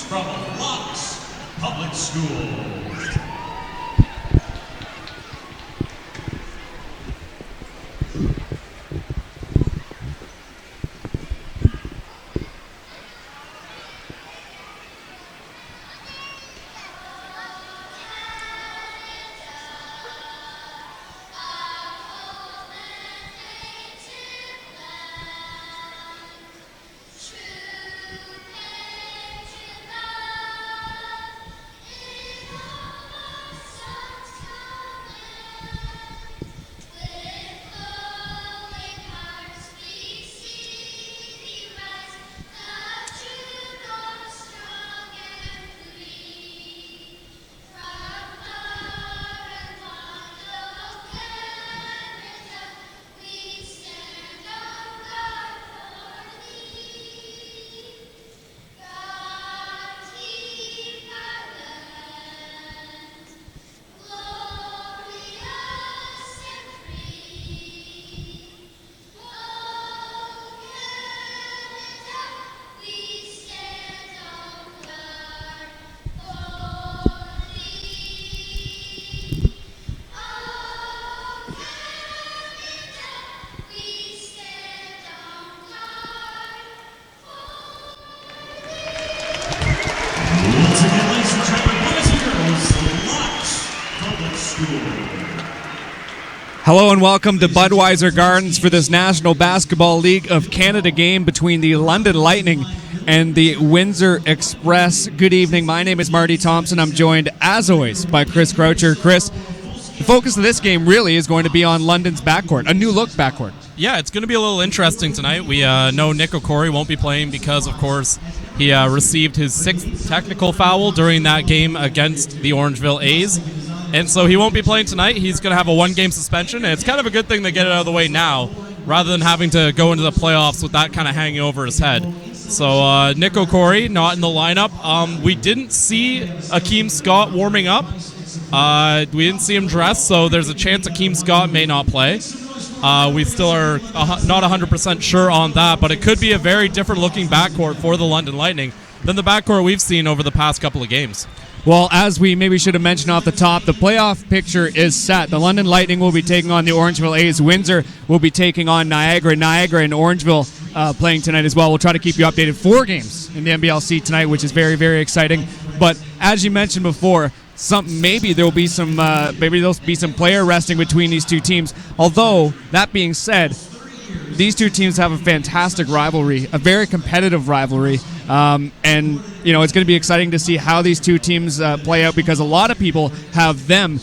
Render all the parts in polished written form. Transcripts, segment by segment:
from Lux Public School. Hello and welcome to Budweiser Gardens for this National Basketball League of Canada game between the London Lightning and the Windsor Express. Good evening. My name is Marty Thompson. I'm joined, as always, by Chris Croucher. Chris, the focus of this game really is going to be on London's backcourt, a new-look backcourt. Yeah, it's going to be a little interesting tonight. We know Nick O'Corey won't be playing because, of course, he received his 6th technical foul during that game against the Orangeville A's. And so he won't be playing tonight. He's going to have a one-game suspension, and it's kind of a good thing to get it out of the way now rather than having to go into the playoffs with that kind of hanging over his head. So Nick O'Corey not in the lineup. We didn't see Akeem Scott warming up. We didn't see him dress, so there's a chance Akeem Scott may not play. We still are not 100% sure on that, but it could be a very different-looking backcourt for the London Lightning than the backcourt we've seen over the past couple of games. Well, as we maybe should have mentioned off the top, the playoff picture is set. The London Lightning will be taking on the Orangeville A's. Windsor will be taking on Niagara. Niagara and Orangeville playing tonight as well. We'll try to keep you updated. 4 games in the NBLC tonight, which is very, very exciting. But as you mentioned before, maybe there'll be some player resting between these two teams. Although, that being said, these two teams have a fantastic rivalry, a very competitive rivalry. And, you know, it's going to be exciting to see how these two teams play out because a lot of people have them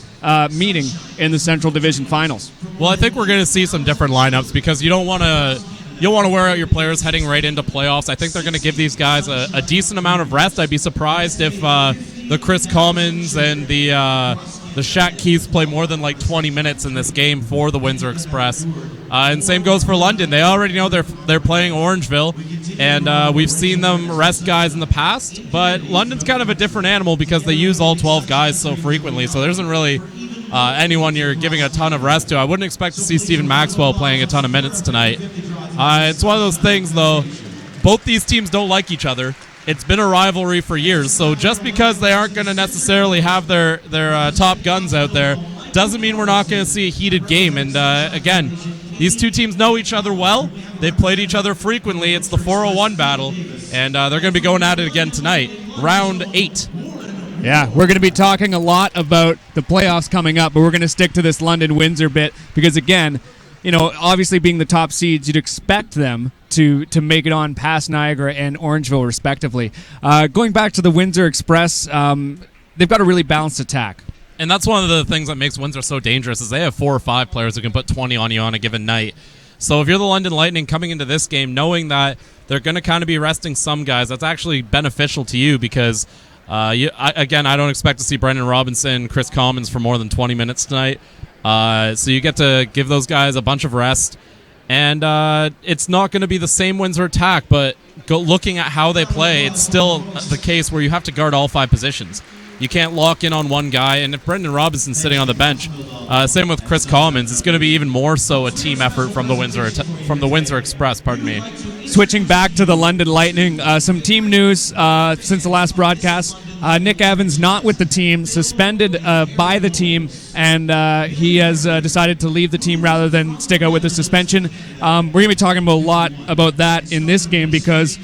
meeting in the Central Division Finals. Well, I think we're going to see some different lineups because you don't want to wear out your players heading right into playoffs. I think they're going to give these guys a decent amount of rest. I'd be surprised if the Chris Commons and the Shaq Keiths play more than like 20 minutes in this game for the Windsor Express. And same goes for London. They already know they're playing Orangeville, and we've seen them rest guys in the past, but London's kind of a different animal because they use all 12 guys so frequently, so there isn't really anyone you're giving a ton of rest to. I wouldn't expect to see Stephen Maxwell playing a ton of minutes tonight. It's one of those things, though, both these teams don't like each other. It's been a rivalry for years, so just because they aren't going to necessarily have their top guns out there doesn't mean we're not going to see a heated game. And again, these two teams know each other well. They've played each other frequently. It's the 401 battle, and they're going to be going at it again tonight. Round 8. Yeah, we're going to be talking a lot about the playoffs coming up, but we're going to stick to this London-Windsor bit because, again, you know, obviously being the top seeds, you'd expect them to make it on past Niagara and Orangeville, respectively. Going back to the Windsor Express, they've got a really balanced attack. And that's one of the things that makes Windsor so dangerous is they have 4 or 5 players who can put 20 on you on a given night. So if you're the London Lightning coming into this game knowing that they're going to kind of be resting some guys, that's actually beneficial to you because, I don't expect to see Brendan Robinson, Chris Commons for more than 20 minutes tonight. So you get to give those guys a bunch of rest. And it's not going to be the same Windsor attack, but looking at how they play, it's still the case where you have to guard all 5 positions. You can't lock in on one guy, and if Brendan Robinson's sitting on the bench, same with Chris Commons, it's going to be even more so a team effort from the Windsor Express. Pardon me. Switching back to the London Lightning, some team news since the last broadcast. Nick Evans not with the team, suspended by the team, and he has decided to leave the team rather than stick out with the suspension. We're going to be talking a lot about that in this game because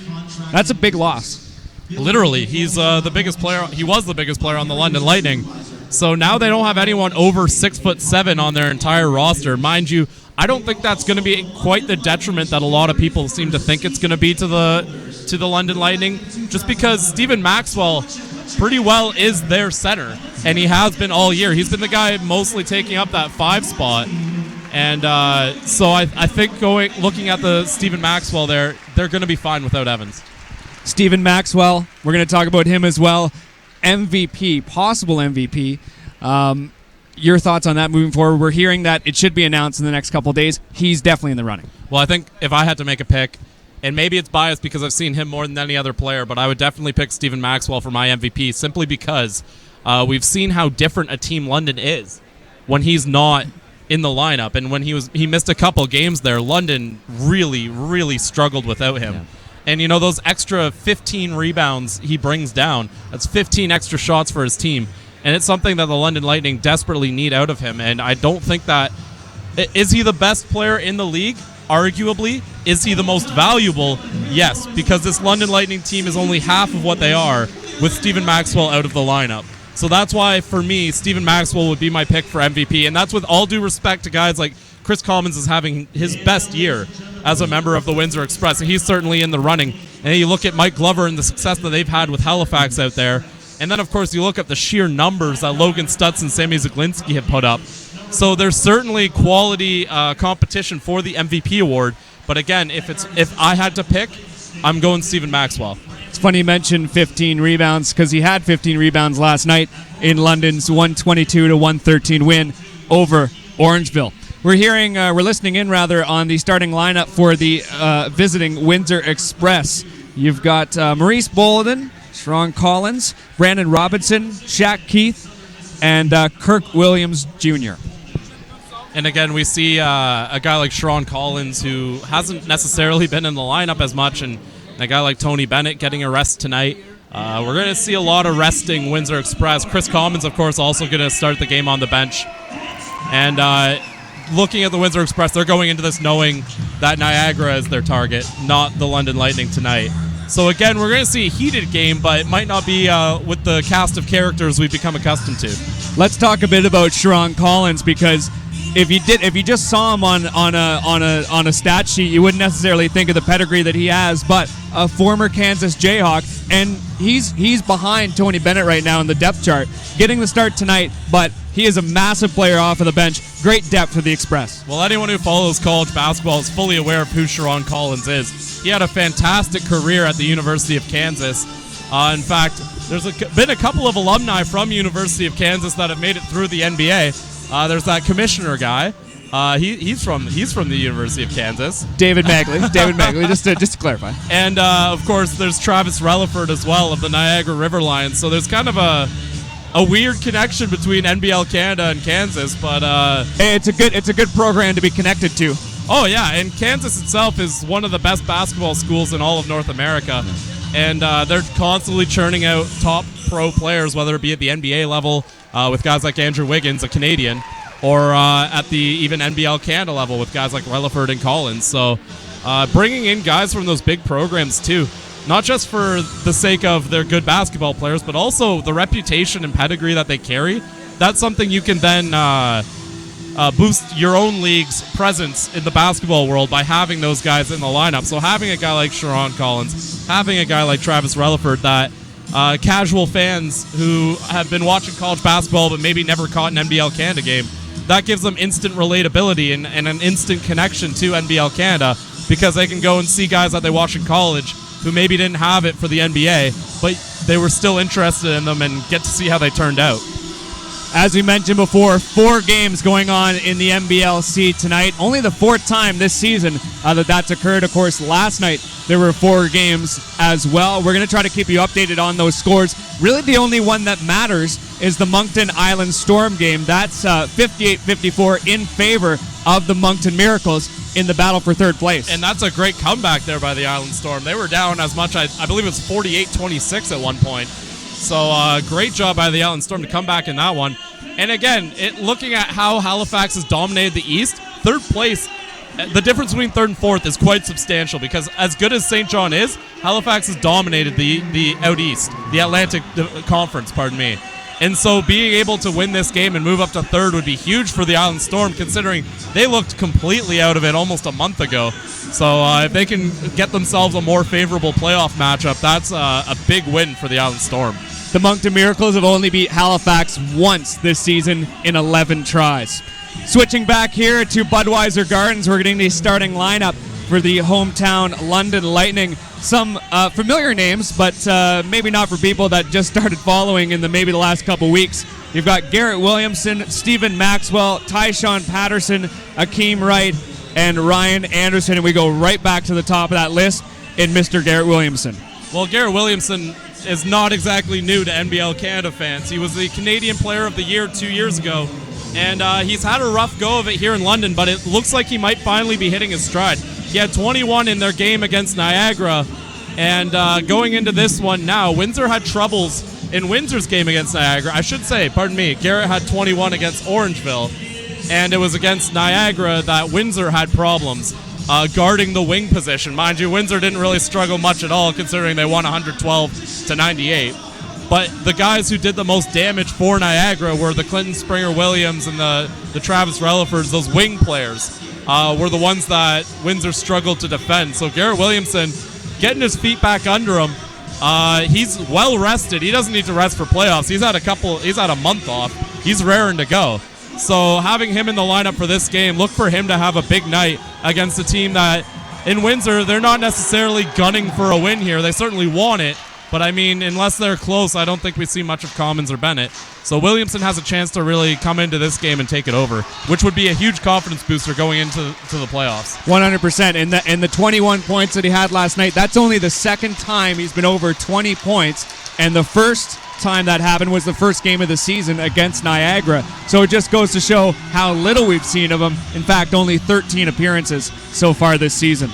that's a big loss. Literally, he's the biggest player. He was the biggest player on the London Lightning. So now they don't have anyone over 6'7" on their entire roster. Mind you, I don't think that's going to be quite the detriment that a lot of people seem to think it's going to be to the London Lightning, just because Stephen Maxwell pretty well is their center, and he has been all year. He's been the guy mostly taking up that 5 spot, and so I think looking at the Stephen Maxwell there, they're going to be fine without Evans. Stephen Maxwell, we're going to talk about him as well. MVP, possible MVP. Your thoughts on that moving forward? We're hearing that it should be announced in the next couple of days. He's definitely in the running. Well, I think if I had to make a pick, and maybe it's biased because I've seen him more than any other player, but I would definitely pick Stephen Maxwell for my MVP simply because we've seen how different a team London is when he's not in the lineup. And when he missed a couple games there, London really, really struggled without him. Yeah. And, those extra 15 rebounds he brings down, that's 15 extra shots for his team. And it's something that the London Lightning desperately need out of him. And I don't think that... Is he the best player in the league? Arguably. Is he the most valuable? Yes, because this London Lightning team is only half of what they are with Stephen Maxwell out of the lineup. So that's why, for me, Stephen Maxwell would be my pick for MVP. And that's with all due respect to guys like Chris Commons is having his best year as a member of the Windsor Express, and he's certainly in the running. And you look at Mike Glover and the success that they've had with Halifax out there. And then, of course, you look at the sheer numbers that Logan Stutz and Sammy Zaglinski have put up. So there's certainly quality competition for the MVP award. But again, if I had to pick, I'm going Stephen Maxwell. It's funny you mentioned 15 rebounds because he had 15 rebounds last night in London's 122-113 win over Orangeville. We're listening in on the starting lineup for the visiting Windsor Express. You've got Maurice Bolden, Sharon Collins, Brandon Robinson, Shaq Keith, and Kirk Williams Jr. And again, we see a guy like Sharon Collins who hasn't necessarily been in the lineup as much, and a guy like Tony Bennett getting a rest tonight. We're going to see a lot of resting Windsor Express. Chris Commons, of course, also going to start the game on the bench. And looking at the Windsor Express, they're going into this knowing that Niagara is their target, not the London Lightning tonight. So again, we're going to see a heated game, but it might not be with the cast of characters we've become accustomed to. Let's talk a bit about Sharon Collins, because if you just saw him on a stat sheet, you wouldn't necessarily think of the pedigree that he has. But a former Kansas Jayhawk, and he's behind Tony Bennett right now in the depth chart, getting the start tonight. But he is a massive player off of the bench. Great depth for the Express. Well, anyone who follows college basketball is fully aware of who Sharon Collins is. He had a fantastic career at the University of Kansas. In fact, there's been a couple of alumni from University of Kansas that have made it through the NBA. There's that commissioner guy. He's from the University of Kansas. David Magley, just to clarify. And of course, there's Travis Relaford as well of the Niagara River Lions. So there's kind of a weird connection between NBL Canada and Kansas, but hey, it's a good program to be connected to. Oh yeah, and Kansas itself is one of the best basketball schools in all of North America, and they're constantly churning out top pro players, whether it be at the NBA level with guys like Andrew Wiggins, a Canadian, or at the even NBL Canada level with guys like Relaford and Collins. So bringing in guys from those big programs too, not just for the sake of their good basketball players, but also the reputation and pedigree that they carry. That's something you can then boost your own league's presence in the basketball world by having those guys in the lineup. So having a guy like Sharon Collins, having a guy like Travis Relaford, that casual fans who have been watching college basketball but maybe never caught an NBL Canada game, that gives them instant relatability and an instant connection to NBL Canada, because they can go and see guys that they watch in college who maybe didn't have it for the NBA, but they were still interested in them and get to see how they turned out. As we mentioned before, 4 games going on in the NBLC tonight. Only the 4th time this season that's occurred. Of course, last night there were 4 games as well. We're going to try to keep you updated on those scores. Really, the only one that matters is the Moncton Island Storm game. That's 58-54 in favor of the Moncton Miracles. in the battle for third place. And that's a great comeback there by the Island Storm. They were down as much, I believe it was 48-26 at one point. So great job by the Island Storm to come back in that one. And again, looking at how Halifax has dominated the East, third place, the difference between third and fourth is quite substantial because as good as St. John is, Halifax has dominated the Out East, the Atlantic Conference, pardon me. And so being able to win this game and move up to third would be huge for the Island Storm, considering they looked completely out of it almost a month ago. So if they can get themselves a more favorable playoff matchup, that's a big win for the Island Storm. The Moncton Miracles have only beat Halifax once this season in 11 tries. Switching back here to Budweiser Gardens, we're getting the starting lineup for the hometown London Lightning. Some familiar names, but maybe not for people that just started following in maybe the last couple weeks. You've got Garrett Williamson, Stephen Maxwell, Tyshawn Patterson, Akeem Wright, and Ryan Anderson. And we go right back to the top of that list in Mr. Garrett Williamson. Well, Garrett Williamson is not exactly new to NBL Canada fans. He was the Canadian Player of the Year 2 years ago. And he's had a rough go of it here in London, but it looks like he might finally be hitting his stride. He had 21 in their game against Niagara, and going into this one now, Windsor had troubles in Windsor's game against Niagara. I should say, pardon me, Garrett had 21 against Orangeville, and it was against Niagara that Windsor had problems guarding the wing position. Mind you, Windsor didn't really struggle much at all, considering they won 112-98. But the guys who did the most damage for Niagara were the Clinton Springer-Williams and the Travis Relifords. Those wing players were the ones that Windsor struggled to defend. So Garrett Williamson getting his feet back under him. He's well rested. He doesn't need to rest for playoffs. He's had a month off. He's raring to go. So having him in the lineup for this game, look for him to have a big night against a team that in Windsor, they're not necessarily gunning for a win here. They certainly want it. But, I mean, unless they're close, I don't think we see much of Commons or Bennett. So Williamson has a chance to really come into this game and take it over, which would be a huge confidence booster going into the playoffs. 100%. And the 21 points that he had last night, that's only the second time he's been over 20 points. And the first time that happened was the first game of the season against Niagara. So it just goes to show how little we've seen of him. In fact, only 13 appearances so far this season.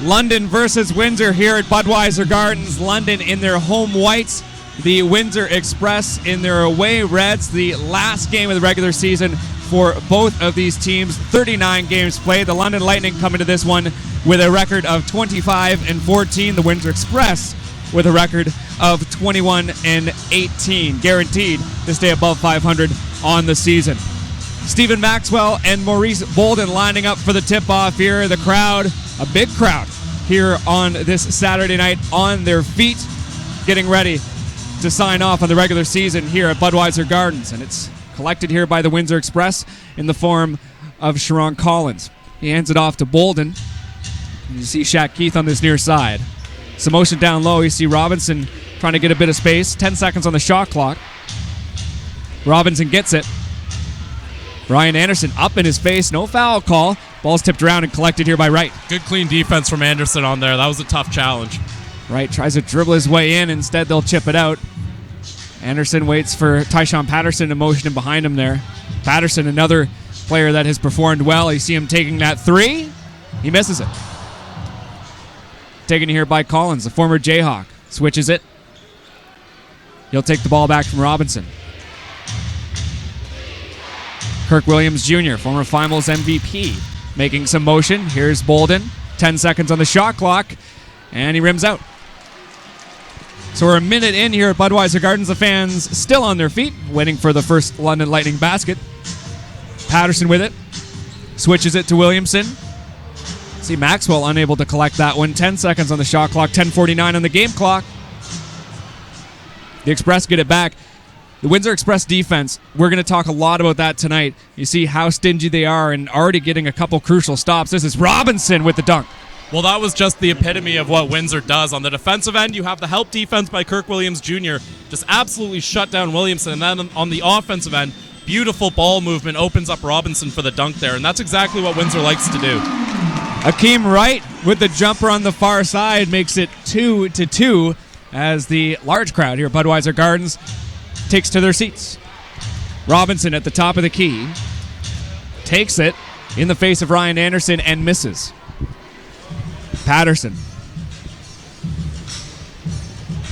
London versus Windsor here at Budweiser Gardens. London in their home whites, the Windsor Express in their away reds. The last game of the regular season for both of these teams. 39 games played. The London Lightning come into this one with a record of 25-14. The Windsor Express with a record of 21-18. Guaranteed to stay above 500 on the season. Stephen Maxwell and Maurice Bolden lining up for the tip-off here. The crowd, a big crowd here on this Saturday night, on their feet, getting ready to sign off on the regular season here at Budweiser Gardens. And it's collected here by the Windsor Express in the form of Sharon Collins. He hands it off to Bolden. You see Shaq Keith on this near side. Some motion down low. You see Robinson trying to get a bit of space. 10 seconds on the shot clock. Robinson gets it. Ryan Anderson up in his face. No foul call. Ball's tipped around and collected here by Wright. Good clean defense from Anderson on there. That was a tough challenge. Wright tries to dribble his way in. Instead, they'll chip it out. Anderson waits for Tyshawn Patterson to motion him behind him there. Patterson, another player that has performed well. You see him taking that three. He misses it. Taken here by Collins, the former Jayhawk. Switches it. He'll take the ball back from Robinson. Kirk Williams Jr., former finals MVP, making some motion. Here's Bolden. 10 seconds on the shot clock, and he rims out. So we're a minute in here at Budweiser Gardens. The fans still on their feet, waiting for the first London Lightning basket. Patterson with it. Switches it to Williamson. See Maxwell unable to collect that one. 10 seconds on the shot clock, 10:49 on the game clock. The Express get it back. The Windsor Express defense, we're going to talk a lot about that tonight. You see how stingy they are and already getting a couple crucial stops. This is Robinson with the dunk. Well, that was just the epitome of what Windsor does. On the defensive end, you have the help defense by Kirk Williams Jr. Just absolutely shut down Williamson. And then on the offensive end, beautiful ball movement opens up Robinson for the dunk there. And that's exactly what Windsor likes to do. Akeem Wright with the jumper on the far side makes it 2-2 as the large crowd here at Budweiser Gardens takes to their seats. Robinson at the top of the key. Takes it. in the face of Ryan Anderson and misses. Patterson.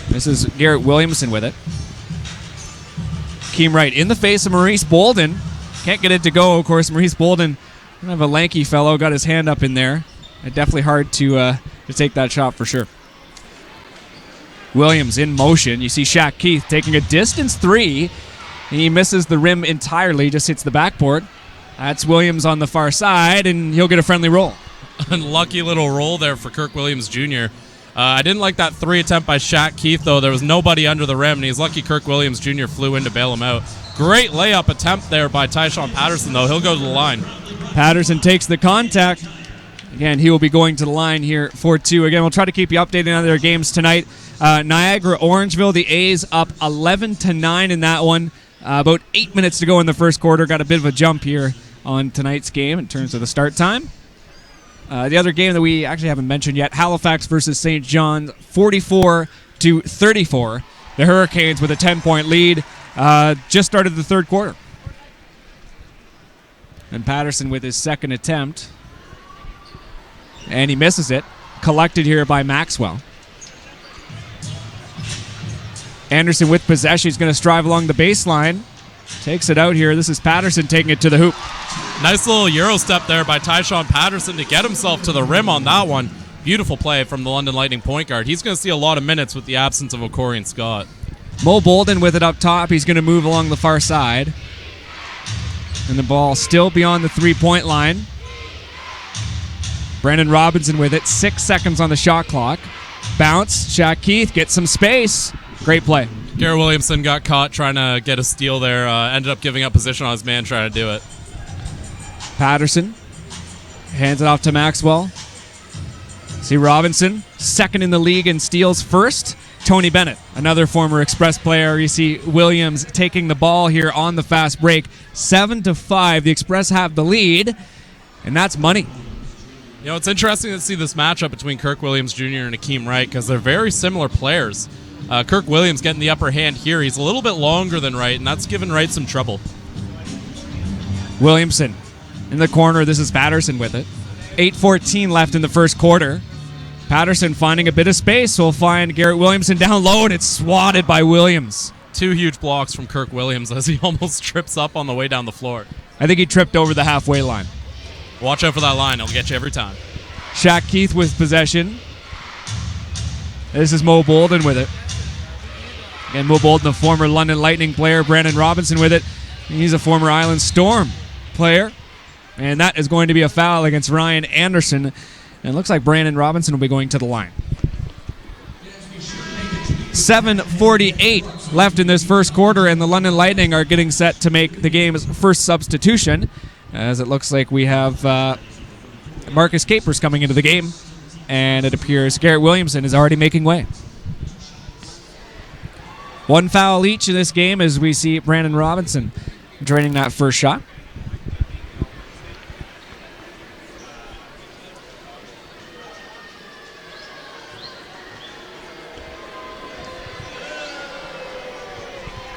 This is Garrett Williamson with it. Keem Wright in the face of Maurice Bolden. Can't get it to go, of course. Maurice Bolden, kind of a lanky fellow, got his hand up in there. Definitely hard to take that shot for sure. Williams in motion. You see Shaq Keith taking a distance three. He misses the rim entirely, just hits the backboard. That's Williams on the far side, and he'll get a friendly roll. Unlucky little roll there for Kirk Williams Jr. I didn't like that three attempt by Shaq Keith, though. There was nobody under the rim, and he's lucky Kirk Williams Jr. flew in to bail him out. Great layup attempt there by Tyshawn Patterson, though. He'll go to the line. Patterson takes the contact. Again, he will be going to the line here for two. Again, we'll try to keep you updated on their games tonight. Niagara Orangeville, the A's up 11-9 in that one. About 8 minutes to go in the first quarter. Got a bit of a jump here on tonight's game in terms of the start time. The other game that we actually haven't mentioned yet, Halifax versus St. John's, 44-34. The Hurricanes with a 10-point lead just started the third quarter. And Patterson with his second attempt. And he misses it. Collected here by Maxwell. Anderson with possession. He's going to strive along the baseline. Takes it out here. This is Patterson taking it to the hoop. Nice little Euro step there by Tyshawn Patterson to get himself to the rim on that one. Beautiful play from the London Lightning point guard. He's going to see a lot of minutes with the absence of O'Corey Scott. Mo Bolden with it up top. He's going to move along the far side. And the ball still beyond the three-point line. Brandon Robinson with it. 6 seconds on the shot clock. Bounce. Shaq Keith gets some space. Great play. Garrett Williamson got caught trying to get a steal there. Ended up giving up position on his man trying to do it. Patterson hands it off to Maxwell. See Robinson, second in the league in steals first. Tony Bennett, another former Express player. You see Williams taking the ball here on the fast break. 7-5. The Express have the lead, and that's money. You know, it's interesting to see this matchup between Kirk Williams Jr. and Akeem Wright because they're very similar players. Kirk Williams getting the upper hand here. He's a little bit longer than Wright, and that's given Wright some trouble. Williamson in the corner. This is Patterson with it. 8:14 left in the first quarter. Patterson finding a bit of space. We'll find Garrett Williamson down low, and it's swatted by Williams. 2 huge blocks from Kirk Williams as he almost trips up on the way down the floor. I think he tripped over the halfway line. Watch out for that line. It'll get you every time. Shaq Keith with possession. This is Mo Bolden with it. And Mo Bolden, the former London Lightning player. Brandon Robinson with it. He's a former Island Storm player. And that is going to be a foul against Ryan Anderson. And it looks like Brandon Robinson will be going to the line. 7:48 left in this first quarter, and the London Lightning are getting set to make the game's first substitution, as it looks like we have Marcus Capers coming into the game, and it appears Garrett Williamson is already making way. One foul each in this game as we see Brandon Robinson draining that first shot.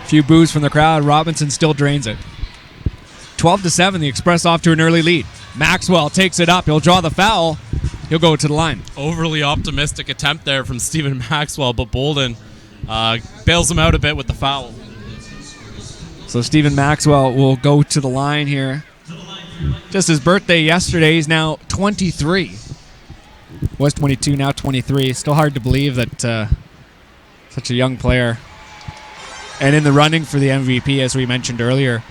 Few boos from the crowd. Robinson still drains it. 12-7, the Express off to an early lead. Maxwell takes it up. He'll draw the foul. He'll go to the line. Overly optimistic attempt there from Stephen Maxwell, but Bolden bails him out a bit with the foul. So Stephen Maxwell will go to the line here. Just his birthday yesterday. He's now 23. Was 22, now 23. Still hard to believe that such a young player. And in the running for the MVP, as we mentioned earlier,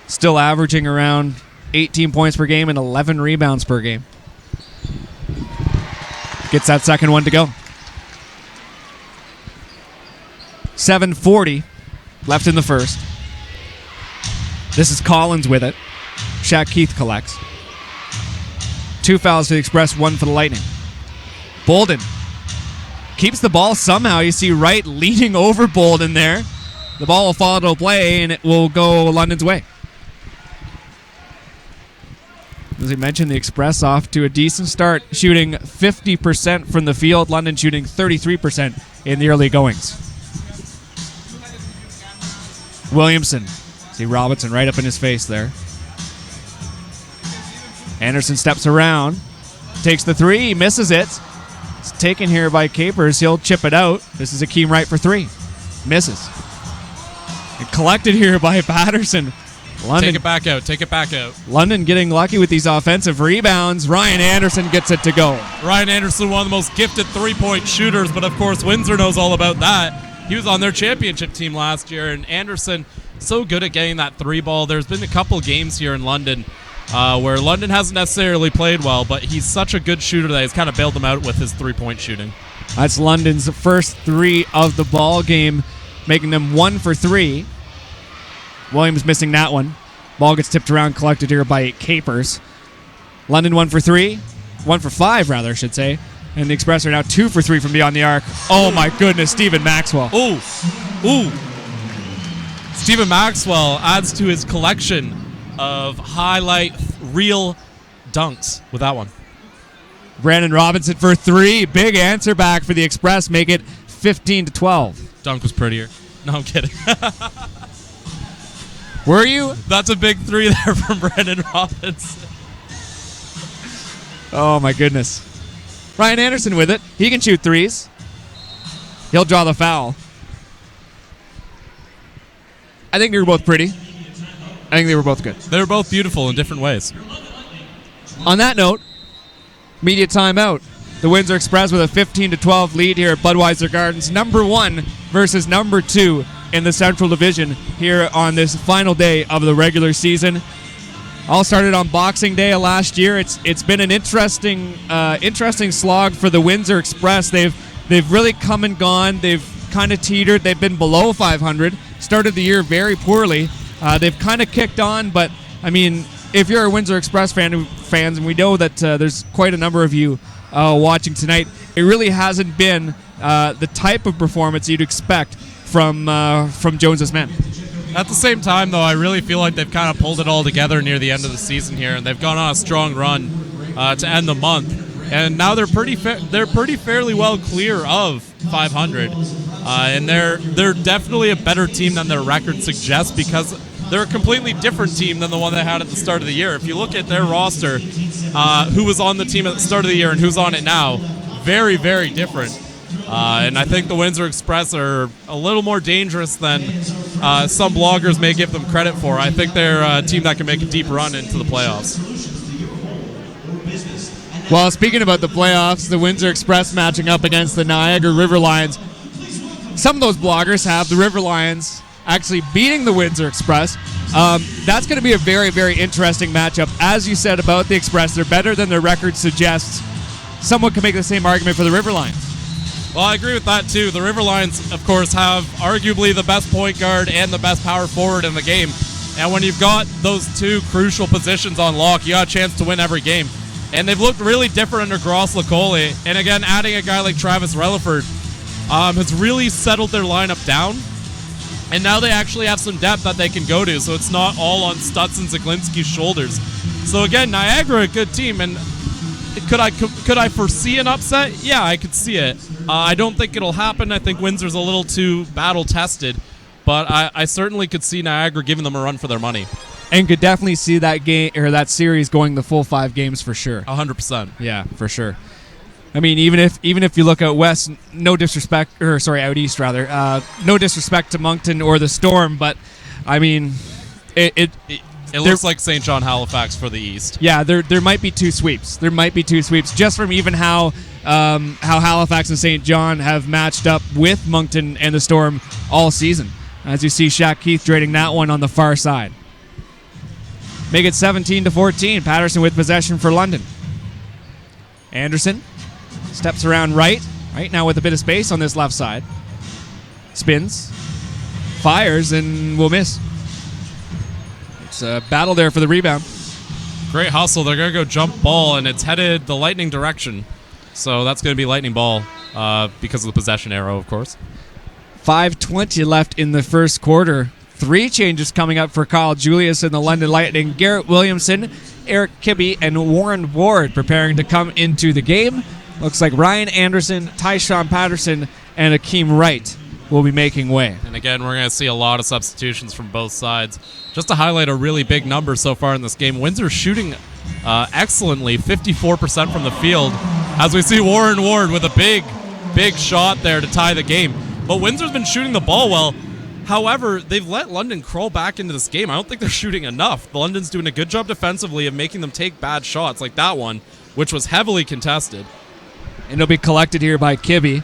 still averaging around 18 points per game and 11 rebounds per game. Gets that second one to go. 7:40 left in the first. This is Collins with it. Shaq Keith collects. 2 fouls for the Express, 1 for the Lightning. Bolden keeps the ball somehow. You see Wright leading over Bolden there. The ball will fall into play, and it will go London's way. As we mentioned, the Express off to a decent start, shooting 50% from the field. London shooting 33% in the early goings. Williamson. See Robinson right up in his face there. Anderson steps around, takes the three, misses it. It's taken here by Capers. He'll chip it out. This is Akeem Wright for three. Misses. And collected here by Patterson. London, Take it back out. Take it back out. London getting lucky with these offensive rebounds. Ryan Anderson gets it to go. Ryan Anderson, one of the most gifted three-point shooters, but of course Windsor knows all about that. He was on their championship team last year, and Anderson so good at getting that three ball. There's been a couple games here in London where London hasn't necessarily played well, but he's such a good shooter that he's kind of bailed them out with his three-point shooting. That's London's first three of the ball game, making them 1 for 3. Williams missing that one. Ball gets tipped around, collected here by Capers. London 1 for 3. 1 for 5, rather, I should say. And the Express are now 2 for 3 from beyond the arc. Oh, my goodness, Stephen Maxwell. Ooh. Stephen Maxwell adds to his collection of highlight reel dunks with that one. Brandon Robinson for 3. Big answer back for the Express. Make it 15-12. Dunk was prettier. No, I'm kidding. Were you? That's a big three there from Brandon Robinson. Oh, my goodness. Ryan Anderson with it. He can shoot threes. He'll draw the foul. I think they were both pretty. I think they were both good. They were both beautiful in different ways. On that note, media timeout. The Windsor Express with a 15-12 lead here at Budweiser Gardens. Number 1 versus number 2 in the Central Division here on this final day of the regular season. All started on Boxing Day of last year. It's been an interesting slog for the Windsor Express. They've really come and gone. They've kind of teetered. They've been below 500. Started the year very poorly. They've kind of kicked on, but I mean, if you're a Windsor Express fans, and we know that there's quite a number of you watching tonight, it really hasn't been the type of performance you'd expect from Jones's men. At the same time, though, I really feel like they've kind of pulled it all together near the end of the season here, and they've gone on a strong run to end the month. And now they're pretty fairly well clear of 500, and they're definitely a better team than their record suggests, because they're a completely different team than the one they had at the start of the year. If you look at their roster, who was on the team at the start of the year and who's on it now, very, very different. And I think the Windsor Express are a little more dangerous than some bloggers may give them credit for. I think they're a team that can make a deep run into the playoffs. Well, speaking about the playoffs, the Windsor Express matching up against the Niagara River Lions. Some of those bloggers have the River Lions actually beating the Windsor Express. That's going to be a very, very interesting matchup. As you said about the Express, they're better than their record suggests. Someone can make the same argument for the River Lions. Well, I agree with that, too. The River Lions, of course, have arguably the best point guard and the best power forward in the game. And when you've got those two crucial positions on lock, you got a chance to win every game. And they've looked really different under Gross Lacole. And again, adding a guy like Travis Relaford has really settled their lineup down. And now they actually have some depth that they can go to, so it's not all on Stutz and Zaglinski's shoulders. So again, Niagara, a good team, and could I foresee an upset? Yeah, I could see it. I don't think it'll happen. I think Windsor's a little too battle-tested, but I certainly could see Niagara giving them a run for their money. And could definitely see that game or that series going the full 5 games for sure. 100%. Yeah, for sure. I mean, even if you look out west, no disrespect, or sorry, out east rather, no disrespect to Moncton or the Storm, but I mean, it looks like St. John Halifax for the East. Yeah, there might be 2 sweeps. There might be 2 sweeps just from even how Halifax and St. John have matched up with Moncton and the Storm all season. As you see, Shaq Keith trading that one on the far side. Make it 17-14. Patterson with possession for London. Anderson steps around right now with a bit of space on this left side. Spins, fires, and will miss. It's a battle there for the rebound. Great hustle. They're going to go jump ball, and it's headed the Lightning direction. So that's going to be Lightning ball because of the possession arrow, of course. 5:20 left in the first quarter. 3 changes coming up for Kyle Julius and the London Lightning. Garrett Williamson, Eric Kibbe, and Warren Ward preparing to come into the game. Looks like Ryan Anderson, Tyshawn Patterson, and Akeem Wright will be making way. And again, we're going to see a lot of substitutions from both sides. Just to highlight a really big number so far in this game, Windsor shooting excellently, 54% from the field, as we see Warren Ward with a big shot there to tie the game. But Windsor's been shooting the ball well. However, they've let London crawl back into this game. I don't think they're shooting enough. London's doing a good job defensively of making them take bad shots like that one, which was heavily contested. And it'll be collected here by Kibbe.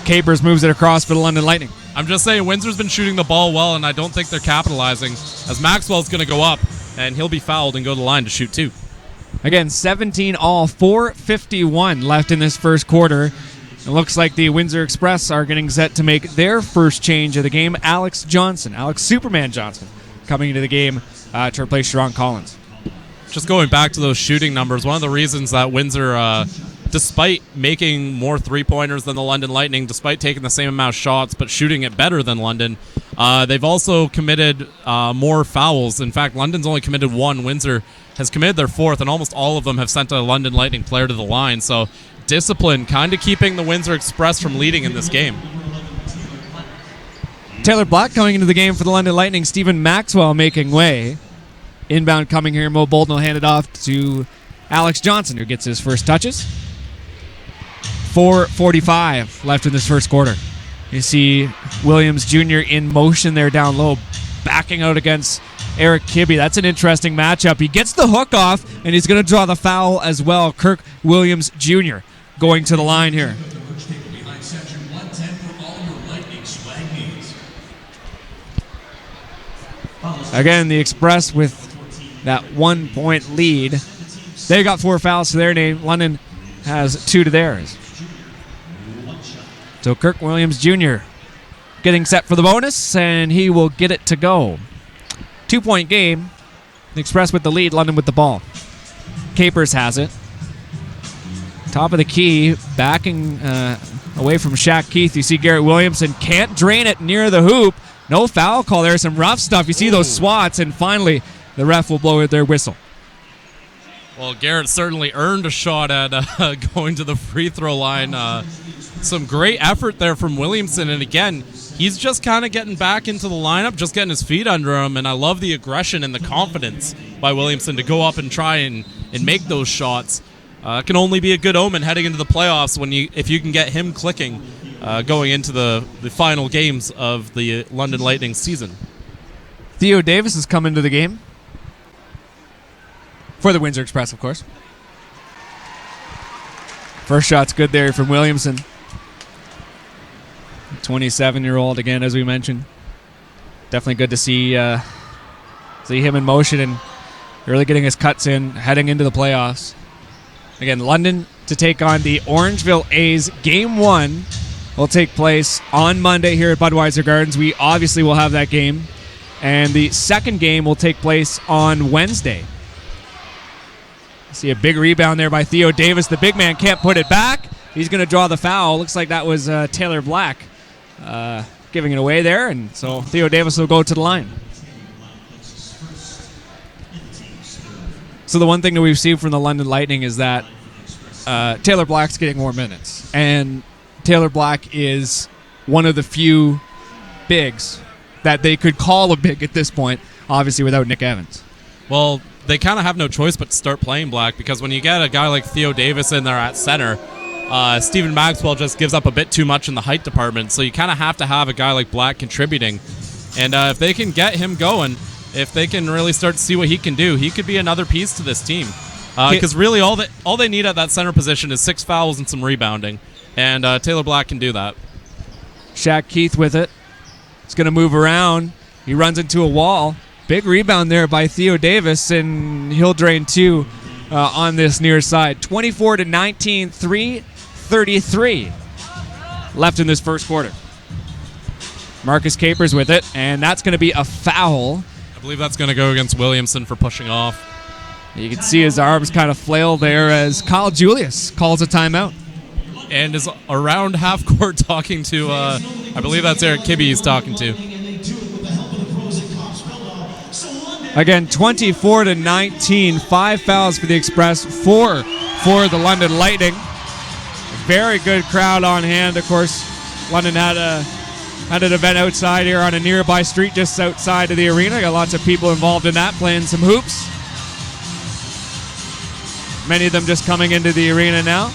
Capers moves it across for the London Lightning. I'm just saying, Windsor's been shooting the ball well, and I don't think they're capitalizing, as Maxwell's going to go up, and he'll be fouled and go to the line to shoot 2. Again, 17 all, 4:51 left in this first quarter. It looks like the Windsor Express are getting set to make their first change of the game. Alex Superman Johnson, coming into the game to replace Sharon Collins. Just going back to those shooting numbers, one of the reasons that Windsor, despite making more three-pointers than the London Lightning, despite taking the same amount of shots but shooting it better than London, they've also committed more fouls. In fact, London's only committed 1. Windsor has committed their 4th, and almost all of them have sent a London Lightning player to the line. So discipline kind of keeping the Windsor Express from leading in this game. Taylor Black coming into the game for the London Lightning. Stephen Maxwell making way. Inbound coming here. Mo Bolden will hand it off to Alex Johnson, who gets his first touches. 4:45 left in this first quarter. You see Williams Jr. in motion there down low, backing out against Eric Kibbe. That's an interesting matchup. He gets the hook off, and he's going to draw the foul as well. Kirk Williams Jr. going to the line here. Again, the Express with that 1-point lead. They got 4 fouls to their name. London has 2 to theirs. So Kirk Williams Jr. getting set for the bonus, and he will get it to go. 2-point game. The Express with the lead, London with the ball. Capers has it. Top of the key, backing away from Shaq Keith. You see Garrett Williamson can't drain it near the hoop. No foul call. There's some rough stuff. You see those swats, and finally the ref will blow their whistle. Well, Garrett certainly earned a shot at going to the free throw line. Some great effort there from Williamson, and again, he's just kind of getting back into the lineup, just getting his feet under him, and I love the aggression and the confidence by Williamson to go up and try and make those shots. It can only be a good omen heading into the playoffs if you can get him clicking going into the final games of the London Lightning season. Theo Davis has come into the game for the Windsor Express, of course. First shot's good there from Williamson. 27-year-old, again, as we mentioned. Definitely good to see him in motion and really getting his cuts in, heading into the playoffs. Again, London to take on the Orangeville A's. Game 1 will take place on Monday here at Budweiser Gardens. We obviously will have that game. And the second game will take place on Wednesday. See a big rebound there by Theo Davis. The big man can't put it back. He's going to draw the foul. Looks like that was Taylor Black giving it away there. And so Theo Davis will go to the line. So the one thing that we've seen from the London Lightning is that Taylor Black's getting more minutes. And Taylor Black is one of the few bigs that they could call a big at this point, obviously without Nick Evans. Well, they kind of have no choice but to start playing Black, because when you get a guy like Theo Davis in there at center, Stephen Maxwell just gives up a bit too much in the height department, so you kind of have to have a guy like Black contributing. And if they can get him going, if they can really start to see what he can do, he could be another piece to this team. Because really all they need at that center position is 6 fouls and some rebounding, and Taylor Black can do that. Shaq Keith with it. He's going to move around. He runs into a wall. Big rebound there by Theo Davis, and he'll drain 2 on this near side. 24-19, 3:33 left in this first quarter. Marcus Capers with it, and that's going to be a foul. I believe that's going to go against Williamson for pushing off. You can see his arms kind of flail there as Kyle Julius calls a timeout. And is around half court talking to, I believe that's Eric Kibbe he's talking to. Again, 24-19, 5 fouls for the Express, 4 for the London Lightning. Very good crowd on hand. Of course, London had an event outside here on a nearby street just outside of the arena. Got lots of people involved in that, playing some hoops. Many of them just coming into the arena now.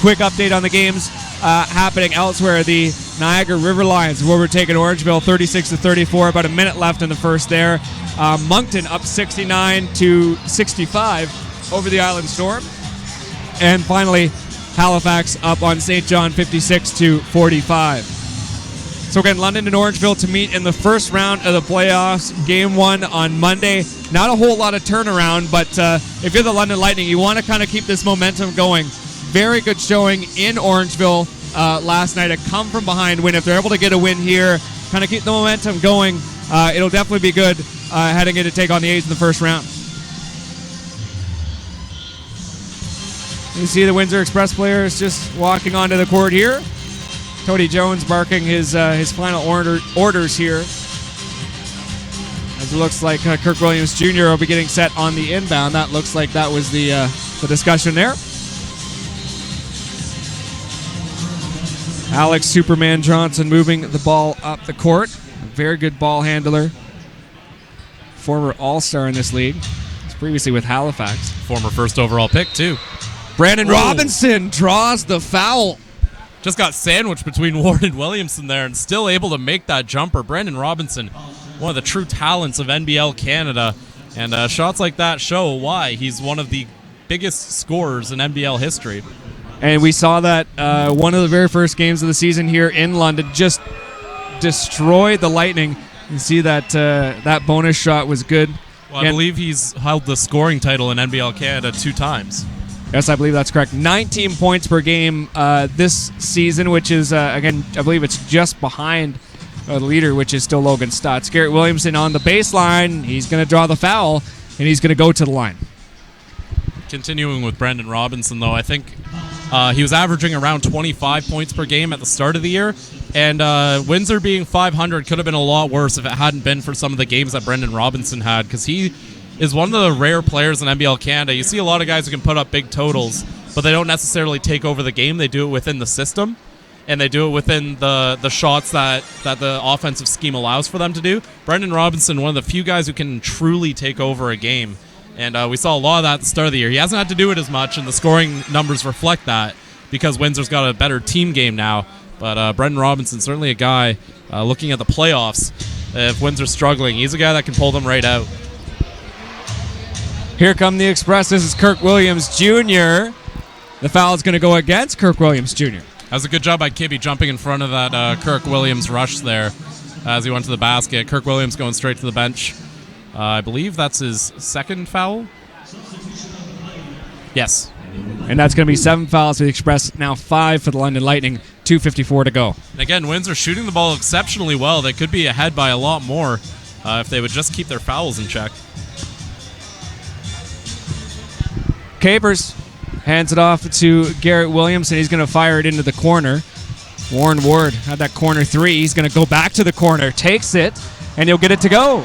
Quick update on the games happening elsewhere. The Niagara River Lions will overtake Orangeville 36-34. About a minute left in the first there. Moncton up 69-65 over the Island Storm. And finally, Halifax up on St. John 56-45. So again, London and Orangeville to meet in the first round of the playoffs. Game 1 on Monday. Not a whole lot of turnaround, but if you're the London Lightning, you want to kind of keep this momentum going. Very good showing in Orangeville last night. A come-from-behind win. If they're able to get a win here, kind of keep the momentum going, it'll definitely be good heading in to take on the A's in the first round. You see the Windsor Express players just walking onto the court here. Cody Jones barking his final orders here. As it looks like Kirk Williams Jr. will be getting set on the inbound. That looks like that was the discussion there. Alex Superman Johnson moving the ball up the court. A very good ball handler. Former All-Star in this league. He's previously with Halifax. Former first overall pick, too. Brandon Robinson draws the foul. Just got sandwiched between Ward and Williamson there and still able to make that jumper. Brandon Robinson, one of the true talents of NBL Canada. And shots like that show why he's one of the biggest scorers in NBL history. And we saw that one of the very first games of the season here in London just destroyed the Lightning. You see that that bonus shot was good. Well, I believe he's held the scoring title in NBL Canada 2 times. Yes, I believe that's correct. 19 points per game this season, which is, again, I believe it's just behind the leader, which is still Logan Stotts. Garrett Williamson on the baseline. He's going to draw the foul, and he's going to go to the line. Continuing with Brandon Robinson, though, I think he was averaging around 25 points per game at the start of the year, and Windsor being 500 could have been a lot worse if it hadn't been for some of the games that Brandon Robinson had, because he is one of the rare players in NBL Canada. You see a lot of guys who can put up big totals, but they don't necessarily take over the game. They do it within the system, and they do it within the shots that the offensive scheme allows for them to do. Brandon Robinson, one of the few guys who can truly take over a game, and we saw a lot of that at the start of the year. He hasn't had to do it as much, and the scoring numbers reflect that because Windsor's got a better team game now. But Brandon Robinson, certainly a guy looking at the playoffs. If Windsor's struggling, he's a guy that can pull them right out. Here come the Express. This is Kirk Williams Jr. The foul is going to go against Kirk Williams Jr. That was a good job by Kibbe jumping in front of that Kirk Williams rush there as he went to the basket. Kirk Williams going straight to the bench. I believe that's his second foul. Yes. And that's going to be 7 fouls for the Express, now 5 for the London Lightning, 2:54 to go. And again, Windsor shooting the ball exceptionally well. They could be ahead by a lot more if they would just keep their fouls in check. Capers hands it off to Garrett Williamson. He's going to fire it into the corner. Warren Ward had that corner 3. He's going to go back to the corner, takes it, and he'll get it to go.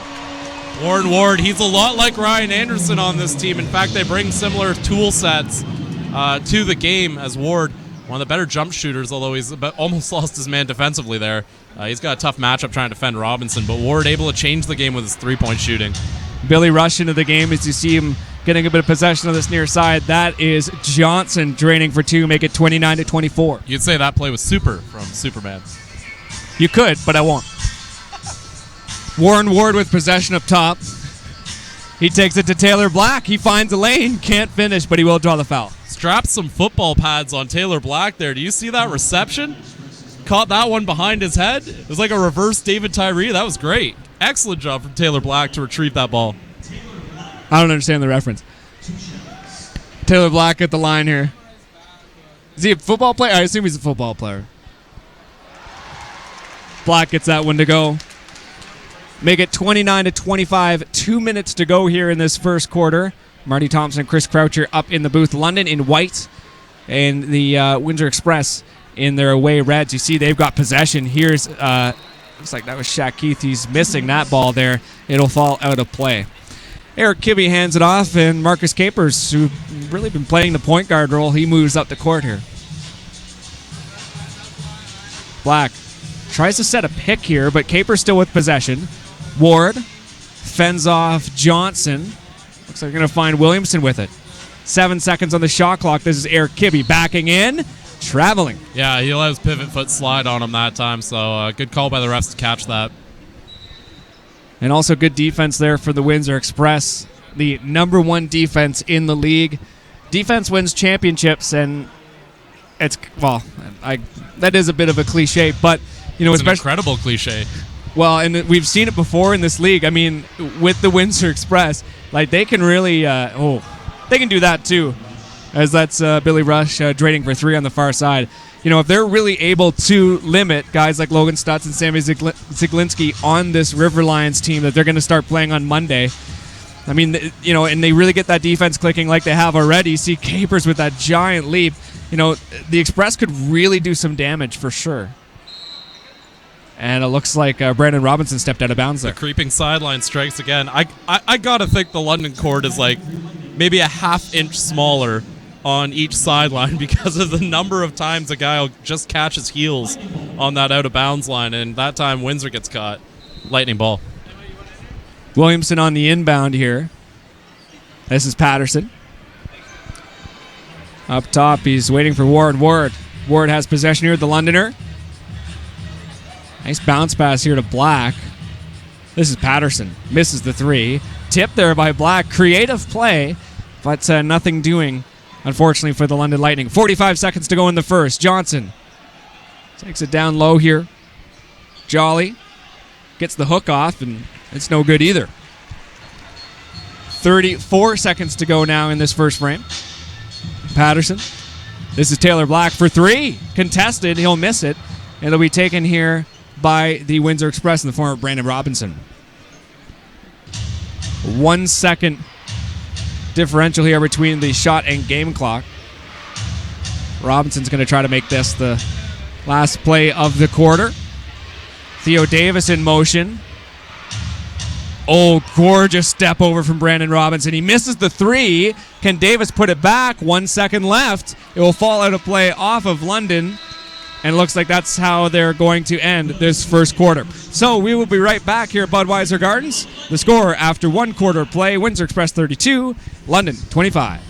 Warren Ward, he's a lot like Ryan Anderson on this team. In fact, they bring similar tool sets to the game as Ward, one of the better jump shooters, although he's almost lost his man defensively there. He's got a tough matchup trying to defend Robinson, but Ward able to change the game with his three-point shooting. Billy Rush into the game as you see him getting a bit of possession on this near side. That is Johnson draining for 2, make it 29-24. You'd say that play was super from Superman. You could, but I won't. Warren Ward with possession up top. He takes it to Taylor Black. He finds a lane, can't finish, but he will draw the foul. Strapped some football pads on Taylor Black there. Do you see that reception? Caught that one behind his head. It was like a reverse David Tyree. That was great. Excellent job from Taylor Black to retrieve that ball. I don't understand the reference. Taylor Black at the line here. Is he a football player? I assume he's a football player. Black gets that one to go. Make it 29-25. 2 minutes to go here in this first quarter. Marty Thompson and Chris Croucher up in the booth. London in white and the Windsor Express in their away reds. You see they've got possession. Here's, looks like that was Shaq Keith. He's missing that ball there. It'll fall out of play. Eric Kibbe hands it off, and Marcus Capers, who's really been playing the point guard role, he moves up the court here. Black tries to set a pick here, but Capers still with possession. Ward fends off Johnson. Looks like they're going to find Williamson with it. 7 seconds on the shot clock. This is Eric Kibbe backing in, traveling. Yeah, he let his pivot foot slide on him that time, so good call by the refs to catch that. And also good defense there for the Windsor Express, the number 1 defense in the league. Defense wins championships, and it's, well, that is a bit of a cliche, but, you know, It's an especially, incredible cliche. well, and we've seen it before in this league. I mean, with the Windsor Express, like, they can really, they can do that too, as that's Billy Rush trading for 3 on the far side. You know, if they're really able to limit guys like Logan Stutz and Sammy Ziglinski on this River Lions team that they're going to start playing on Monday, I mean, you know, and they really get that defense clicking like they have already. See Capers with that giant leap. You know, the Express could really do some damage for sure. And it looks like Brandon Robinson stepped out of bounds there. The creeping sideline strikes again. I got to think the London court is like maybe a half-inch smaller on each sideline because of the number of times a guy will just catch his heels on that out-of-bounds line, and that time Windsor gets caught. Lightning ball. Williamson on the inbound here. This is Patterson. Up top, he's waiting for Ward. Ward has possession here, the Londoner. Nice bounce pass here to Black. This is Patterson. Misses the 3. Tip there by Black. Creative play, but nothing doing, unfortunately, for the London Lightning. 45 seconds to go in the first. Johnson takes it down low here. Jolly gets the hook off, and it's no good either. 34 seconds to go now in this first frame. Patterson. This is Taylor Black for 3. Contested. He'll miss it. And it'll be taken here by the Windsor Express in the form of Brandon Robinson. 1 second differential here between the shot and game clock. Robinson's going to try to make this the last play of the quarter. Theo Davis in motion. Oh, gorgeous step over from Brandon Robinson. He misses the 3. Can Davis put it back? 1 second left. It will fall out of play off of London. And it looks like that's how they're going to end this first quarter. So we will be right back here at Budweiser Gardens. The score after 1 quarter of play, Windsor Express 32, London 25.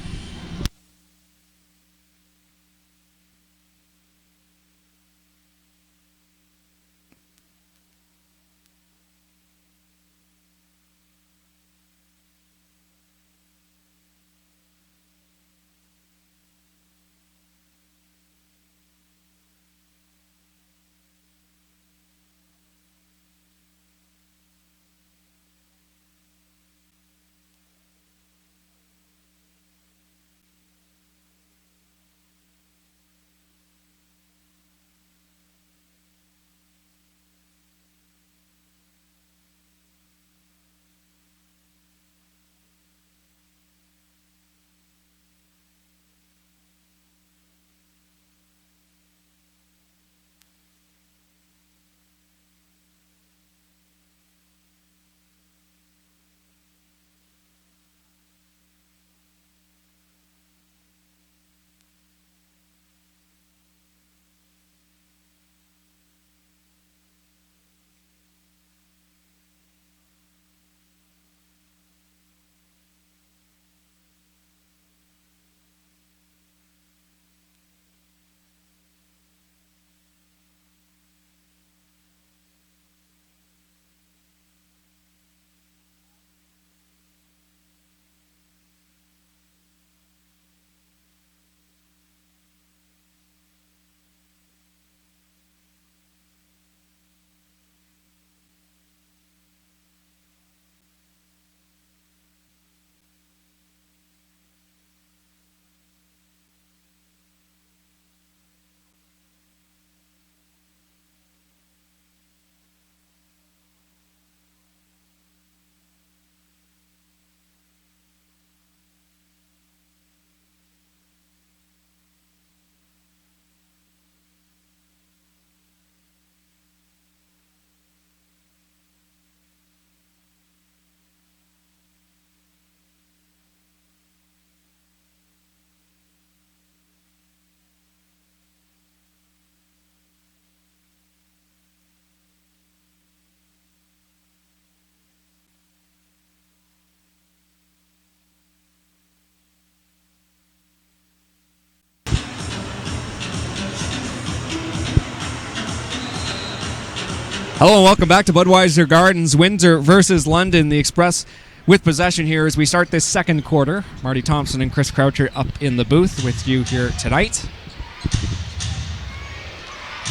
Hello and welcome back to Budweiser Gardens, Windsor versus London. The Express with possession here as we start this second quarter. Marty Thompson and Chris Croucher up in the booth with you here tonight.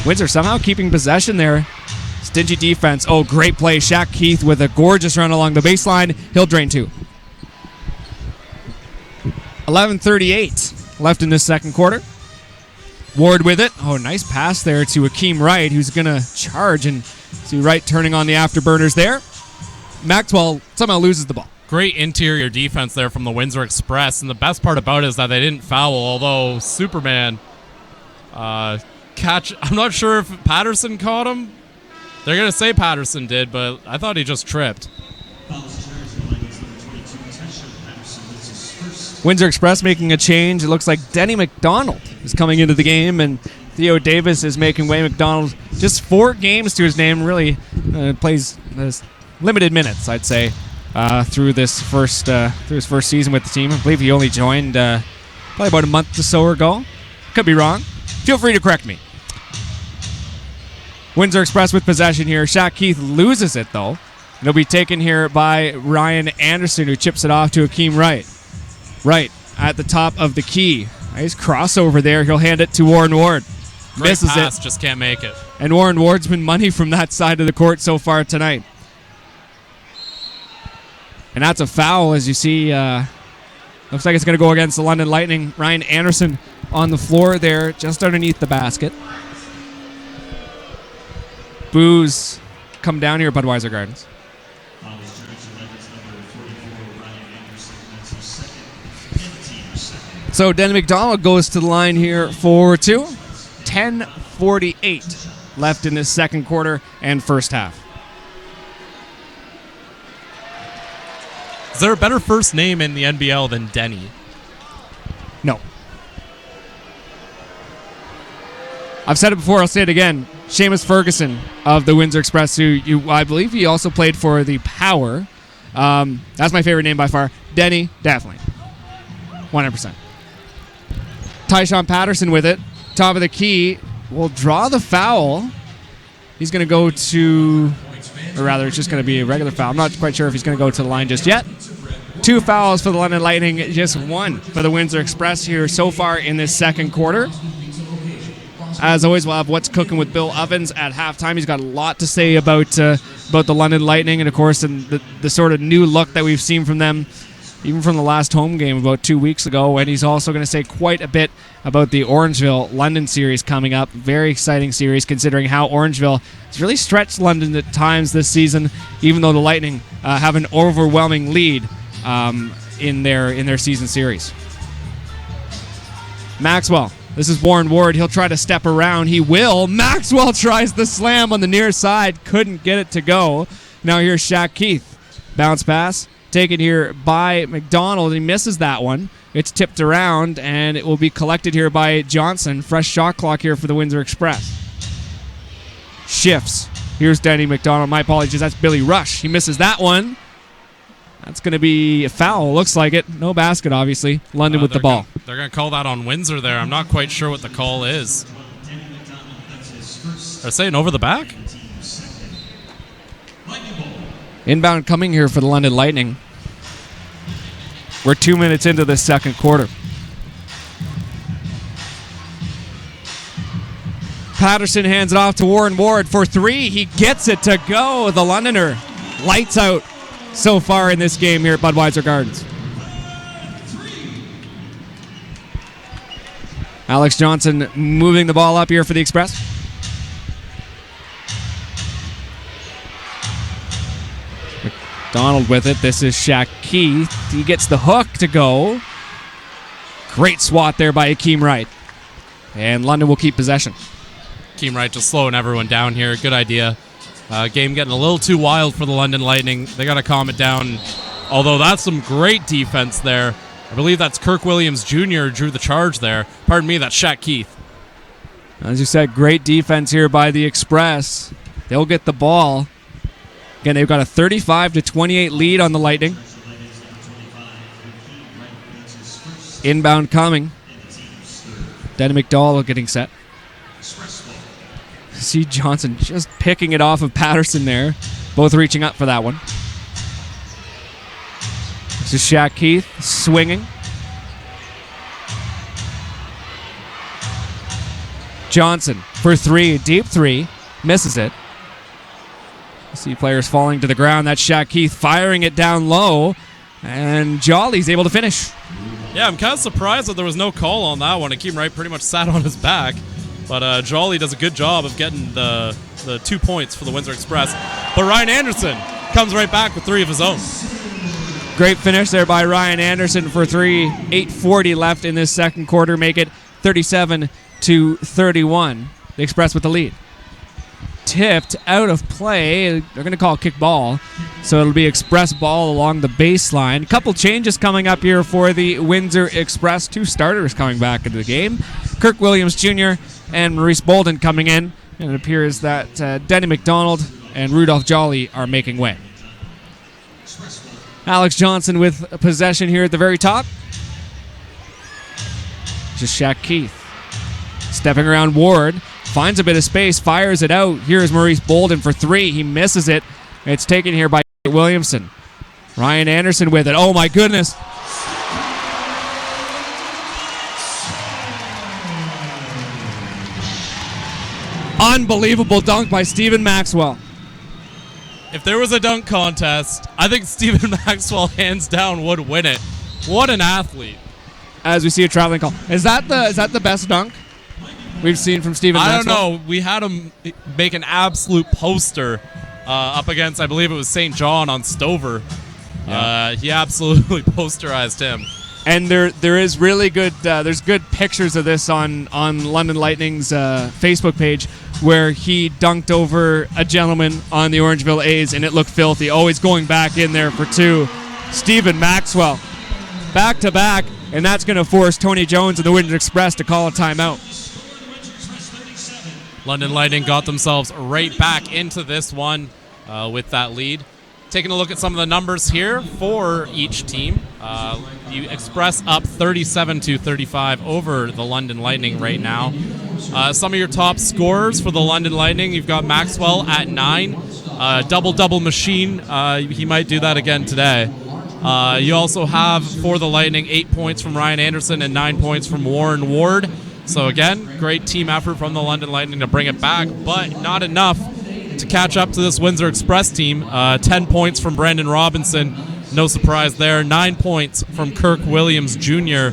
Windsor somehow keeping possession there. Stingy defense. Oh, great play. Shaq Keith with a gorgeous run along the baseline. He'll drain two. 11:38 left in this second quarter. Ward with it. Oh, nice pass there to Akeem Wright, who's going to charge, and see Wright turning on the afterburners there. Maxwell somehow loses the ball. Great interior defense there from the Windsor Express, and the best part about it is that they didn't foul, although Superman catch. I'm not sure if Patterson caught him. They're going to say Patterson did, but I thought he just tripped. Windsor Express making a change. It looks like Denny McDonald is coming into the game, and Theo Davis is making way. McDonald just 4 games to his name. Really plays limited minutes, I'd say, through his first season with the team. I believe he only joined probably about a month or so ago. Could be wrong. Feel free to correct me. Windsor Express with possession here. Shaq Keith loses it though. It'll be taken here by Ryan Anderson, who chips it off to Akeem Wright. Right at the top of the key. Nice crossover there. He'll hand it to Warren Ward. Great Misses pass, it. just can't make it. And Warren Ward's been money from that side of the court so far tonight. And that's a foul, as you see. Looks like it's going to go against the London Lightning. Ryan Anderson on the floor there, just underneath the basket. Boos come down here at Budweiser Gardens. So Denny McDonald goes to the line here for 2. 10:48 left in this second quarter and first half. Is there a better first name in the NBL than Denny? No. I've said it before, I'll say it again. Seamus Ferguson of the Windsor Express, who I believe he also played for the Power. That's my favorite name by far. Denny, definitely. 100%. Tyshawn Patterson with it. Top of the key. Will draw the foul. He's going to go to, or rather, it's just going to be a regular foul. I'm not quite sure if he's going to go to the line just yet. 2 fouls for the London Lightning, just 1 for the Windsor Express here so far in this second quarter. As always, we'll have What's Cooking with Bill Ovens at halftime. He's got a lot to say about the London Lightning and, of course, and the sort of new look that we've seen from them, even from the last home game about 2 weeks ago. And he's also going to say quite a bit about the Orangeville-London series coming up. Very exciting series considering how Orangeville has really stretched London at times this season, even though the Lightning have an overwhelming lead in their season series. Maxwell. This is Warren Ward. He'll try to step around. He will. Maxwell tries the slam on the near side. Couldn't get it to go. Now here's Shaq Keith. Bounce pass. Taken here by McDonald. He misses that one. It's tipped around, and it will be collected here by Johnson. Fresh shot clock here for the Windsor Express. Shifts. Here's Denny McDonald. My apologies. That's Billy Rush. He misses that one. That's going to be a foul. Looks like it. No basket, obviously. London with the ball. They're going to call that on Windsor there. I'm not quite sure what the call is. They're saying over the back? Inbound coming here for the London Lightning. We're 2 minutes into the second quarter. Patterson hands it off to Warren Ward for 3. He gets it to go. The Londoner lights out so far in this game here at Budweiser Gardens. Alex Johnson moving the ball up here for the Express. McDonald with it. This is Shaq Keith. He gets the hook to go. Great swat there by Akeem Wright. And London will keep possession. Akeem Wright just slowing everyone down here. Good idea. Game getting a little too wild for the London Lightning. They got to calm it down. Although that's some great defense there. I believe that's Kirk Williams Jr. drew the charge there. Pardon me, that's Shaq Keith. As you said, great defense here by the Express. They'll get the ball. Again, they've got a 35-28 lead on the Lightning. Inbound coming. Denny McDonald getting set. See Johnson just picking it off of Patterson there. Both reaching up for that one. This is Shaq Keith swinging. Johnson for three, deep three. Misses it. See players falling to the ground. That's Shaq Keith firing it down low. And Jolly's able to finish. Yeah, I'm kind of surprised that there was no call on that one. Akeem Wright pretty much sat on his back. But Jolly does a good job of getting the 2 points for the Windsor Express. But Ryan Anderson comes right back with 3 of his own. Great finish there by Ryan Anderson for 3. 8:40 left in this second quarter. Make it 37-31. The Express with the lead. Tipped out of play. They're going to call kick ball. So it'll be Express ball along the baseline. A couple changes coming up here for the Windsor Express. 2 starters coming back into the game. Kirk Williams Jr. and Maurice Bolden coming in. And it appears that Denny McDonald and Rudolph Jolly are making way. Alex Johnson with possession here at the very top. Just Shaq Keith. Stepping around Ward. Finds a bit of space. Fires it out. Here's Maurice Bolden for 3. He misses it. It's taken here by Williamson. Ryan Anderson with it. Oh my goodness. Unbelievable dunk by Stephen Maxwell. If there was a dunk contest, I think Stephen Maxwell hands down would win it. What an athlete. As we see a traveling call. Is that the best dunk we've seen from Stephen Maxwell? I don't know. We had him make an absolute poster up against, I believe it was St. John on Stover. Yeah. He absolutely posterized him. And there is really good there's good pictures of this on London Lightning's Facebook page where he dunked over a gentleman on the Orangeville A's and it looked filthy. Always going back in there for 2. Stephen Maxwell back to back, and that's going to force Tony Jones and the Windsor Express to call a timeout. London Lightning got themselves right back into this one with that lead. Taking a look at some of the numbers here for each team. The Express up 37-35 over the London Lightning right now. Some of your top scorers for the London Lightning, you've got Maxwell at 9. Double-double machine. He might do that again today. You also have for the Lightning 8 points from Ryan Anderson and 9 points from Warren Ward. So again, great team effort from the London Lightning to bring it back, but not enough to catch up to this Windsor Express team. 10 points from Brandon Robinson. No surprise there. 9 points from Kirk Williams Jr.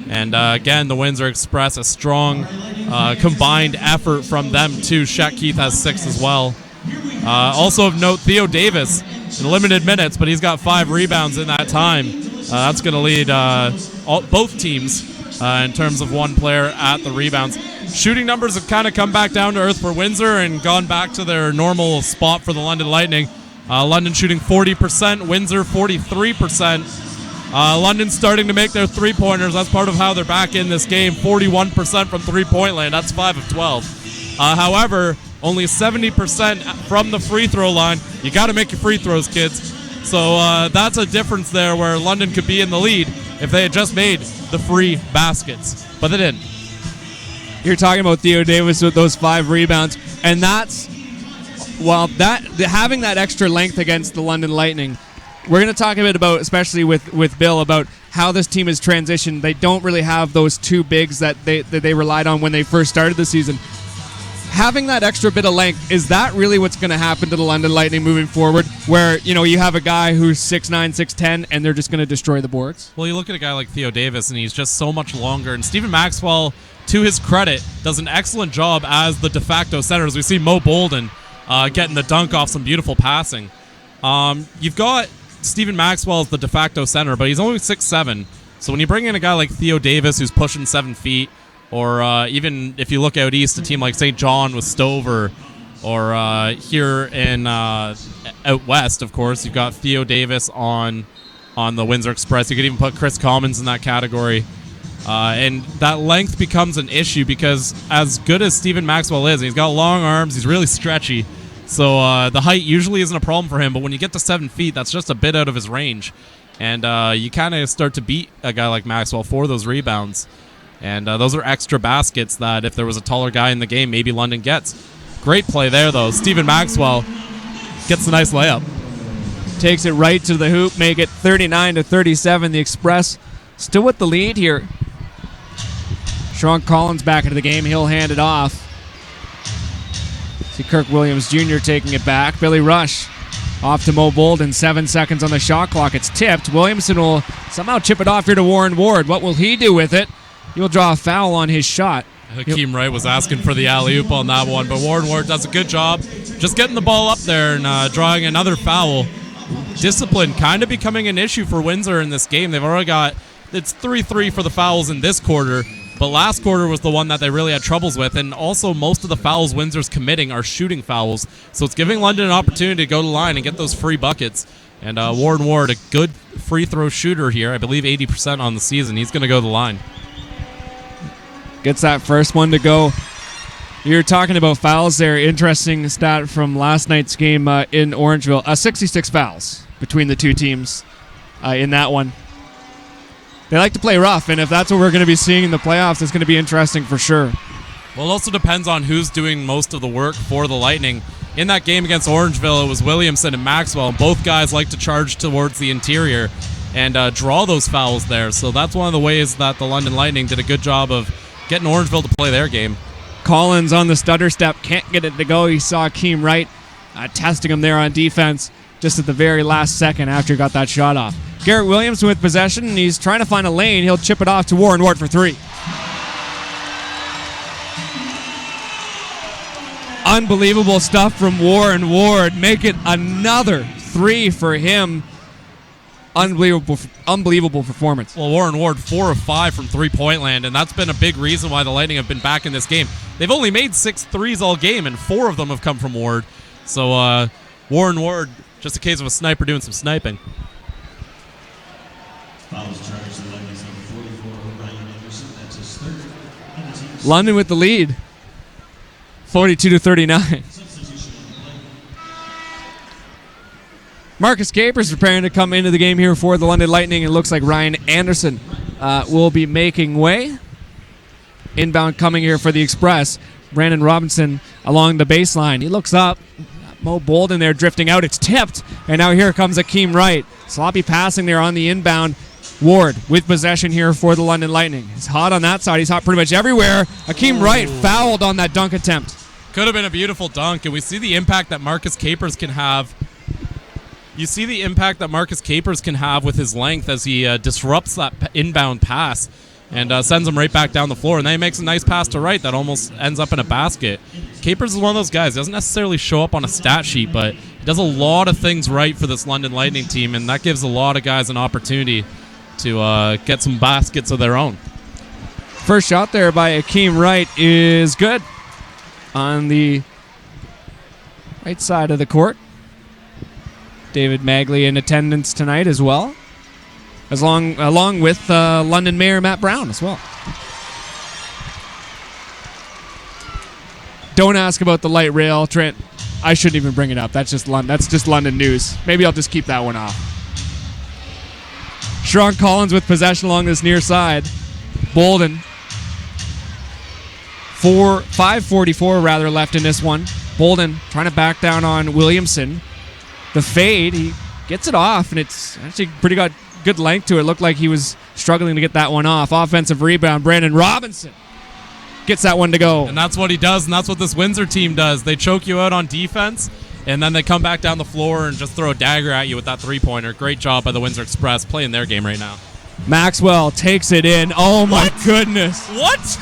And again, the Windsor Express, a strong combined effort from them too. Shaq Keith has 6 as well. Also of note, Theo Davis in limited minutes, but he's got 5 rebounds in that time. That's going to lead both teams in terms of one player at the rebounds. Shooting numbers have kind of come back down to earth for Windsor and gone back to their normal spot for the London Lightning. London shooting 40%, Windsor 43%. London starting to make their three-pointers. That's part of how they're back in this game. 41% from three-point land. That's 5 of 12. However, only 70% from the free throw line. You got to make your free throws, kids. So that's a difference there where London could be in the lead if they had just made the free baskets. But they didn't. You're talking about Theo Davis with those 5 rebounds, and that's having that extra length against the London Lightning. We're going to talk a bit about, especially with Bill, about how this team has transitioned. They don't really have those 2 bigs that they relied on when they first started the season. Having that extra bit of length, is that really what's going to happen to the London Lightning moving forward, where you have a guy who's 6'9", 6'10", and they're just going to destroy the boards? Well, you look at a guy like Theo Davis, and he's just so much longer. And Stephen Maxwell, to his credit, does an excellent job as the de facto center. As we see Mo Bolden getting the dunk off some beautiful passing. You've got Stephen Maxwell as the de facto center, but he's only 6'7". So when you bring in a guy like Theo Davis who's pushing 7 feet, or even if you look out east, a team like St. John with Stover, or here in out west, of course, you've got Theo Davis on the Windsor Express. You could even put Chris Commons in that category. And that length becomes an issue because as good as Stephen Maxwell is, and he's got long arms, he's really stretchy. So the height usually isn't a problem for him, but when you get to 7 feet, that's just a bit out of his range. And you kind of start to beat a guy like Maxwell for those rebounds. And those are extra baskets that if there was a taller guy in the game, maybe London gets. Great play there, though. Stephen Maxwell gets a nice layup. Takes it right to the hoop, make it 39-37. The Express still with the lead here. Sean Collins back into the game. He'll hand it off. See Kirk Williams Jr. taking it back. Billy Rush off to Mo Bolden. 7 seconds on the shot clock. It's tipped. Williamson will somehow chip it off here to Warren Ward. What will he do with it? He'll draw a foul on his shot. Hakeem Wright was asking for the alley-oop on that one, but Warren Ward does a good job just getting the ball up there and drawing another foul. Discipline kind of becoming an issue for Windsor in this game. They've already got, it's 3-3 for the fouls in this quarter, but last quarter was the one that they really had troubles with, and also most of the fouls Windsor's committing are shooting fouls, so it's giving London an opportunity to go to the line and get those free buckets. And Warren Ward, a good free throw shooter here, I believe 80% on the season. He's going to go to the line. Gets that first one to go. You're talking about fouls there. Interesting stat from last night's game in Orangeville. 66 fouls between the two teams in that one. They like to play rough, and if that's what we're going to be seeing in the playoffs, it's going to be interesting for sure. Well, it also depends on who's doing most of the work for the Lightning. In that game against Orangeville, it was Williamson and Maxwell, and both guys like to charge towards the interior and draw those fouls there. So that's one of the ways that the London Lightning did a good job of getting Orangeville to play their game. Collins on the stutter step, can't get it to go. He saw Keem Wright testing him there on defense just at the very last second after he got that shot off. Garrett Williams with possession, and he's trying to find a lane. He'll chip it off to Warren Ward for three. Unbelievable stuff from Warren Ward. Make it another three for him. Unbelievable performance. Well, Warren Ward, 4 of 5 from three-point land, and that's been a big reason why the Lightning have been back in this game. They've only made 6 threes all game, and 4 of them have come from Ward. So Warren Ward, just a case of a sniper doing some sniping. Fouls charged the Lightning's number 44, Ryan Anderson. That's his third. London with the lead, 42-39. Marcus Capers preparing to come into the game here for the London Lightning. It looks like Ryan Anderson will be making way. Inbound coming here for the Express. Brandon Robinson along the baseline. He looks up. Mo Bolden there drifting out. It's tipped. And now here comes Akeem Wright. Sloppy passing there on the inbound. Ward with possession here for the London Lightning. He's hot on that side. He's hot pretty much everywhere. Akeem Wright fouled on that dunk attempt. Could have been a beautiful dunk, and we see the impact that Marcus Capers can have. You see the impact that Marcus Capers can have with his length as he disrupts that inbound pass and sends him right back down the floor. And then he makes a nice pass to Wright that almost ends up in a basket. Capers is one of those guys. He doesn't necessarily show up on a stat sheet, but he does a lot of things right for this London Lightning team, and that gives a lot of guys an opportunity to get some baskets of their own. First shot there by Akeem Wright is good on the right side of the court. David Magley in attendance tonight as well, along with London Mayor Matt Brown as well. Don't ask about the light rail, Trent. I shouldn't even bring it up. That's just London news. Maybe I'll just keep that one off. Sean Collins with possession along this near side. Bolden. 5:44 rather left in this one. Bolden trying to back down on Williamson. The fade, he gets it off, and it's actually pretty good length to it. Looked like he was struggling to get that one off. Offensive rebound, Brandon Robinson gets that one to go. And that's what he does, and that's what this Windsor team does. They choke you out on defense, and then they come back down the floor and just throw a dagger at you with that three-pointer. Great job by the Windsor Express playing their game right now. Maxwell takes it in. Oh, my goodness. What?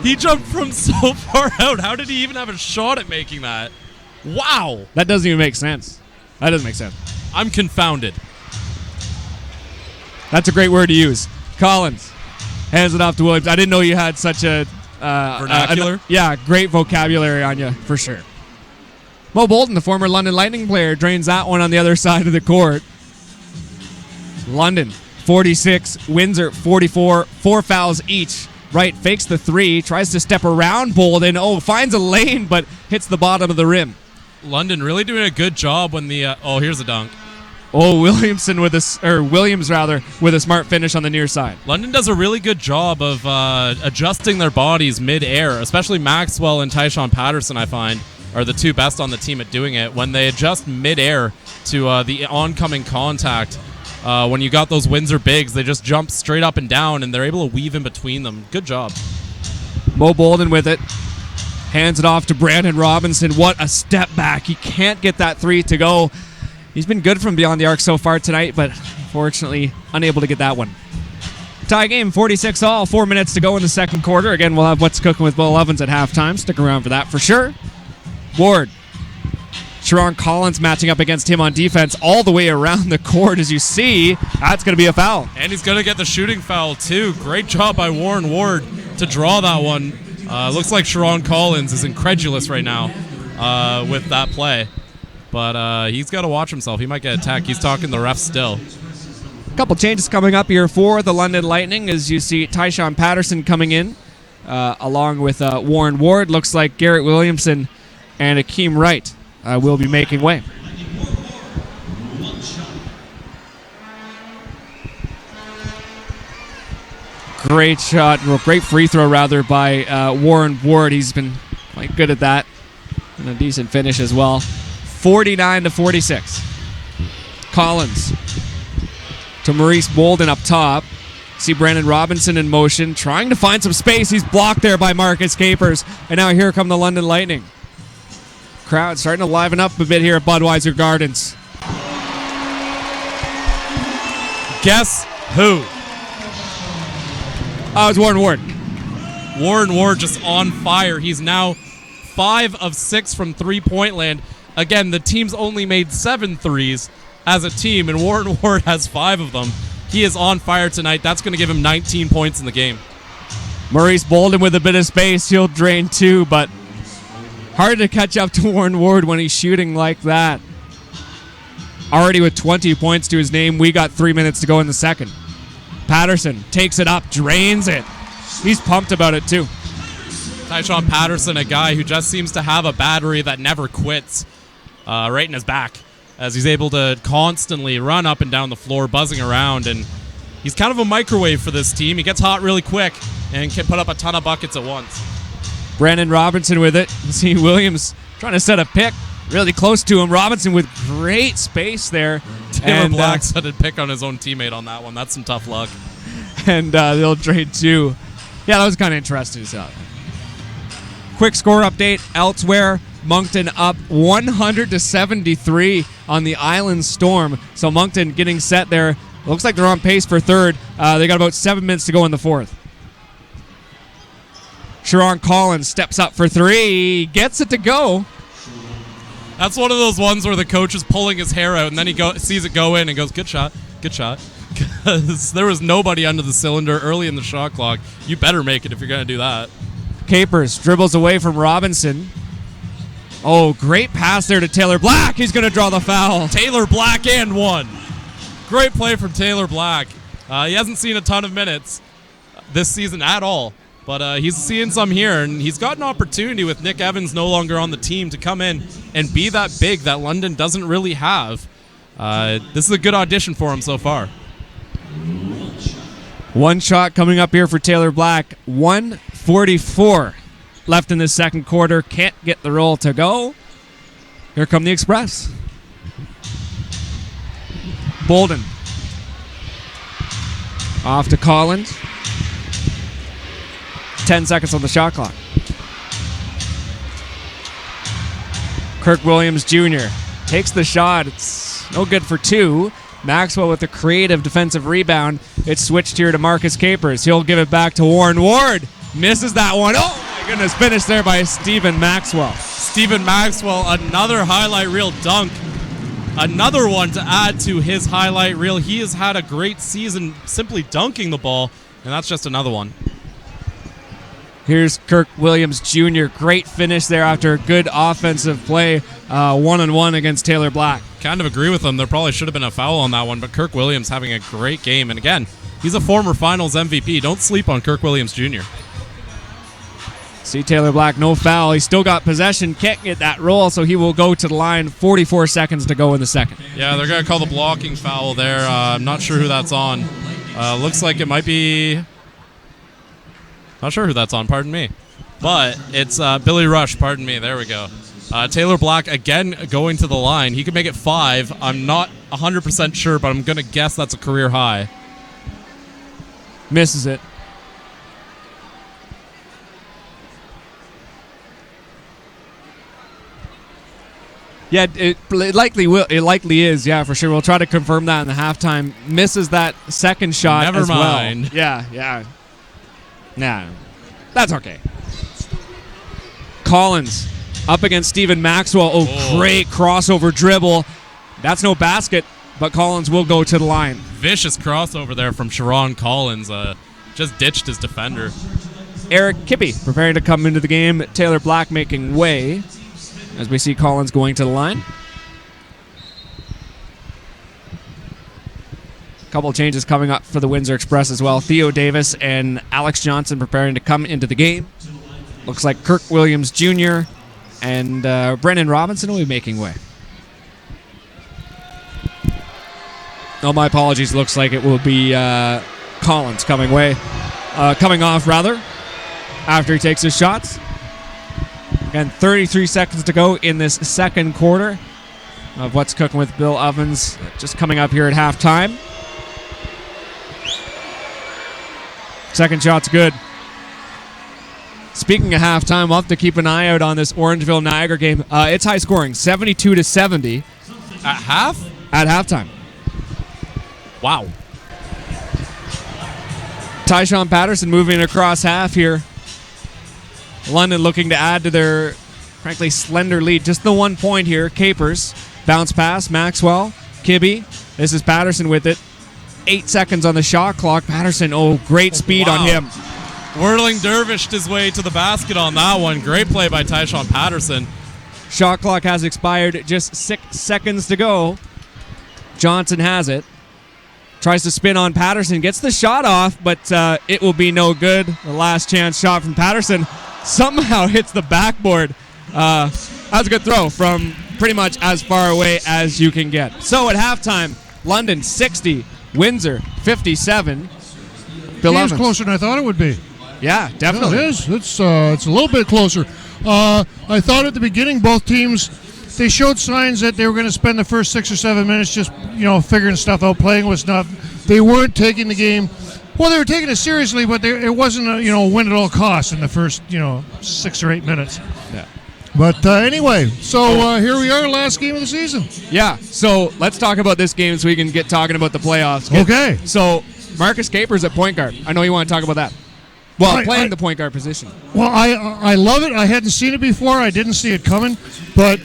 He jumped from so far out. How did he even have a shot at making that? Wow. That doesn't even make sense. That doesn't make sense. I'm confounded. That's a great word to use. Collins hands it off to Williams. I didn't know you had such a... vernacular? Great vocabulary on you, for sure. Mo Bolden, the former London Lightning player, drains that one on the other side of the court. London, 46. Windsor, 44. 4 fouls each. Wright fakes the three, tries to step around Bolden. Finds a lane, but hits the bottom of the rim. London really doing a good job when the... here's a dunk. Oh, Williams with a smart finish on the near side. London does a really good job of adjusting their bodies mid-air, especially Maxwell and Tyshawn Patterson, I find, are the two best on the team at doing it. When they adjust mid-air to the oncoming contact, when you got those Windsor bigs, they just jump straight up and down, and they're able to weave in between them. Good job. Mo Bolden with it. Hands it off to Brandon Robinson. What a step back. He can't get that three to go. He's been good from beyond the arc so far tonight, but unfortunately unable to get that one. Tie game, 46 all. 4 minutes to go in the second quarter. Again, we'll have What's Cooking with Will Evans at halftime. Stick around for that for sure. Ward. Sharon Collins matching up against him on defense all the way around the court. As you see, that's going to be a foul. And he's going to get the shooting foul, too. Great job by Warren Ward to draw that one. Looks like Sharon Collins is incredulous right now with that play. But he's got to watch himself. He might get attacked. He's talking the refs still. A couple changes coming up here for the London Lightning. As you see, Tyshawn Patterson coming in along with Warren Ward. Looks like Garrett Williamson and Akeem Wright will be making way. Great shot, well, great free throw rather by Warren Ward. He's been quite good at that. And a decent finish as well. 49-46. Collins to Maurice Bolden up top. See Brandon Robinson in motion, trying to find some space. He's blocked there by Marcus Capers. And now here come the London Lightning. Crowd starting to liven up a bit here at Budweiser Gardens. Guess who? Oh, it's Warren Ward. Warren Ward just on fire. He's now 5 of 6 from three-point land. Again, the team's only made 7 threes as a team, and Warren Ward has 5 of them. He is on fire tonight. That's going to give him 19 points in the game. Maurice Bolden with a bit of space. He'll drain 2, but hard to catch up to Warren Ward when he's shooting like that. Already with 20 points to his name. We got 3 minutes to go in the second. Patterson takes it up, drains it. He's pumped about it, too. Tyshawn Patterson, a guy who just seems to have a battery that never quits right in his back, as he's able to constantly run up and down the floor, buzzing around, and he's kind of a microwave for this team. He gets hot really quick and can put up a ton of buckets at once. Brandon Robinson with it. You see Williams trying to set a pick really close to him. Robinson with great space there. Taylor Black set a pick on his own teammate on that one. That's some tough luck. And they'll trade 2. Yeah, that was kind of interesting. So, quick score update elsewhere. Moncton up 100-73 on the Island Storm. So Moncton getting set there. Looks like they're on pace for third. They got about 7 minutes to go in the fourth. Sharon Collins steps up for 3. Gets it to go. That's one of those ones where the coach is pulling his hair out, and then he sees it go in and goes, good shot, because there was nobody under the cylinder early in the shot clock. You better make it if you're going to do that. Capers dribbles away from Robinson. Oh, great pass there to Taylor Black. He's going to draw the foul. Taylor Black and 1. Great play from Taylor Black. He hasn't seen a ton of minutes this season at all, but he's seeing some here, and he's got an opportunity with Nick Evans no longer on the team to come in and be that big that London doesn't really have. This is a good audition for him so far. One shot coming up here for Taylor Black. 1:44 left in this second quarter. Can't get the roll to go. Here come the Express. Bolden. Off to Collins. 10 seconds on the shot clock. Kirk Williams Jr. takes the shot. It's no good for 2. Maxwell with the creative defensive rebound. It's switched here to Marcus Capers. He'll give it back to Warren Ward. Misses that one. Oh, my goodness. Finished there by Stephen Maxwell. Stephen Maxwell, another highlight reel dunk. Another one to add to his highlight reel. He has had a great season simply dunking the ball, and that's just another one. Here's Kirk Williams Jr. Great finish there after a good offensive play, one-on-one against Taylor Black. Kind of agree with him. There probably should have been a foul on that one, but Kirk Williams having a great game. And again, he's a former Finals MVP. Don't sleep on Kirk Williams Jr. See Taylor Black, no foul. He's still got possession, can't get that roll, so he will go to the line. 44 seconds to go in the second. Yeah, they're going to call the blocking foul there. I'm not sure who that's on. Looks like it might be... Not sure who that's on, pardon me. But it's Billy Rush, pardon me. There we go. Taylor Black, again, going to the line. He could make it 5. I'm not 100% sure, but I'm going to guess that's a career high. Misses it. Yeah, it likely will. It likely is. Yeah, for sure. We'll try to confirm that in the halftime. Misses that second shot. Never as mind. Well. Yeah. Nah, that's okay. Collins up against Stephen Maxwell. Oh, great crossover dribble. That's no basket, but Collins will go to the line. Vicious crossover there from Sharon Collins. Just ditched his defender. Eric Kippy preparing to come into the game. Taylor Black making way as we see Collins going to the line. A couple changes coming up for the Windsor Express as well. Theo Davis and Alex Johnson preparing to come into the game. Looks like Kirk Williams Jr. and Brennan Robinson will be making way. Oh, my apologies. Looks like it will be Collins coming off after he takes his shots. Again, 33 seconds to go in this second quarter of What's Cooking with Bill Ovens. Just coming up here at halftime. Second shot's good. Speaking of halftime, we'll have to keep an eye out on this Orangeville-Niagara game. It's high scoring, 72-70. At half? At halftime. Wow. Tyshawn Patterson moving across half here. London looking to add to their, frankly, slender lead. Just the 1 point here. Capers. Bounce pass. Maxwell. Kibbe. This is Patterson with it. 8 seconds on the shot clock. Patterson, great speed on him. Whirling dervished his way to the basket on that one. Great play by Tyshawn Patterson. Shot clock has expired. Just 6 seconds to go. Johnson has it. Tries to spin on Patterson. Gets the shot off, but it will be no good. The last chance shot from Patterson somehow hits the backboard. That was a good throw from pretty much as far away as you can get. So at halftime, London 60, Windsor 57. Bill It's Evans. closer than I thought it would be. Yeah, definitely. Yeah, it is. It's a little bit closer. I thought at the beginning both teams, they showed signs that they were going to spend the first 6 or 7 minutes just, figuring stuff out, playing with stuff. They weren't taking the game. Well, they were taking it seriously, but it wasn't a win at all costs in the first 6 or 8 minutes. Yeah. But anyway, so here we are, last game of the season. Yeah, so let's talk about this game so we can get talking about the playoffs. Okay. So Marcus Capers at point guard. I know you want to talk about that. Well, playing the point guard position. Well, I love it. I hadn't seen it before. I didn't see it coming, but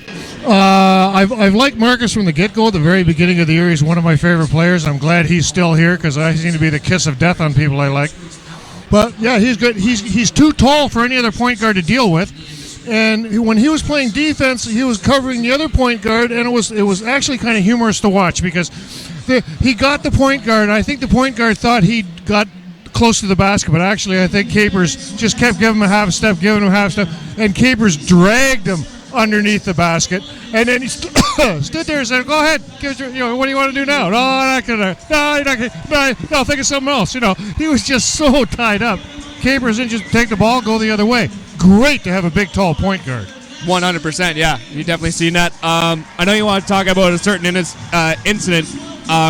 I've liked Marcus from the get-go. At the very beginning of the year, he's one of my favorite players. I'm glad he's still here because I seem to be the kiss of death on people I like. But yeah, he's good. He's too tall for any other point guard to deal with. And when he was playing defense, he was covering the other point guard, and it was actually kind of humorous to watch because he got the point guard. And I think the point guard thought he got close to the basket, but actually I think Capers just kept giving him a half step, and Capers dragged him underneath the basket, and then he stood there and said, "Go ahead, what do you want to do now?" "No, I'm not gonna. No, you're not gonna. No, think of something else." He was just so tied up. Capers didn't just take the ball, go the other way. Great to have a big, tall point guard. 100%, yeah. You've definitely seen that. I know you want to talk about a certain incident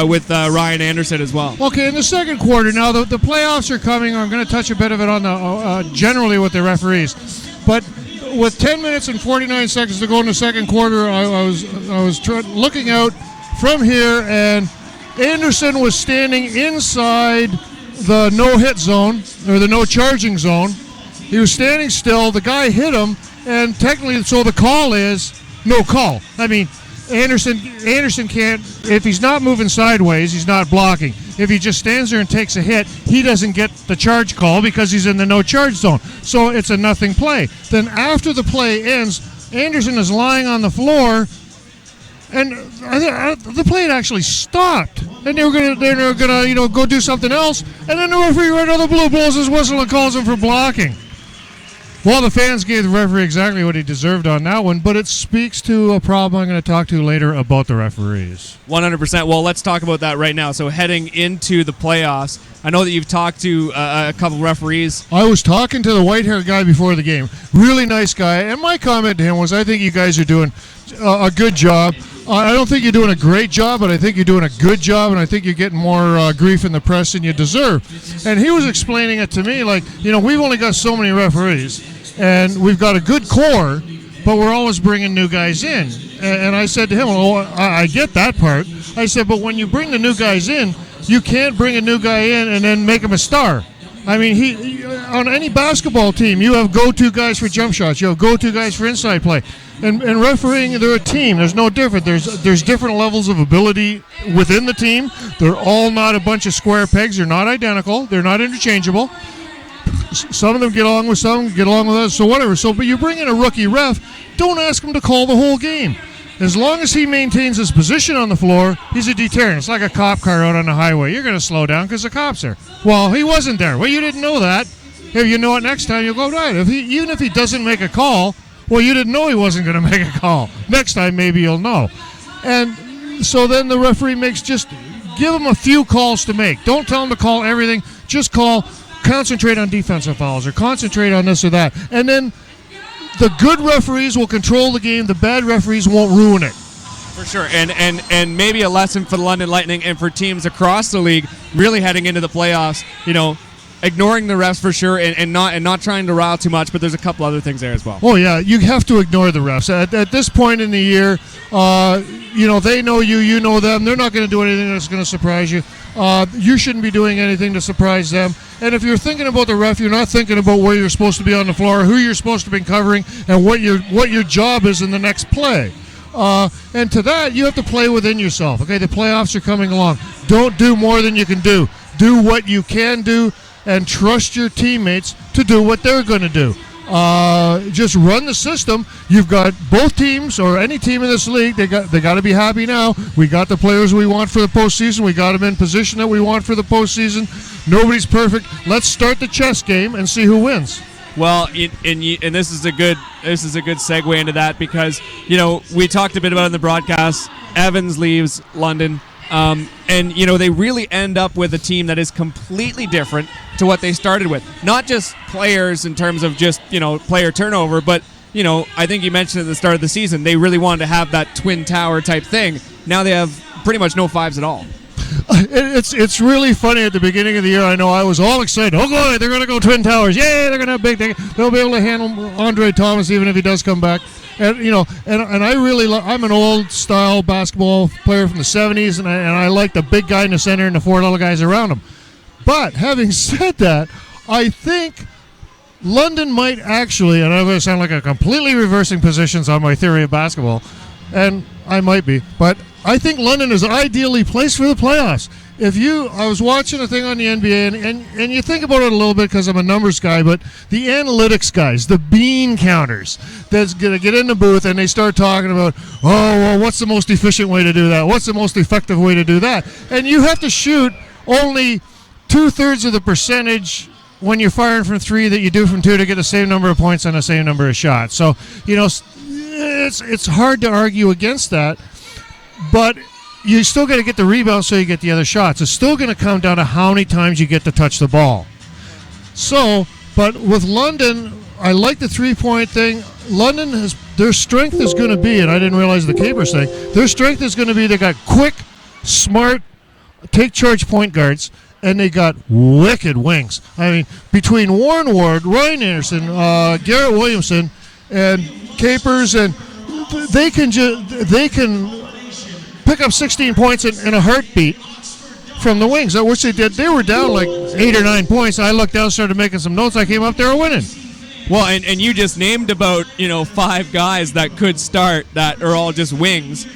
with Ryan Anderson as well. Okay, in the second quarter, now the playoffs are coming. I'm going to touch a bit of it on the generally with the referees. But with 10 minutes and 49 seconds to go in the second quarter, I was looking out from here, and Anderson was standing inside the no-hit zone, or the no-charging zone. He was standing still. The guy hit him, and technically, so the call is no call. I mean, Anderson can't, if he's not moving sideways, he's not blocking. If he just stands there and takes a hit, he doesn't get the charge call because he's in the no-charge zone. So it's a nothing play. Then after the play ends, Anderson is lying on the floor, and the play had actually stopped. And they were gonna go do something else, and then the referee right out of the blue blows his whistle and calls him for blocking. Well, the fans gave the referee exactly what he deserved on that one, but it speaks to a problem I'm going to talk to later about the referees. 100%. Well, let's talk about that right now. So heading into the playoffs, I know that you've talked to a couple referees. I was talking to the white-haired guy before the game. Really nice guy. And my comment to him was, I think you guys are doing a good job. I don't think you're doing a great job, but I think you're doing a good job, and I think you're getting more grief in the press than you deserve. And he was explaining it to me like, we've only got so many referees, and we've got a good core, but we're always bringing new guys in. And I said to him, well, I get that part. I said, but when you bring the new guys in, you can't bring a new guy in and then make him a star. I mean, he on any basketball team, you have go-to guys for jump shots. You have go-to guys for inside play. And refereeing, they're a team. There's no different. There's different levels of ability within the team. They're all not a bunch of square pegs. They're not identical. They're not interchangeable. Some of them get along with some, get along with others, so whatever. So, but you bring in a rookie ref, don't ask him to call the whole game. As long as he maintains his position on the floor, he's a deterrent. It's like a cop car out on the highway. You're going to slow down because the cop's there. Well, he wasn't there. Well, you didn't know that. If you know it next time, you'll go right. Even if he doesn't make a call, well, you didn't know he wasn't going to make a call. Next time, maybe you'll know. And so then the referee give him a few calls to make. Don't tell him to call everything. Just concentrate on defensive fouls or concentrate on this or that. And then the good referees will control the game. The bad referees won't ruin it. For sure. And maybe a lesson for the London Lightning and for teams across the league really heading into the playoffs, ignoring the refs for sure and not trying to rile too much, but there's a couple other things there as well. Oh, yeah. You have to ignore the refs. At this point in the year, they know you, you know them. They're not going to do anything that's going to surprise you. You shouldn't be doing anything to surprise them. And if you're thinking about the ref, you're not thinking about where you're supposed to be on the floor, who you're supposed to be covering, and what your job is in the next play. And to that, you have to play within yourself. Okay, the playoffs are coming along. Don't do more than you can do. Do what you can do and trust your teammates to do what they're going to do. Just run the system. You've got both teams or any team in this league. They got to be happy now. We got the players we want for the postseason. We got them in position that we want for the postseason. Nobody's perfect. Let's start the chess game and see who wins. Well, and this is a good segue into that because we talked a bit about it in the broadcast. Evans leaves London. And they really end up with a team that is completely different to what they started with. Not just players in terms of just, player turnover, but, I think you mentioned at the start of the season, they really wanted to have that twin tower type thing. Now they have pretty much no fives at all. It's really funny at the beginning of the year. I know I was all excited. Oh, good, they're going to go Twin Towers. Yay, they're going to have big thing. They'll be able to handle Andre Thomas even if he does come back. And and I really I'm an old style basketball player from the 70s, and I like the big guy in the center and the four little guys around him. But having said that, I think London might actually, and I'm going to sound like I'm completely reversing positions on my theory of basketball, and I might be, but I think London is ideally placed for the playoffs. I was watching a thing on the NBA, and you think about it a little bit because I'm a numbers guy, but the analytics guys, the bean counters, that's going to get in the booth and they start talking about, what's the most efficient way to do that? What's the most effective way to do that? And you have to shoot only 2/3 of the percentage when you're firing from three that you do from two to get the same number of points on the same number of shots. So, it's hard to argue against that, but you still got to get the rebound so you get the other shots. It's still going to come down to how many times you get to touch the ball. So, but with London, I like the three-point thing. London their strength is going to be, and I didn't realize the Capers thing, their strength is going to be they got quick, smart, take-charge point guards, and they got wicked wings. I mean, between Warren Ward, Ryan Anderson, Garrett Williamson, and Capers, and they can pick up 16 points in a heartbeat from the wings. I wish they did. They were down like 8 or 9 points. I looked down, started making some notes. I came up, they were winning. Well, and you just named about 5 guys that could start that are all just wings.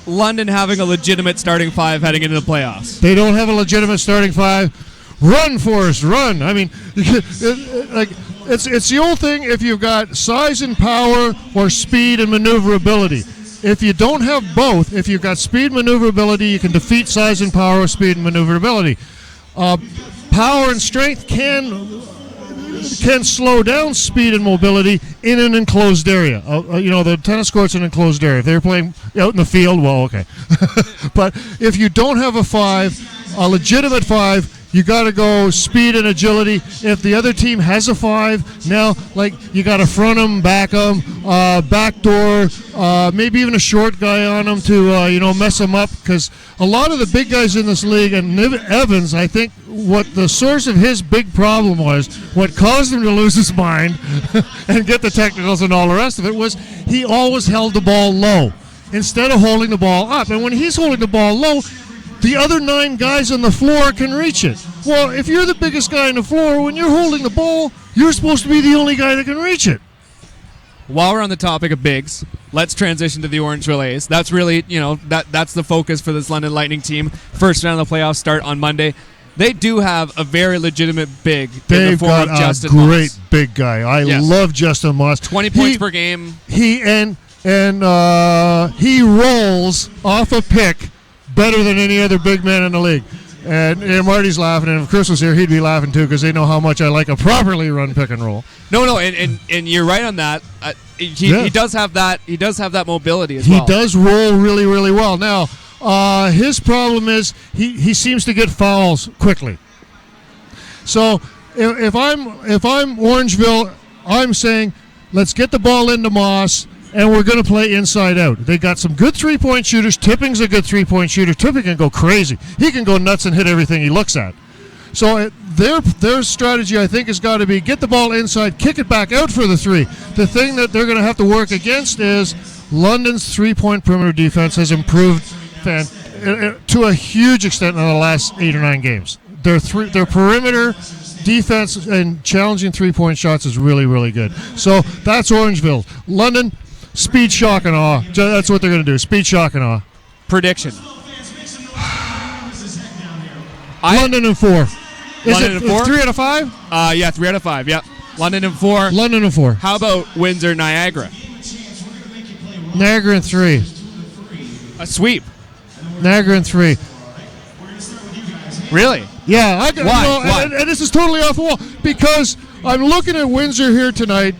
London having a legitimate starting 5 heading into the playoffs. They don't have a legitimate starting 5. Run, Forrest, run. I mean, it's the old thing. If you've got size and power or speed and maneuverability. If you don't have both, if you've got speed and maneuverability, you can defeat size and power, speed and maneuverability. Power and strength can slow down speed and mobility in an enclosed area. The tennis court's an enclosed area. If they're playing out in the field, well, okay. But if you don't have a legitimate 5, you got to go speed and agility. If the other team has a 5, now you got to front them, back them, backdoor, maybe even a short guy on them to mess them up. Because a lot of the big guys in this league, and Evans, I think what the source of his big problem was, what caused him to lose his mind and get the technicals and all the rest of it, was he always held the ball low instead of holding the ball up. And when he's holding the ball low, the other 9 guys on the floor can reach it. Well, if you're the biggest guy on the floor, when you're holding the ball, you're supposed to be the only guy that can reach it. While we're on the topic of bigs, let's transition to the Orangeville A's. That's really, that's the focus for this London Lightning team. First round of the playoffs start on Monday. They do have a very legitimate big in the form of Justin Moss. They've got a great big guy. I love Justin Moss. 20 points per game. He rolls off a pick better than any other big man in the league. And Marty's laughing, and if Chris was here, he'd be laughing too, because they know how much I like a properly run pick and roll. No, and you're right on that. He does have that. He does have that mobility as well. He does roll really, really well. Now, his problem is he seems to get fouls quickly. So if I'm Orangeville, I'm saying let's get the ball into Moss. And we're going to play inside out. They got some good 3-point shooters. Tipping's a good 3-point shooter. Tipping can go crazy. He can go nuts and hit everything he looks at. So their strategy, I think, has got to be get the ball inside, kick it back out for the 3. The thing that they're going to have to work against is London's 3-point perimeter defense has improved to a huge extent in the last 8 or 9 games. Their perimeter defense and challenging 3-point shots is really, really good. So that's Orangeville. London, speed, shock, and awe. That's what they're going to do. Speed, shock, and awe. Prediction. London in 4. London in 4? 3 out of 5? Yeah, 3 out of 5. Yeah. London in 4. London in 4. How about Windsor, Niagara? Niagara in 3. A sweep. Niagara in 3. Really? Yeah. Why? And this is totally off the wall, because I'm looking at Windsor here tonight,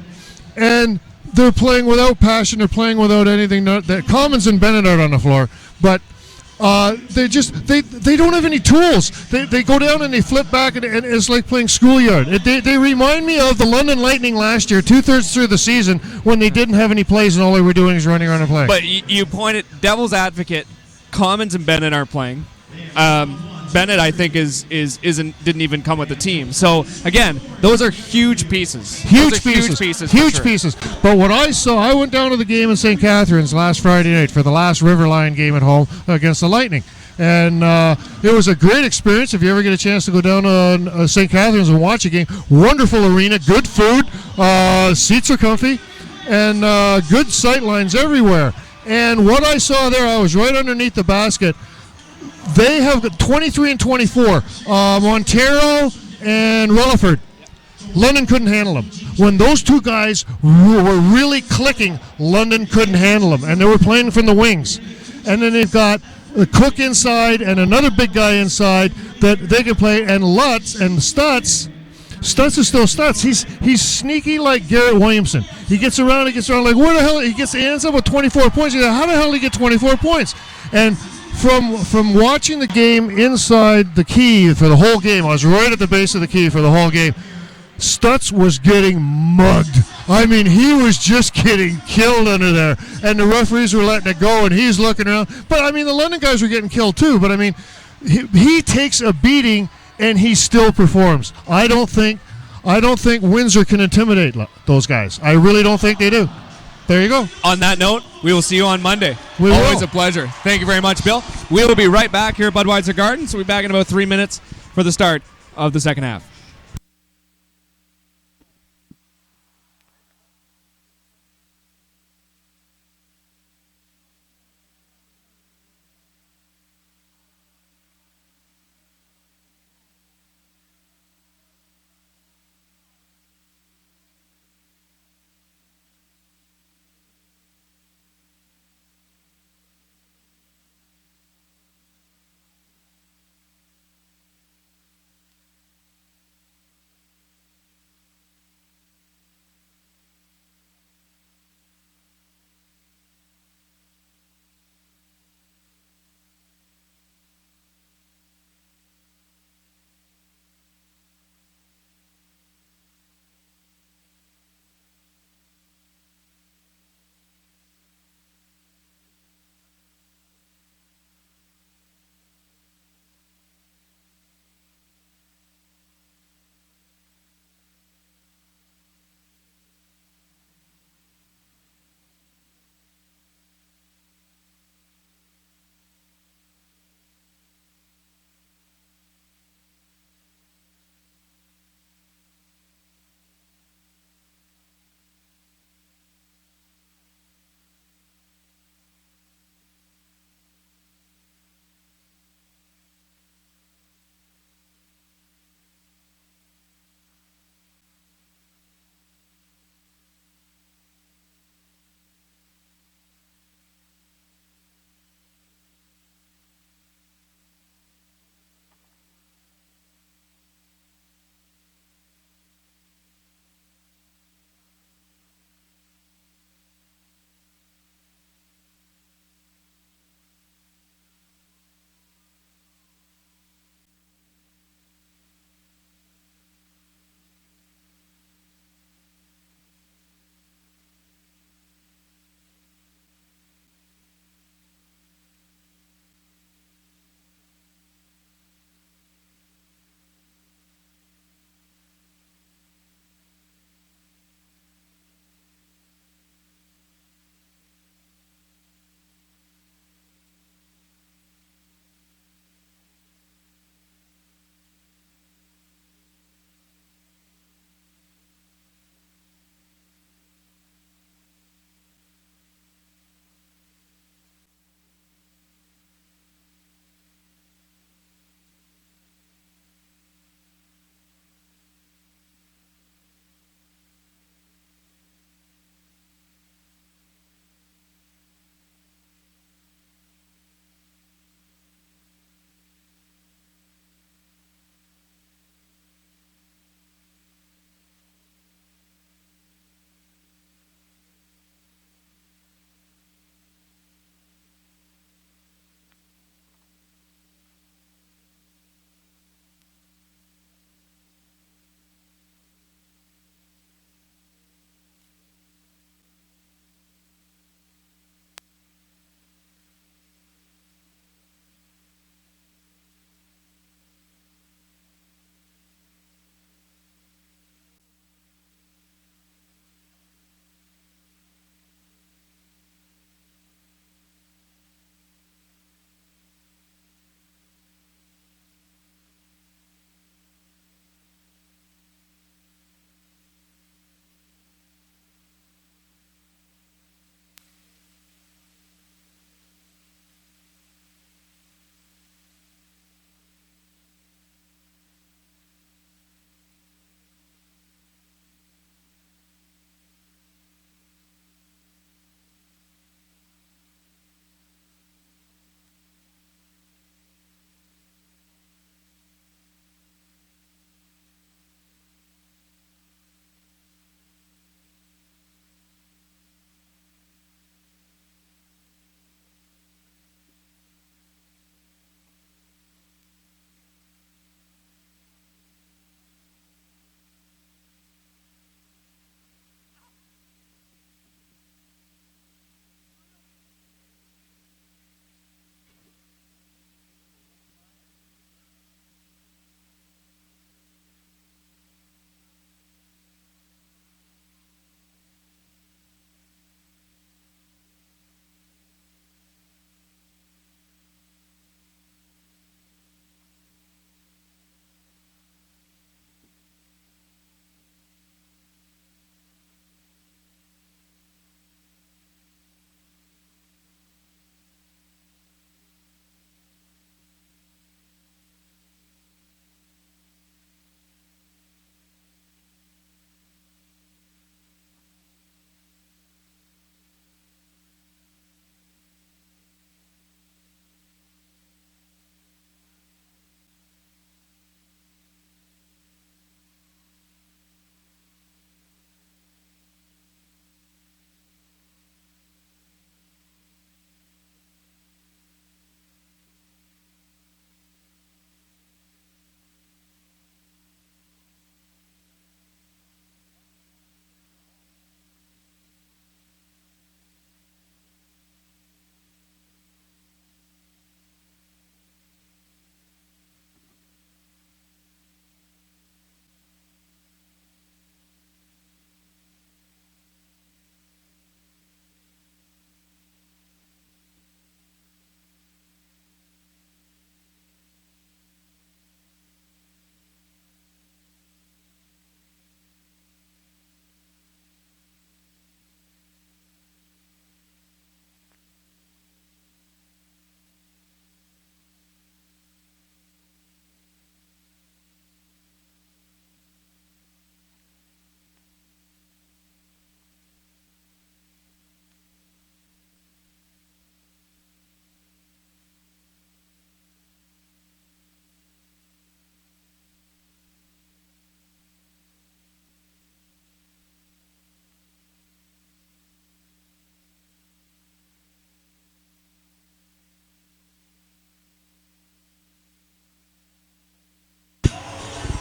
and they're playing without passion. They're playing without anything. That Commons and Bennett out on the floor, but they don't have any tools. They go down and they flip back, and it's like playing schoolyard. They remind me of the London Lightning last year, 2/3 through the season, when they didn't have any plays and all they were doing is running around and playing. But you pointed devil's advocate. Commons and Bennett aren't playing. Bennett, I think, didn't even come with the team. So again, those are huge pieces. Huge pieces. But what I saw, I went down to the game in St. Catharines last Friday night for the last Riverline game at home against the Lightning, and it was a great experience. If you ever get a chance to go down to St. Catharines and watch a game, wonderful arena, good food, seats are comfy, and good sight lines everywhere. And what I saw there, I was right underneath the basket. They have got 23 and 24. Montero and Rutherford. London couldn't handle them. When those 2 guys were really clicking, London couldn't handle them, and they were playing from the wings. And then they've got the Cook inside and another big guy inside that they can play. And Lutz and Stutz. Stutz is still Stutz. He's sneaky like Garrett Williamson. He gets around. Like, where the hell? He ends up with 24 points. He's like, how the hell did he get 24 points? And from watching the game inside the key for the whole game, I was right at the base of the key for the whole game. Stutz was getting mugged. I mean, he was just getting killed under there. And the referees were letting it go, and he's looking around. But, I mean, the London guys were getting killed too. But, I mean, he takes a beating, and he still performs. I don't think Windsor can intimidate those guys. I really don't think they do. There you go. On that note, we will see you on Monday. Always a pleasure. Thank you very much, Bill. We will be right back here at Budweiser Gardens. We'll be back in about 3 minutes for the start of the second half.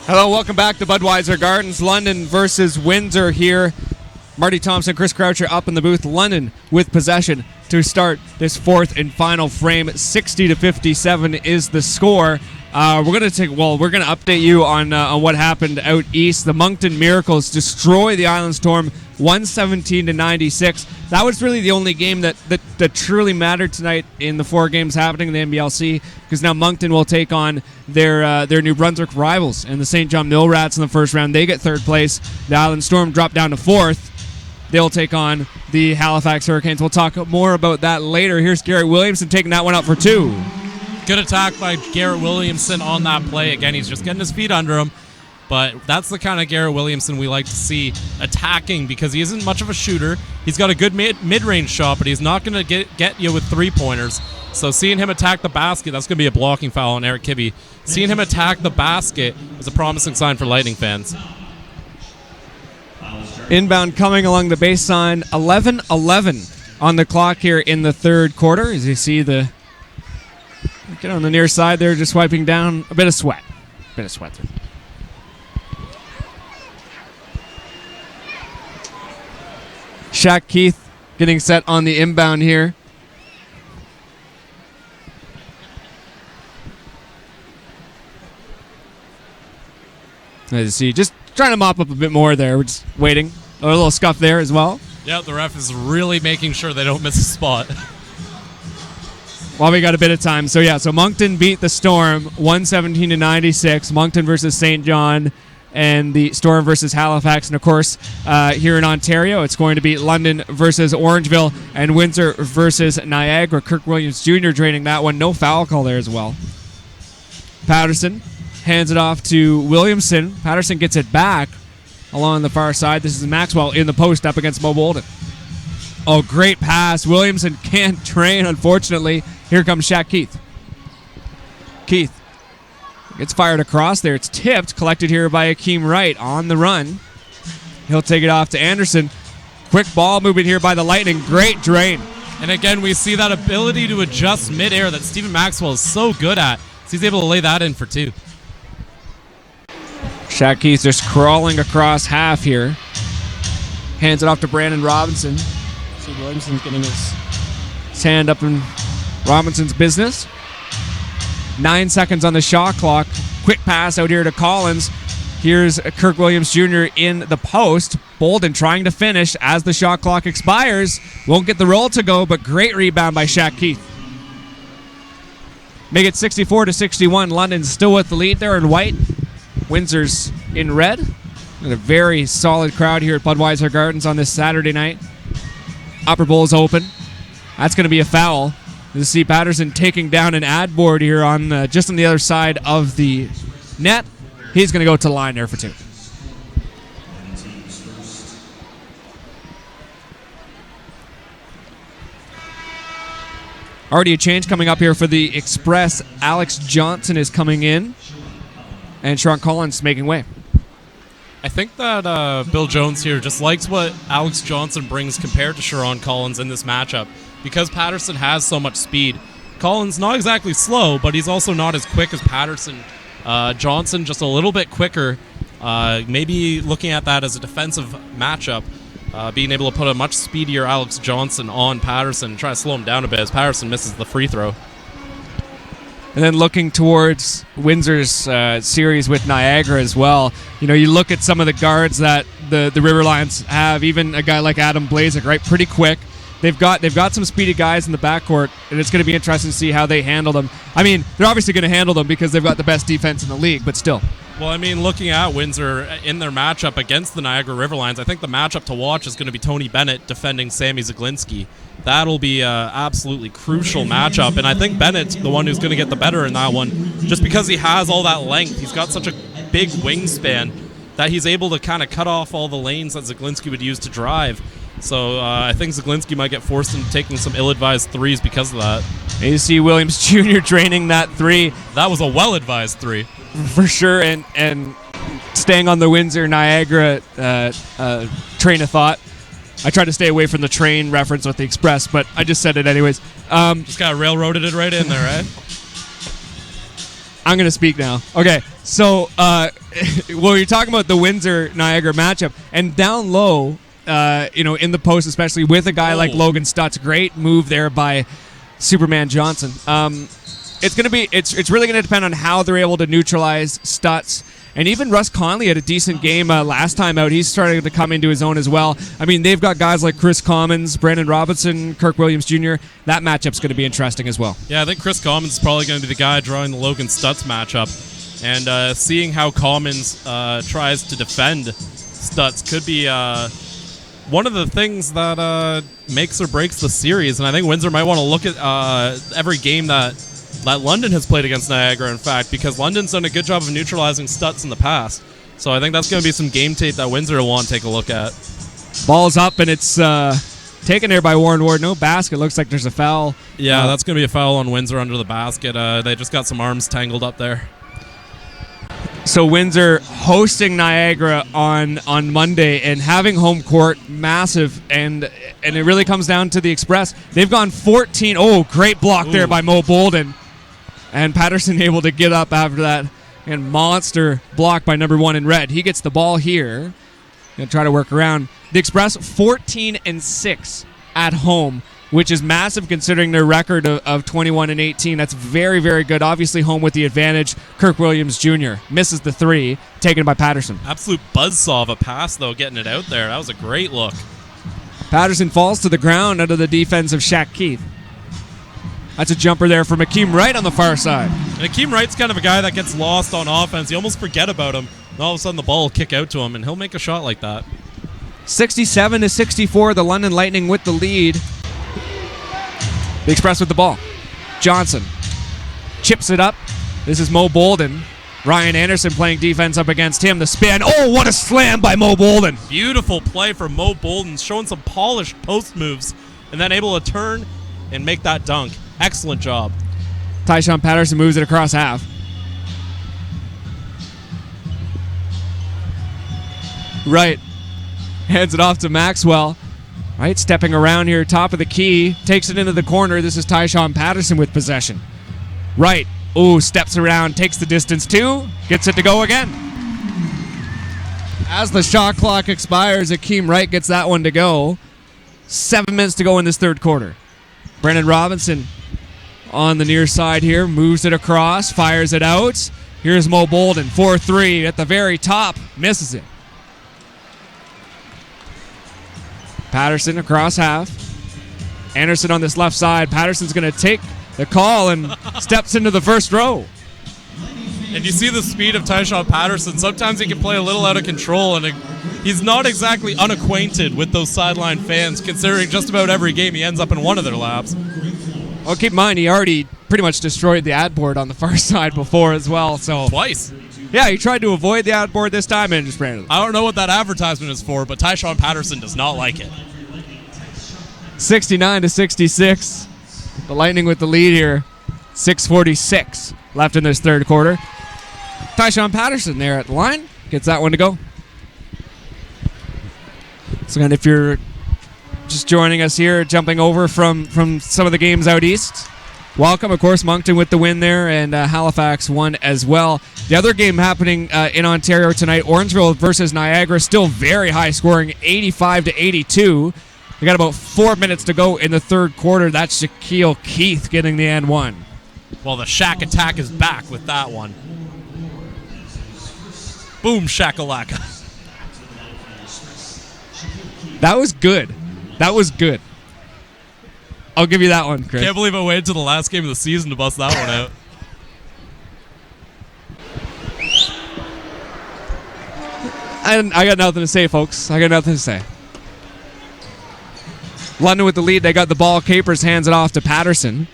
Hello, welcome back to Budweiser Gardens. London versus Windsor here. Marty Thompson, Chris Croucher up in the booth. London with possession to start this fourth and final frame. 60-57 is the score. We're gonna update you on what happened out east. The Moncton Miracles destroy the Island Storm 117-96. That was really the only game that truly mattered tonight in the 4 games happening in the NBLC, because now Moncton will take on their New Brunswick rivals and the St. John Mill Rats in the first round. They get third place. The Island Storm drop down to fourth. They'll take on the Halifax Hurricanes. We'll talk more about that later. Here's Garrett Williamson taking that one out for 2. Good attack by Garrett Williamson on that play. Again, he's just getting his feet under him. But that's the kind of Garrett Williamson we like to see attacking, because he isn't much of a shooter. He's got a good mid-range shot, but he's not going to get you with three-pointers. So seeing him attack the basket, that's going to be a blocking foul on Eric Kibbe. Seeing him attack the basket is a promising sign for Lightning fans. Inbound coming along the baseline. 11-11 on the clock here in the third quarter. As you see the get on the near side there, just wiping down a bit of sweat. There. Shaq Keith getting set on the inbound here. As you see, just trying to mop up a bit more there. We're just waiting. A little scuff there as well. Yeah, the ref is really making sure they don't miss a spot. Well, we got a bit of time. So Moncton beat the Storm 117-96. Moncton versus St. John, and the Storm versus Halifax. And, of course, here in Ontario, it's going to be London versus Orangeville and Windsor versus Niagara. Kirk Williams Jr. draining that one. No foul call there as well. Patterson hands it off to Williamson. Patterson gets it back along the far side. This is Maxwell in the post up against Mo Bolden. Oh, great pass. Williamson can't train, unfortunately. Here comes Shaq Keith. Keith gets fired across there. It's tipped, collected here by Akeem Wright on the run. He'll take it off to Anderson. Quick ball movement here by the Lightning. Great drain. And again, we see that ability to adjust midair that Stephen Maxwell is so good at. So he's able to lay that in for 2. Shaq Keith just crawling across half here. Hands it off to Brandon Robinson. See Williamson's getting his hand up in Robinson's business. 9 seconds on the shot clock. Quick pass out here to Collins. Here's Kirk Williams Jr. in the post. Bolden trying to finish as the shot clock expires. Won't get the roll to go, but great rebound by Shaq Keith. Make it 64-61. London's still with the lead there in white. Windsor's in red. And a very solid crowd here at Budweiser Gardens on this Saturday night. Upper Bowl's open. That's going to be a foul. You see Patterson taking down an ad board here on just on the other side of the net. He's going to go to the line there for 2. Already a change coming up here for the Express. Alex Johnson is coming in, and Sharon Collins making way. I think that Bill Jones here just likes what Alex Johnson brings compared to Sharon Collins in this matchup. Because Patterson has so much speed, Collins not exactly slow, but he's also not as quick as Patterson. Johnson just a little bit quicker. Maybe looking at that as a defensive matchup, being able to put a much speedier Alex Johnson on Patterson and try to slow him down a bit as Patterson misses the free throw. And then looking towards Windsor's series with Niagara as well. You know, you look at some of the guards that the River Lions have, even a guy like Adam Blazek, right? Pretty quick. They've got some speedy guys in the backcourt, and it's going to be interesting to see how they handle them. I mean, they're obviously going to handle them because they've got the best defense in the league, but still. Well, I mean, looking at Windsor in their matchup against the Niagara River Lions, I think the matchup to watch is going to be Tony Bennett defending Sammy Zaglinski. That'll be an absolutely crucial matchup, and I think Bennett's the one who's going to get the better in that one just because he has all that length. He's got such a big wingspan that he's able to kind of cut off all the lanes that Zaglinski would use to drive. So I think Zaglinski might get forced into taking some ill-advised threes because of that. AC Williams Jr. draining that 3. That was a well-advised 3. For sure, and staying on the Windsor-Niagara train of thought. I tried to stay away from the train reference with the Express, but I just said it anyways. Just kind of railroaded it right in there, right? I'm going to speak now. Okay, so well, you're talking about the Windsor-Niagara matchup, and down low, in the post, especially with a guy like Logan Stutz, great move there by Superman Johnson. It's really going to depend on how they're able to neutralize Stutz. And even Russ Conley had a decent game last time out. He's starting to come into his own as well. I mean, they've got guys like Chris Commons, Brandon Robinson, Kirk Williams Jr. That matchup's going to be interesting as well. Yeah, I think Chris Commons is probably going to be the guy drawing the Logan Stutz matchup. And seeing how Commons tries to defend Stutz could be one of the things that makes or breaks the series. And I think Windsor might want to look at every game that London has played against Niagara, in fact, because London's done a good job of neutralizing Stutz in the past. So I think that's going to be some game tape that Windsor will want to take a look at. Ball's up, and it's taken there by Warren Ward. No basket. Looks like there's a foul. Yeah, that's going to be a foul on Windsor under the basket. They just got some arms tangled up there. So Windsor hosting Niagara on Monday and having home court, massive, and it really comes down to the Express. They've gone 14. Oh, great block there by Mo Bolden. And Patterson able to get up after that. And monster block by number 1 in red. He gets the ball here. Going to try to work around. The Express 14-6 at home, which is massive considering their record of 21-18. That's very, very good. Obviously home with the advantage. Kirk Williams Jr. misses the 3, taken by Patterson. Absolute buzzsaw of a pass, though, getting it out there. That was a great look. Patterson falls to the ground under the defense of Shaq Keith. That's a jumper there for Akeem Wright on the far side. And Akeem Wright's kind of a guy that gets lost on offense. You almost forget about him. And all of a sudden the ball will kick out to him, and he'll make a shot like that. 67-64, the London Lightning with the lead. The Express with the ball. Johnson chips it up. This is Mo Bolden. Ryan Anderson playing defense up against him. The spin. Oh, what a slam by Mo Bolden. Beautiful play from Mo Bolden, showing some polished post moves, and then able to turn and make that dunk. Excellent job. Tyshawn Patterson moves it across half. Right. Hands it off to Maxwell. Right, stepping around here, top of the key. Takes it into the corner. This is Tyshawn Patterson with possession. Right. Ooh, steps around, takes the distance too. Gets it to go again. As the shot clock expires, Akeem Wright gets that one to go. 7 minutes to go in this third quarter. Brendan Robinson on the near side here, moves it across, fires it out. Here's Mo Bolden, 4-3 at the very top, misses it. Patterson across half. Anderson on this left side. Patterson's going to take the call and steps into the first row. And you see the speed of Tyshawn Patterson. Sometimes he can play a little out of control, and he's not exactly unacquainted with those sideline fans, considering just about every game he ends up in one of their laps. Well, keep in mind, he already pretty much destroyed the ad board on the far side before as well. So twice. Yeah, he tried to avoid the ad board this time and just ran it. I don't know what that advertisement is for, but Tyshawn Patterson does not like it. 69-66. The Lightning with the lead here. 6:46 left in this third quarter. Tyshawn Patterson there at the line. Gets that one to go. So again, if you're just joining us here, jumping over from some of the games out east, welcome. Of course, Moncton with the win there, and Halifax won as well. The other game happening in Ontario tonight, Orangeville versus Niagara, still very high scoring, 85-82. We got about 4 minutes to go in the third quarter. That's Shaquille Keith getting the and one. Well, the Shaq attack is back with that one. Boom, shakalaka. That was good. That was good. I'll give you that one, Chris. Can't believe I waited till the last game of the season to bust that one out. I got nothing to say, folks. I got nothing to say. London with the lead. They got the ball. Capers hands it off to Patterson.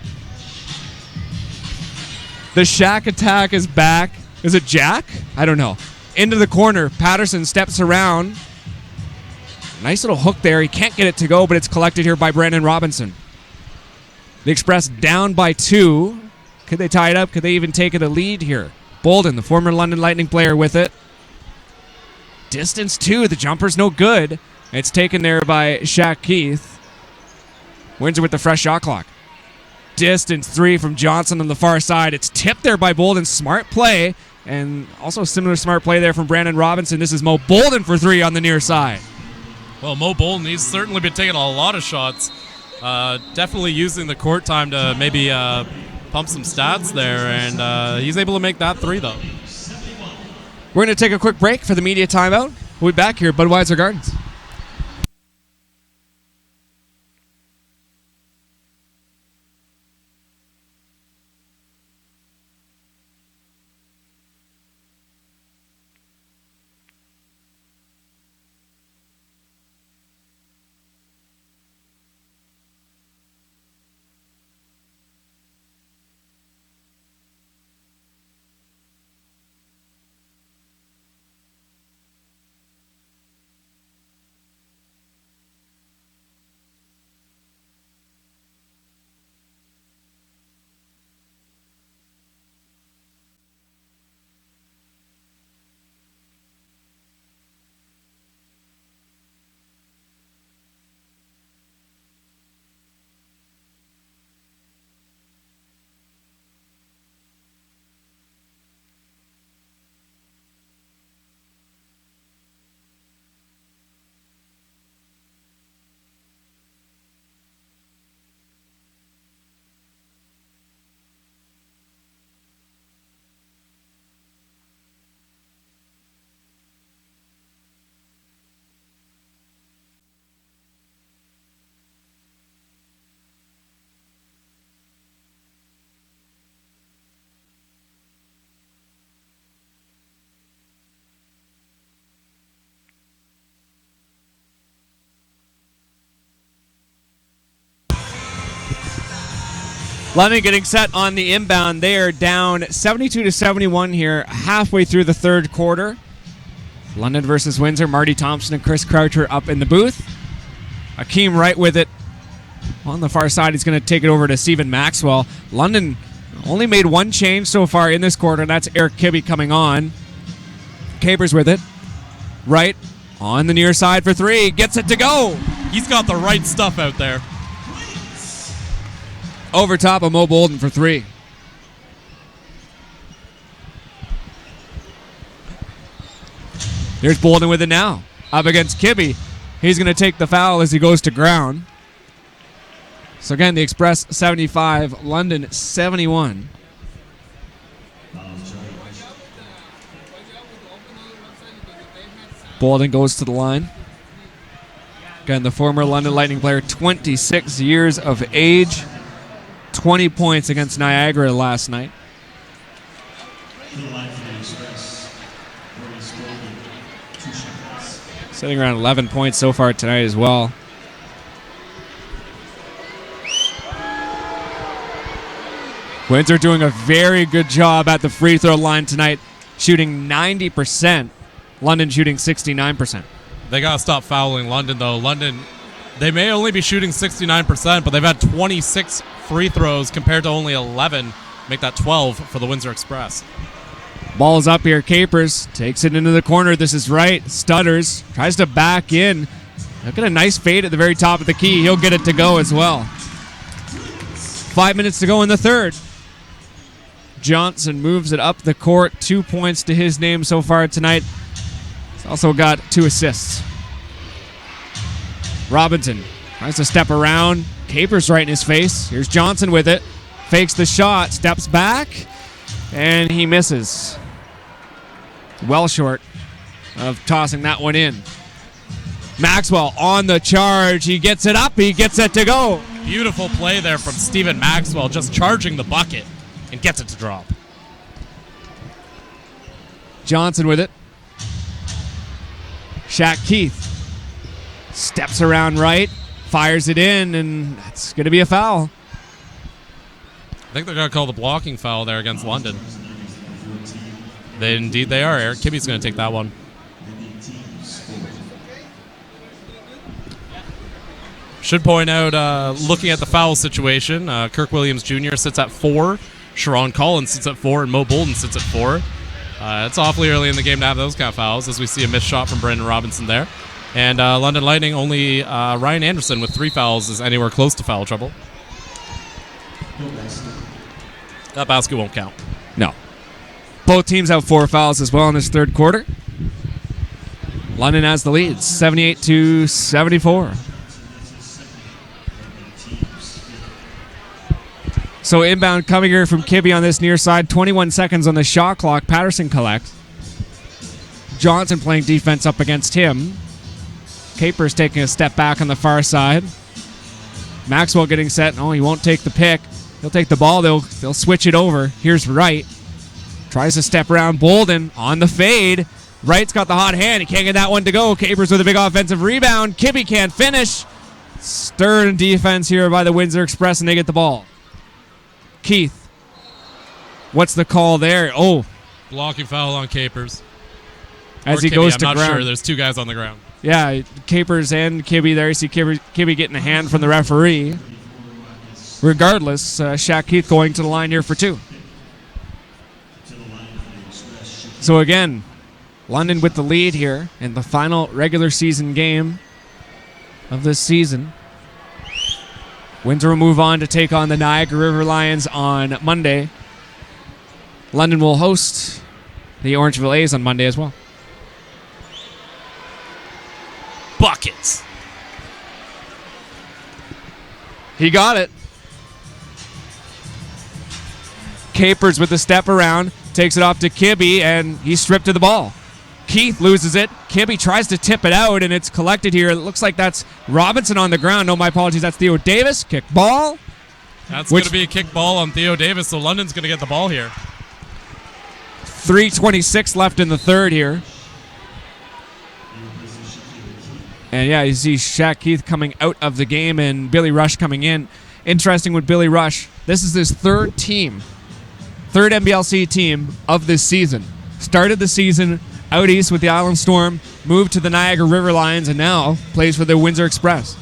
The Shaq attack is back. Is it Jack? I don't know. Into the corner. Patterson steps around. Nice little hook there. He can't get it to go, but it's collected here by Brandon Robinson. The Express down by 2. Could they tie it up? Could they even take it a lead here? Bolden, the former London Lightning player, with it. Distance 2. The jumper's no good. It's taken there by Shaq Keith. Windsor with the fresh shot clock. distance three from Johnson on the far side. It's tipped there by Bolden. Smart play. And also similar smart play there from Brandon Robinson. This is Mo Bolden for three on the near side. Well, Mo Bolden, he's certainly been taking a lot of shots. Definitely using the court time to maybe pump some stats there. And he's able to make that three, though. We're going to take a quick break for the media timeout. We'll be back here at Budweiser Gardens. London getting set on the inbound. They are down 72-71 here, halfway through the third quarter. London versus Windsor. Marty Thompson and Chris Croucher up in the booth. Akeem Wright with it. On the far side, he's going to take it over to Stephen Maxwell. London only made one change so far in this quarter, and that's Eric Kibbe coming on. Capers with it. Wright on the near side for three. Gets it to go. He's got the right stuff out there. Over top of Mo Bolden for three. Here's Bolden with it now. Up against Kibbe. He's going to take the foul as he goes to ground. So again, the Express 75, London 71. Bolden goes to the line. Again, the former London Lightning player, 26 years of age. 20 points against Niagara last night. Sitting around 11 points so far tonight as well. Windsor doing a very good job at the free throw line tonight, shooting 90%. London shooting 69%. They got to stop fouling London, though. London, they may only be shooting 69%, but they've had 26 free throws compared to only 11. Make that 12 for the Windsor Express. Ball's up here. Capers takes it into the corner. This is right. Stutters. Tries to back in. Look at a nice fade at the very top of the key. He'll get it to go as well. 5 minutes to go in the third. Johnson moves it up the court. 2 points to his name so far tonight. He's also got 2 assists. Robinson tries to step around. Capers right in his face. Here's Johnson with it. Fakes the shot. Steps back. And he misses. Well short of tossing that one in. Maxwell on the charge. He gets it up. He gets it to go. Beautiful play there from Stephen Maxwell, just charging the bucket and gets it to drop. Johnson with it. Shaq Keith steps around right, fires it in, and that's going to be a foul. I think they're going to call the blocking foul there against London. Indeed they are. Eric Kibbe's going to take that one. Should point out, looking at the foul situation, Kirk Williams Jr. sits at 4, Sharon Collins sits at 4, and Mo Bolden sits at 4. It's awfully early in the game to have those kind of fouls, as we see a missed shot from Brandon Robinson there. And London Lightning, only Ryan Anderson with 3 fouls is anywhere close to foul trouble. That basket won't count. No. Both teams have 4 fouls as well in this third quarter. London has the lead, 78-74. So inbound coming here from Kibbe on this near side. 21 seconds on the shot clock. Patterson collects. Johnson playing defense up against him. Capers taking a step back on the far side. Maxwell getting set. Oh, he won't take the pick. He'll take the ball. They'll switch it over. Here's Wright. Tries to step around Bolden on the fade. Wright's got the hot hand. He can't get that one to go. Capers with a big offensive rebound. Kibbe can't finish. Stern defense here by the Windsor Express, and they get the ball. Keith. What's the call there? Oh. Blocking foul on Capers. As Or he Kibbe, goes to I'm not ground. sure. There's 2 guys on the ground. Yeah, Capers and Kibbe there. You see Kibbe getting a hand from the referee. Regardless, Shaq Keith going to the line here for 2. So again, London with the lead here in the final regular season game of this season. Windsor will move on to take on the Niagara River Lions on Monday. London will host the Orangeville A's on Monday as well. Buckets. He got it. Capers with the step around, takes it off to Kibbe, and he's stripped of the ball. Keith loses it. Kibbe tries to tip it out, and it's collected here. It looks like that's Robinson on the ground. No, my apologies. That's Theo Davis. Kick ball. That's going to be a kick ball on Theo Davis, so London's going to get the ball here. 3:26 left in the third here. And yeah, you see Shaq Keith coming out of the game and Billy Rush coming in. Interesting with Billy Rush. This is his third NBLC team of this season. Started the season out east with the Island Storm, moved to the Niagara River Lions, and now plays for the Windsor Express.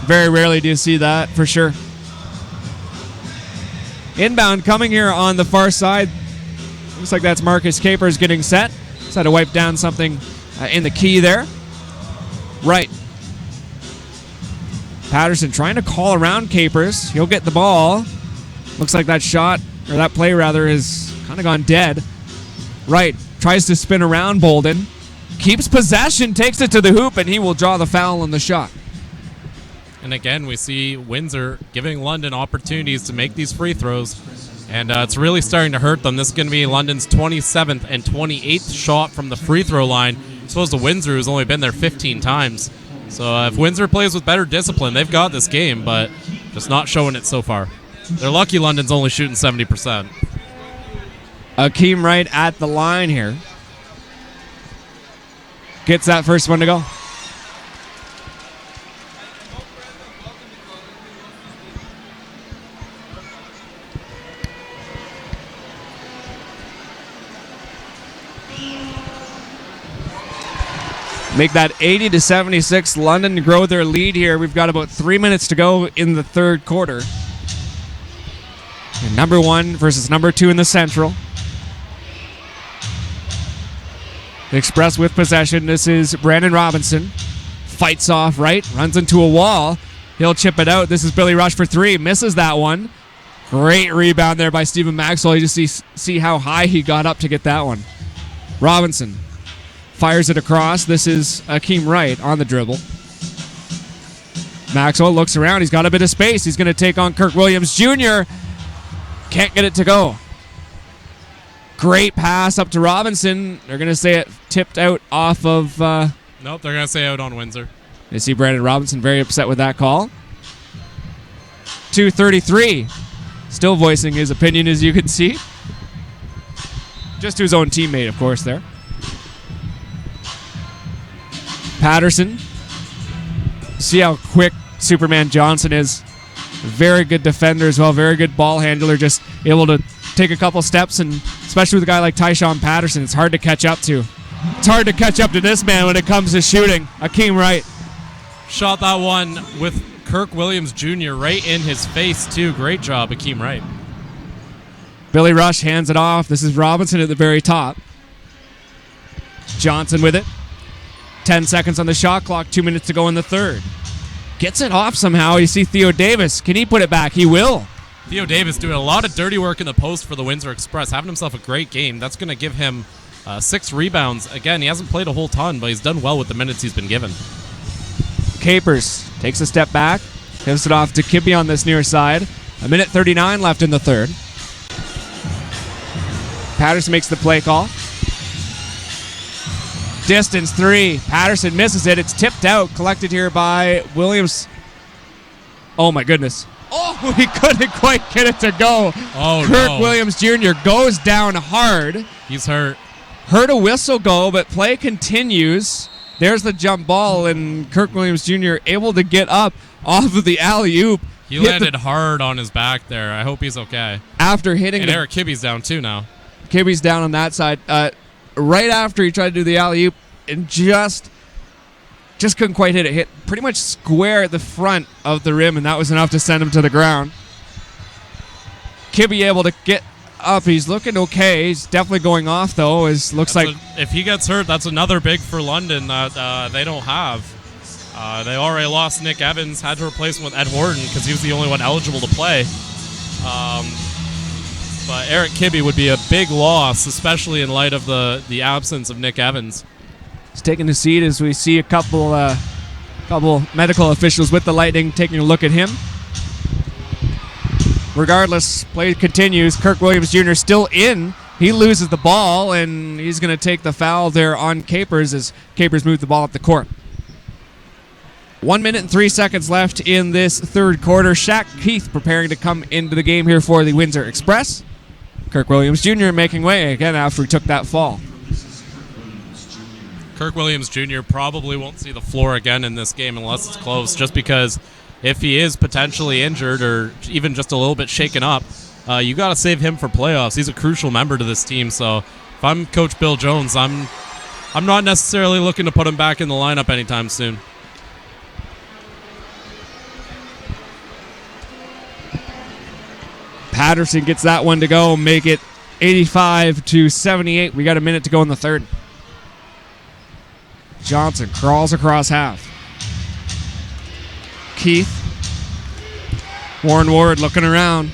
Very rarely do you see that, for sure. Inbound coming here on the far side. Looks like that's Marcus Capers getting set. Just had to wipe down something in the key there. Right. Patterson trying to call around Capers. He'll get the ball. Looks like that shot, or that play rather, has kind of gone dead. Right. Tries to spin around Bolden. Keeps possession, takes it to the hoop, and he will draw the foul on the shot. And again, we see Windsor giving London opportunities to make these free throws. And it's really starting to hurt them. This is going to be London's 27th and 28th shot from the free throw line. As opposed to Windsor, who's only been there 15 times. So if Windsor plays with better discipline, they've got this game, but just not showing it so far. They're lucky London's only shooting 70%. Akeem Wright at the line here. Gets that first one to go. Make that 80-76. London to grow their lead here. We've got about 3 minutes to go in the third quarter. And number 1 versus number 2 in the Central. The Express with possession. This is Brandon Robinson. Fights off right. Runs into a wall. He'll chip it out. This is Billy Rush for 3. Misses that one. Great rebound there by Stephen Maxwell. You just see how high he got up to get that one. Robinson fires it across. This is Akeem Wright on the dribble. Maxwell looks around. He's got a bit of space. He's going to take on Kirk Williams Jr. Can't get it to go. Great pass up to Robinson. They're going to say it tipped out off of... Nope, they're going to say out on Windsor. You see Brandon Robinson very upset with that call. 2:33. Still voicing his opinion, as you can see. Just to his own teammate, of course, there. Patterson. See how quick Superman Johnson is. Very good defender as well. Very good ball handler. Just able to take a couple steps, and especially with a guy like Tyshawn Patterson, it's hard to catch up to. It's hard to catch up to this man when it comes to shooting. Akeem Wright. Shot that one with Kirk Williams Jr. right in his face, too. Great job, Akeem Wright. Billy Rush hands it off. This is Robinson at the very top. Johnson with it. 10 seconds on the shot clock. 2 minutes to go in the third. Gets it off somehow. You see Theo Davis. Can he put it back? He will. Theo Davis doing a lot of dirty work in the post for the Windsor Express, having himself a great game. That's going to give him 6 rebounds. Again, he hasn't played a whole ton, but he's done well with the minutes he's been given. Capers takes a step back, gives it off to Kibbe on this near side. 1:39 left in the third. Patterson makes the play call. Distance 3. Patterson misses it. It's tipped out. Collected here by Williams. Oh, my goodness. Oh, he couldn't quite get it to go. Oh, Kirk Williams Jr. goes down hard. He's hurt. Heard a whistle go, but play continues. There's the jump ball, and Kirk Williams Jr. able to get up off of the alley-oop. He landed hard on his back there. I hope he's okay. After hitting and Eric Kibbe's down too now. Kibbe's down on that side. Right after he tried to do the alley-oop, and just couldn't quite hit it. Hit pretty much square at the front of the rim, and that was enough to send him to the ground. Kibbe able to get up. He's looking okay. He's definitely going off, though. If he gets hurt, that's another big for London that they don't have. They already lost Nick Evans, had to replace him with Ed Horton because he was the only one eligible to play. But Eric Kibbe would be a big loss, especially in light of the absence of Nick Evans. He's taking the seat as we see a couple medical officials with the Lightning taking a look at him. Regardless, play continues. Kirk Williams Jr. still in. He loses the ball, and he's going to take the foul there on Capers as Capers moved the ball up the court. 1 minute and 3 seconds left in this third quarter. Shaq Keith preparing to come into the game here for the Windsor Express. Kirk Williams Jr. making way again after he took that fall. Kirk Williams Jr. probably won't see the floor again in this game unless it's close, just because if he is potentially injured or even just a little bit shaken up, you got to save him for playoffs. He's a crucial member to this team. So if I'm Coach Bill Jones, I'm not necessarily looking to put him back in the lineup anytime soon. Patterson gets that one to go, make it 85-78. We got a minute to go in the third. Johnson crawls across half. Keith. Warren Ward looking around,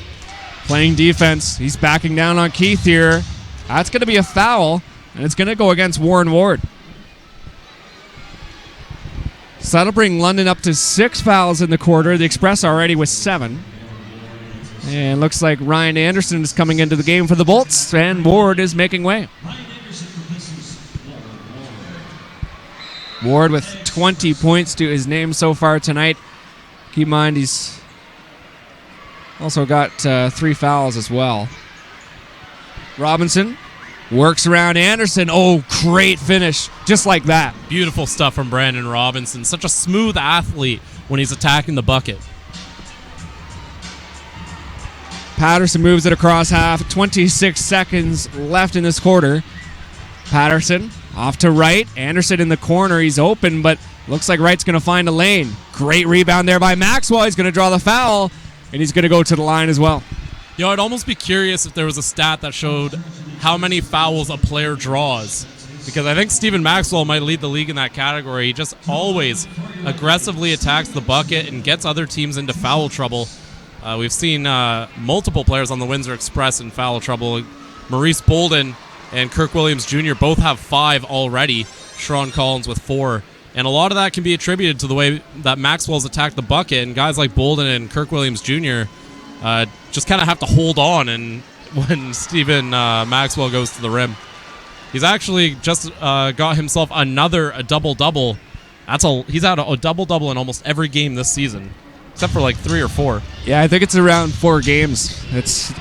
playing defense. He's backing down on Keith here. That's going to be a foul, and it's going to go against Warren Ward. So that'll bring London up to 6 fouls in the quarter. The Express already with 7. And looks like Ryan Anderson is coming into the game for the Bolts, and Ward is making way. Ward with 20 points to his name so far tonight. Keep in mind he's also got 3 fouls as well. Robinson works around Anderson. Oh, great finish. Just like that. Beautiful stuff from Brandon Robinson. Such a smooth athlete when he's attacking the bucket. Patterson moves it across half. 26 seconds left in this quarter. Patterson off to Wright. Anderson in the corner. He's open, but looks like Wright's going to find a lane. Great rebound there by Maxwell. He's going to draw the foul, and he's going to go to the line as well. I'd almost be curious if there was a stat that showed how many fouls a player draws, because I think Stephen Maxwell might lead the league in that category. He just always aggressively attacks the bucket and gets other teams into foul trouble. We've seen multiple players on the Windsor Express in foul trouble. Maurice Bolden and Kirk Williams Jr. both have 5 already. Sharon Collins with 4. And a lot of that can be attributed to the way that Maxwell's attacked the bucket, and guys like Bolden and Kirk Williams Jr. Just kind of have to hold on and when Stephen Maxwell goes to the rim. He's actually just got himself a double-double. He's had a double-double in almost every game this season, except for like 3 or 4. Yeah, I think it's around 4 games. It's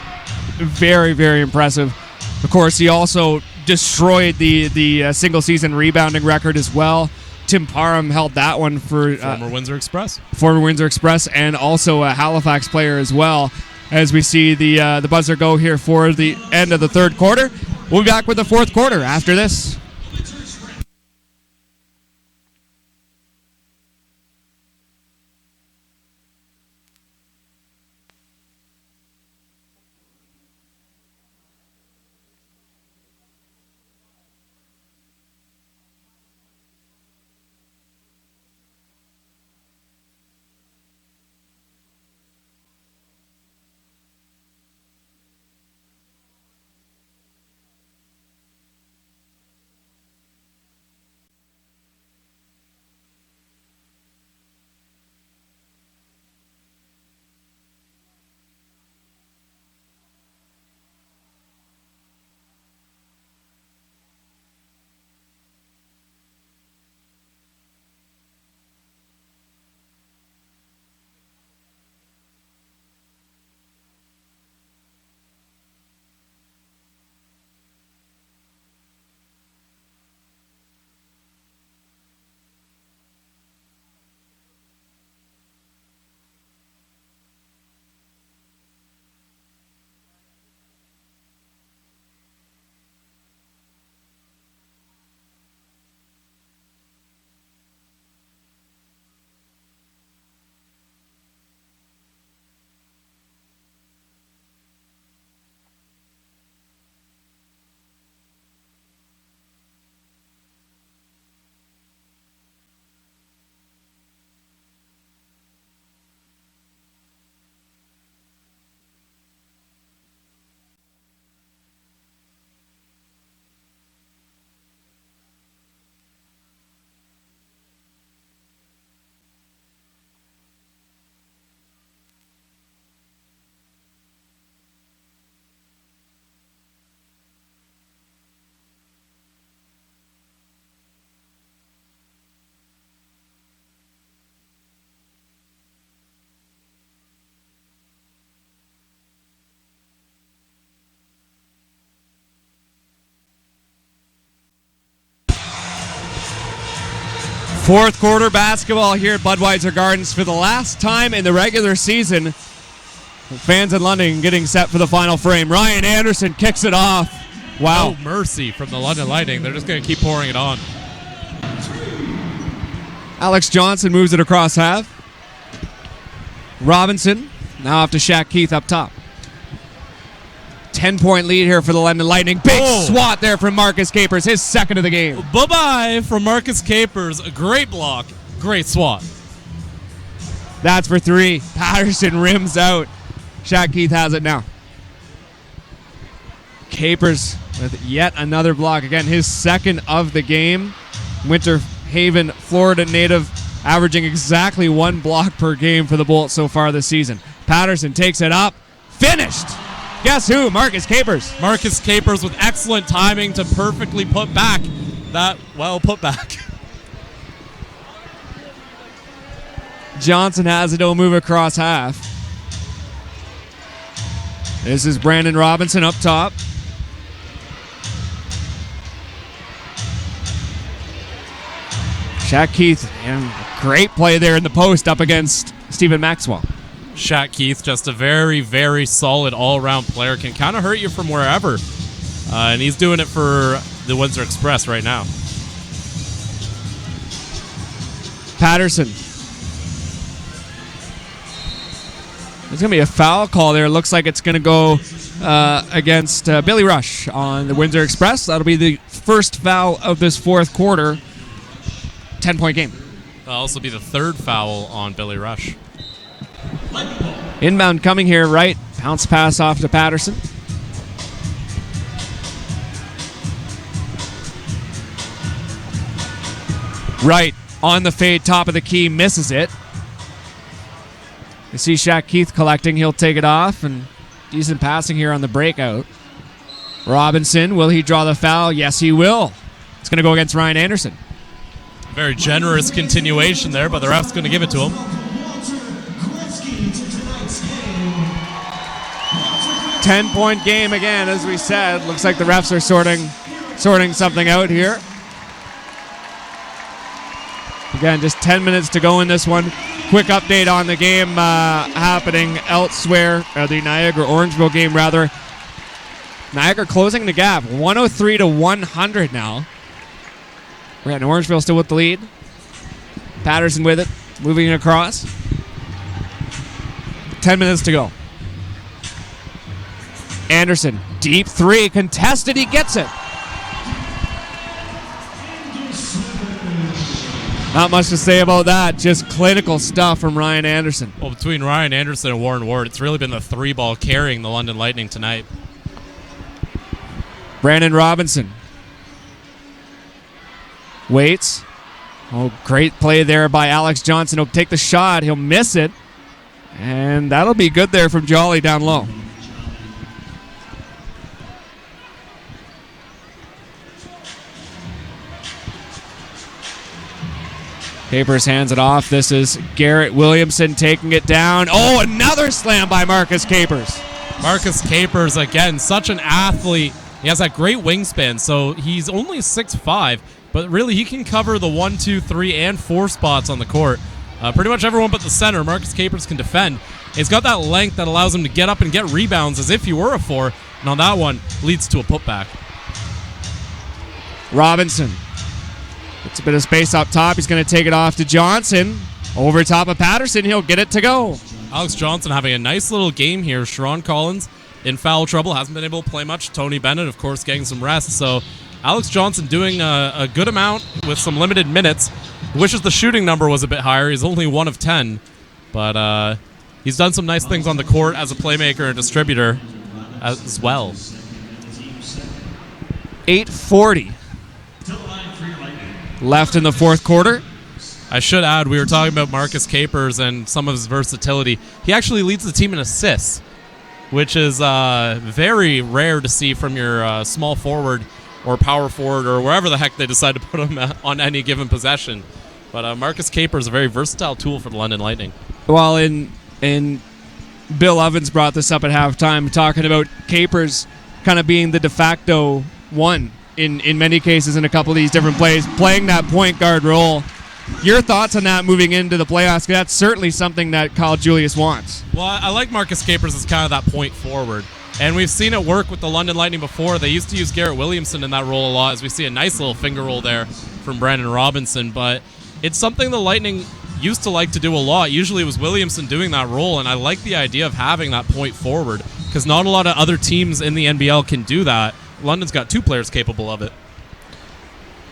very, very impressive. Of course, he also destroyed the single-season rebounding record as well. Tim Parham held that one for former Windsor Express. Former Windsor Express, and also a Halifax player as well. As we see the buzzer go here for the end of the third quarter. We'll be back with the fourth quarter after this. Fourth quarter basketball here at Budweiser Gardens for the last time in the regular season. Fans in London getting set for the final frame. Ryan Anderson kicks it off. Wow. No mercy from the London Lightning. They're just going to keep pouring it on. Alex Johnson moves it across half. Robinson now off to Shaq Keith up top. 10-point lead here for the London Lightning. Big swat there from Marcus Capers, his second of the game. Bye-bye from Marcus Capers. A great block. Great swat. That's for three. Patterson rims out. Shaq Keith has it now. Capers with yet another block. Again, his second of the game. Winter Haven, Florida native, averaging exactly one block per game for the Bolts so far this season. Patterson takes it up. Finished! Guess who? Marcus Capers. Marcus Capers with excellent timing to perfectly put back that put back. Johnson has it. He'll move across half. This is Brandon Robinson up top. Shaq Keith, and great play there in the post up against Stephen Maxwell. Shaq Keith, just a very, very solid all-around player. Can kind of hurt you from wherever. And he's doing it for the Windsor Express right now. Patterson. There's going to be a foul call there. It looks like it's going to go against Billy Rush on the Windsor Express. That'll be the first foul of this fourth quarter. 10-point game. That'll also be the third foul on Billy Rush. Inbound coming here, right. Bounce pass off to Patterson. Right on the fade, top of the key, misses it. You see Shaq Keith collecting. He'll take it off, and decent passing here on the breakout. Robinson, will he draw the foul? Yes, he will. It's going to go against Ryan Anderson. Very generous continuation there, but the ref's going to give it to him. 10-point game again, as we said. Looks like the refs are sorting something out here. Again, just 10 minutes to go in this one. Quick update on the game happening elsewhere, the Niagara-Orangeville game, rather. Niagara closing the gap, 103-100 now. We're at Orangeville still with the lead. Patterson with it, moving it across. 10 minutes to go. Anderson, deep three, contested, he gets it. Not much to say about that, just clinical stuff from Ryan Anderson. Well, between Ryan Anderson and Warren Ward, it's really been the three ball carrying the London Lightning tonight. Brandon Robinson. Waits. Oh, great play there by Alex Johnson. He'll take the shot, he'll miss it. And that'll be good there from Jolly down low. Capers hands it off. This is Garrett Williamson taking it down. Oh, another slam by Marcus Capers. Marcus Capers, again, such an athlete. He has that great wingspan, so he's only 6'5", but really he can cover the 1, 2, 3, and 4 spots on the court. Pretty much everyone but the center. Marcus Capers can defend. He's got that length that allows him to get up and get rebounds as if he were a 4, and on that one, leads to a putback. Robinson. Gets a bit of space up top. He's going to take it off to Johnson. Over top of Patterson. He'll get it to go. Alex Johnson having a nice little game here. Sharon Collins in foul trouble. Hasn't been able to play much. Tony Bennett, of course, getting some rest. So Alex Johnson doing a good amount with some limited minutes. Wishes the shooting number was a bit higher. He's only 1 of 10. But he's done some nice things on the court as a playmaker and distributor as well. 8:40 left in the fourth quarter. I should add, we were talking about Marcus Capers and some of his versatility. He actually leads the team in assists, which is very rare to see from your small forward or power forward or wherever the heck they decide to put him on any given possession. But Marcus Capers is a very versatile tool for the London Lightning. Well, in Bill Evans brought this up at halftime, talking about Capers kind of being the de facto one in many cases in a couple of these different plays, playing that point guard role. Your thoughts on that moving into the playoffs? 'Cause that's certainly something that Kyle Julius wants. Well, I like Marcus Capers as kind of that point forward. And we've seen it work with the London Lightning before. They used to use Garrett Williamson in that role a lot, as we see a nice little finger roll there from Brandon Robinson. But it's something the Lightning used to like to do a lot. Usually it was Williamson doing that role, and I like the idea of having that point forward because not a lot of other teams in the NBL can do that. London's got 2 players capable of it.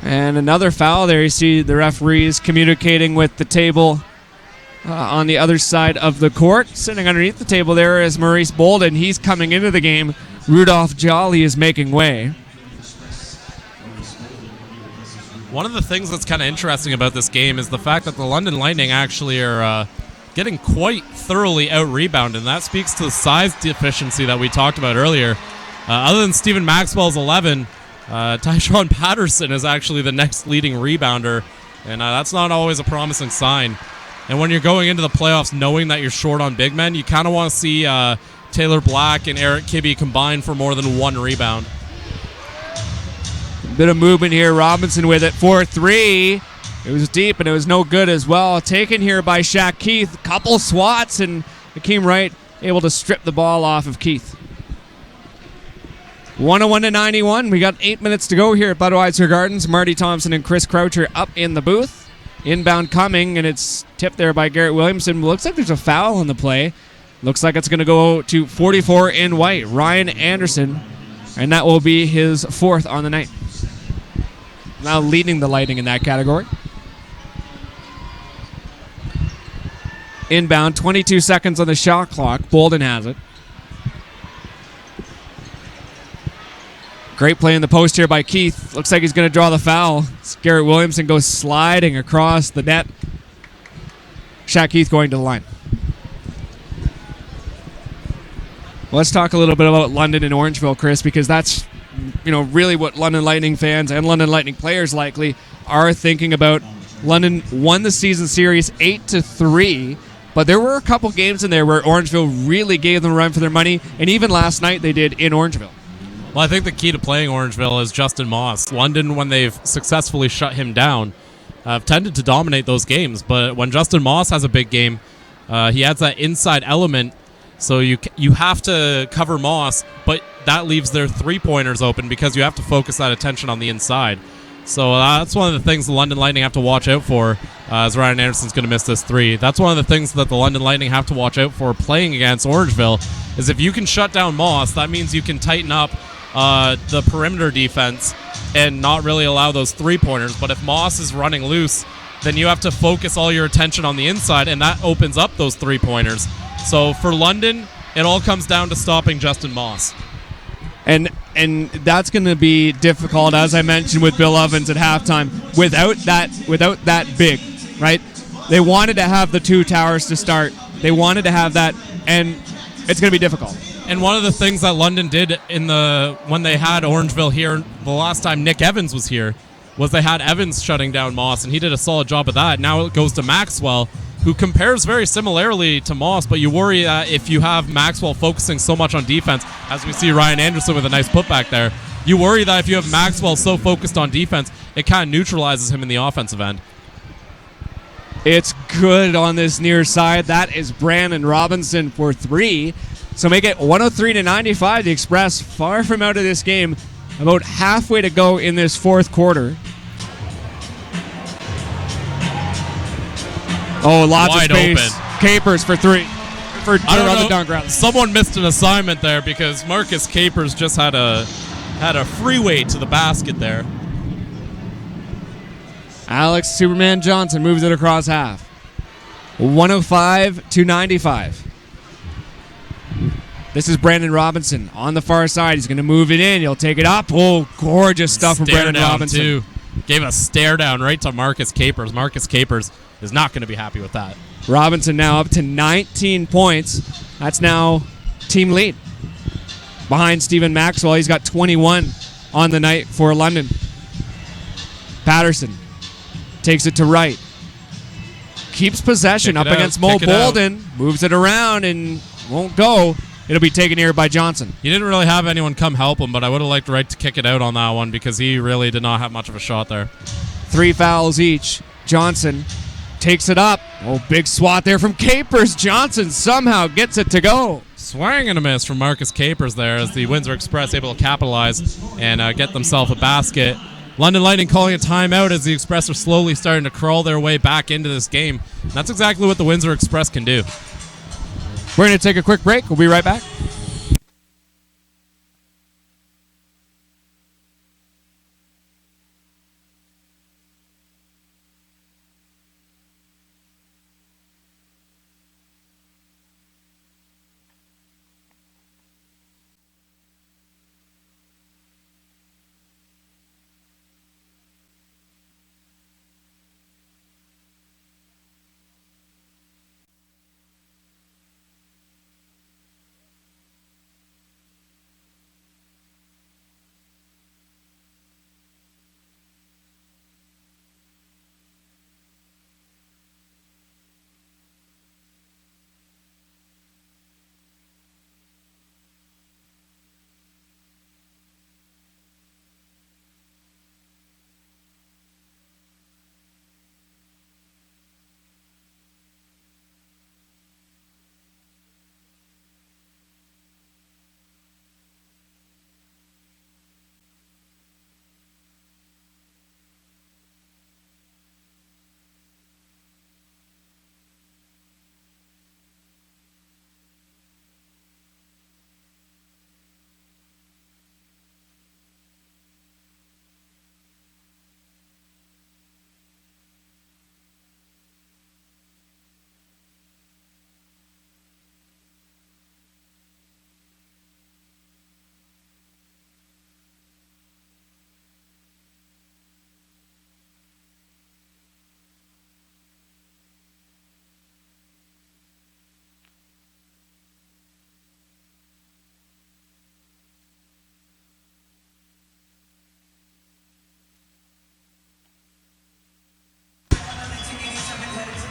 And another foul there. You see the referees communicating with the table on the other side of the court. Sitting underneath the table there is Maurice Bolden. He's coming into the game. Rudolph Jolly is making way. One of the things that's kind of interesting about this game is the fact that the London Lightning actually are getting quite thoroughly out-rebounded, and that speaks to the size deficiency that we talked about earlier. Other than Stephen Maxwell's 11, Tyshawn Patterson is actually the next leading rebounder, and that's not always a promising sign. And when you're going into the playoffs knowing that you're short on big men, you kind of want to see Taylor Black and Eric Kibbe combine for more than 1 rebound. Bit of movement here. Robinson with it for 3. It was deep, and it was no good as well. Taken here by Shaq Keith. Couple swats, and Hakeem Wright able to strip the ball off of Keith. 101-91. We got 8 minutes to go here at Budweiser Gardens. Marty Thompson and Chris Croucher up in the booth. Inbound coming, and it's tipped there by Garrett Williamson. Looks like there's a foul on the play. Looks like it's going to go to 44 in white, Ryan Anderson, and that will be his 4th on the night. Now leading the Lightning in that category. Inbound, 22 seconds on the shot clock. Bolden has it. Great play in the post here by Keith. Looks like he's going to draw the foul. Garrett Williamson goes sliding across the net. Shaq Keith going to the line. Let's talk a little bit about London and Orangeville, Chris, because that's really what London Lightning fans and London Lightning players likely are thinking about. London won the season series 8-3, but there were a couple games in there where Orangeville really gave them a run for their money, and even last night they did in Orangeville. Well, I think the key to playing Orangeville is Justin Moss. London, when they've successfully shut him down, have tended to dominate those games. But when Justin Moss has a big game, he adds that inside element. So you have to cover Moss, but that leaves their 3-pointers open because you have to focus that attention on the inside. So that's one of the things the London Lightning have to watch out for as Ryan Anderson's going to miss this 3. That's one of the things that the London Lightning have to watch out for playing against Orangeville is if you can shut down Moss, that means you can tighten up the perimeter defense and not really allow those 3-pointers. But if Moss is running loose, then you have to focus all your attention on the inside, and that opens up those 3-pointers. So for London, it all comes down to stopping Justin Moss. And that's going to be difficult, as I mentioned, with Bill Evans at halftime. Without that big, right? They wanted to have the 2 towers to start. They wanted to have that, and it's going to be difficult. And one of the things that London did when they had Orangeville here the last time Nick Evans was here was they had Evans shutting down Moss, and he did a solid job of that. Now it goes to Maxwell, who compares very similarly to Moss, but you worry that if you have Maxwell focusing so much on defense, as we see Ryan Anderson with a nice putback there, you worry that if you have Maxwell so focused on defense, it kind of neutralizes him in the offensive end. It's good on this near side. That is Brandon Robinson for 3. So make it 103-95. The Express far from out of this game. About halfway to go in this 4th quarter. Oh, lots Wide of space. open. Capers for 3. For I don't on the know. dunk ground. Someone missed an assignment there because Marcus Capers just had a freeway to the basket there. Alex Superman Johnson moves it across half. 105-95. This is Brandon Robinson on the far side. He's going to move it in. He'll take it up. Oh, gorgeous stuff from Brandon Robinson. Too. Gave a stare down right to Marcus Capers. Marcus Capers is not going to be happy with that. Robinson now up to 19 points. That's now team lead. Behind Stephen Maxwell, he's got 21 on the night for London. Patterson takes it to right. Keeps possession up against Mo Bolden. Moves it around and won't go. It'll be taken here by Johnson. He didn't really have anyone come help him, but I would have liked Wright to kick it out on that one because he really did not have much of a shot there. 3 fouls each Johnson takes it up. Oh, big swat there from Capers. Johnson somehow gets it to go. Swing and a miss from Marcus Capers there as the Windsor Express able to capitalize and get themselves a basket. London Lightning calling a timeout as the Express are slowly starting to crawl their way back into this game. And that's exactly what the Windsor Express can do. We're going to take a quick break. We'll be right back.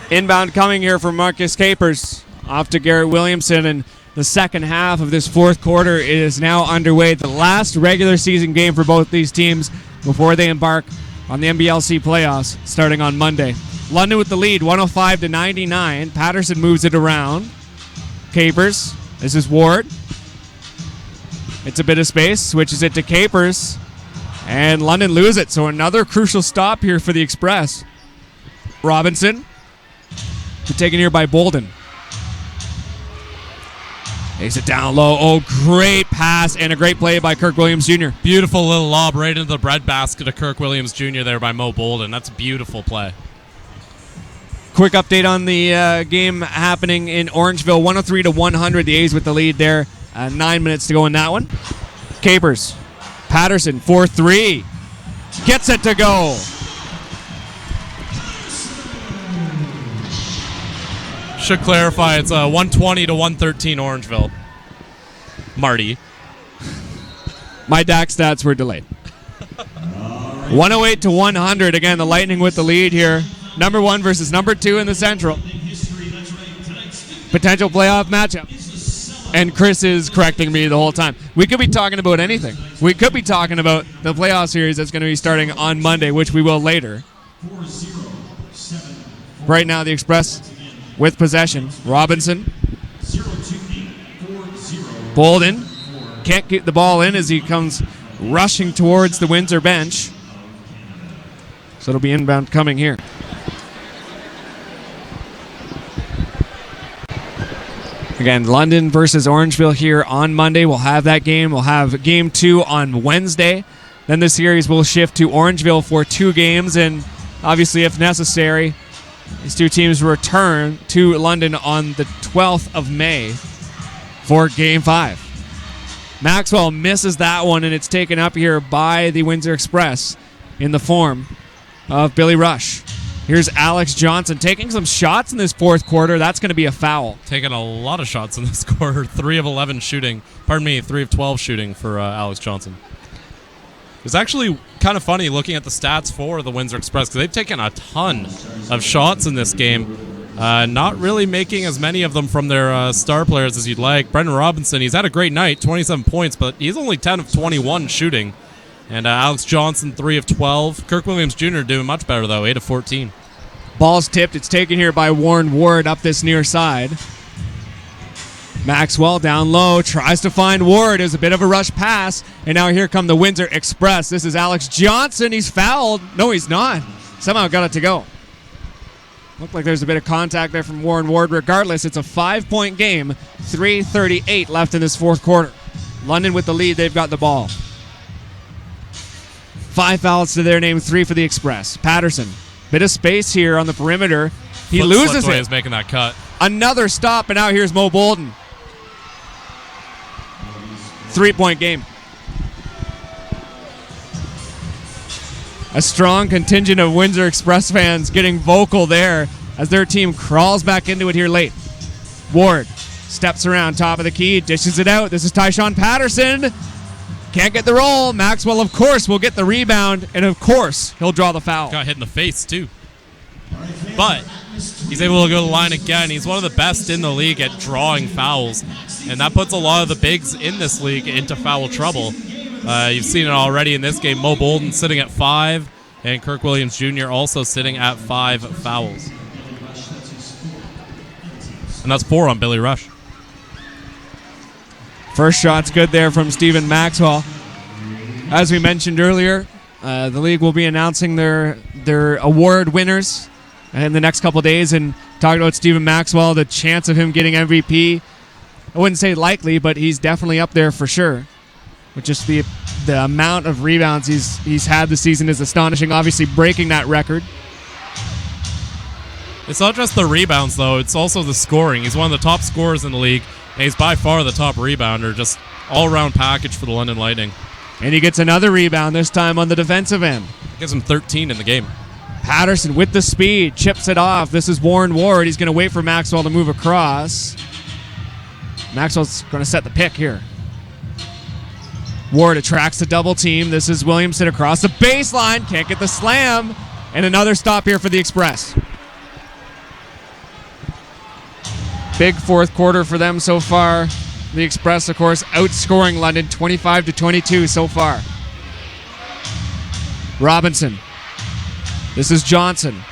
Inbound coming here from Marcus Capers off to Garrett Williamson, and the second half of this fourth quarter is now underway. The last regular season game for both these teams before they embark on the NBLC playoffs starting on Monday. London with the lead, 105-99. Patterson moves it around. Capers, this is Ward. It's a bit of space, switches it to Capers, and London lose it. So another crucial stop here for the Express. Robinson. Taken here by Bolden. Takes it down low. Oh, great pass and a great play by Kirk Williams Jr. Beautiful little lob right into the breadbasket of Kirk Williams Jr. there by Mo Bolden. That's a beautiful play. Quick update on the game happening in Orangeville. 103-100. The A's with the lead there. 9 minutes to go in that one. Capers. Patterson, 4-3. Gets it to go. Should clarify, it's 120-113 Orangeville. Marty. My DAC stats were delayed. 108-100. Again, the Lightning with the lead here. Number 1 versus number 2 in the Central. Potential playoff matchup. And Chris is correcting me the whole time. We could be talking about anything. We could be talking about the playoff series that's going to be starting on Monday, which we will later. Right now, the Express with possession. Robinson. Bolden can't get the ball in as he comes rushing towards the Windsor bench. So it'll be inbound coming here. Again, London versus Orangeville here on Monday. We'll have that game. We'll have game 2 on Wednesday. Then the series will shift to Orangeville for 2 games, and obviously, if necessary, these 2 teams return to London on the 12th of May for Game 5. Maxwell misses that one, and it's taken up here by the Windsor Express in the form of Billy Rush. Here's Alex Johnson taking some shots in this fourth quarter. That's going to be a foul. Taking a lot of shots in this quarter. 3 of 11 shooting. Pardon me, 3 of 12 shooting for Alex Johnson. It's actually kind of funny looking at the stats for the Windsor Express because they've taken a ton of shots in this game. Not really making as many of them from their star players as you'd like. Brendan Robinson, he's had a great night, 27 points, but he's only 10 of 21 shooting. And Alex Johnson, 3 of 12. Kirk Williams Jr. doing much better, though, 8 of 14. Ball's tipped. It's taken here by Warren Ward up this near side. Maxwell down low, tries to find Ward. It was a bit of a rush pass. And now here come the Windsor Express. This is Alex Johnson. He's fouled. No, he's not. Somehow got it to go. Looked like there's a bit of contact there from Warren Ward. Regardless, it's a 5-point game. 3:38 left in this fourth quarter. London with the lead. They've got the ball. 5 fouls to their name, 3 for the Express. Patterson, bit of space here on the perimeter. He loses it. Is making that cut. Another stop, and now here's Mo Bolden. 3-point game. A strong contingent of Windsor Express fans getting vocal there as their team crawls back into it here late. Ward steps around top of the key, dishes it out. This is Tyshawn Patterson. Can't get the roll. Maxwell, of course, will get the rebound, and of course, he'll draw the foul. Got hit in the face, too. But he's able to go to the line again. He's one of the best in the league at drawing fouls, and that puts a lot of the bigs in this league into foul trouble. You've seen it already in this game. Mo Bolden sitting at 5, and Kirk Williams Jr. also sitting at 5 fouls. And that's 4 on Billy Rush. First shot's good there from Stephen Maxwell. As we mentioned earlier, the league will be announcing their award winners in the next couple days, and talking about Stephen Maxwell, the chance of him getting MVP, I wouldn't say likely, but he's definitely up there for sure. With just the amount of rebounds he's had this season is astonishing, obviously breaking that record. It's not just the rebounds, though. It's also the scoring. He's one of the top scorers in the league, and he's by far the top rebounder. Just all-around package for the London Lightning. And he gets another rebound, this time on the defensive end. Gives him 13 in the game. Patterson with the speed, chips it off. This is Warren Ward. He's going to wait for Maxwell to move across. Maxwell's going to set the pick here. Ward attracts the double team. This is Williamson across the baseline. Can't get the slam. And another stop here for the Express. Big fourth quarter for them so far. The Express, of course, outscoring London 25-22 so far. Robinson. This is Johnson.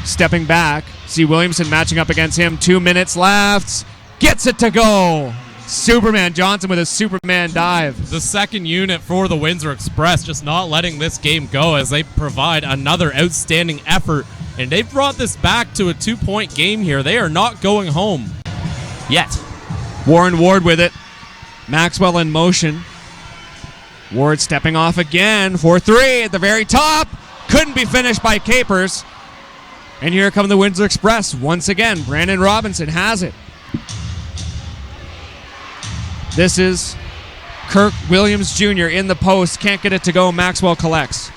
Stepping back. See Williamson matching up against him. 2 minutes left. Gets it to go. Superman Johnson with a Superman dive. The second unit for the Windsor Express just not letting this game go as they provide another outstanding effort. And they've brought this back to a 2-point game here. They are not going home yet. Warren Ward with it. Maxwell in motion. Ward stepping off again for 3 at the very top. Couldn't be finished by Capers. And here come the Windsor Express once again. Brandon Robinson has it. This is Kirk Williams Jr. in the post. Can't get it to go. Maxwell collects.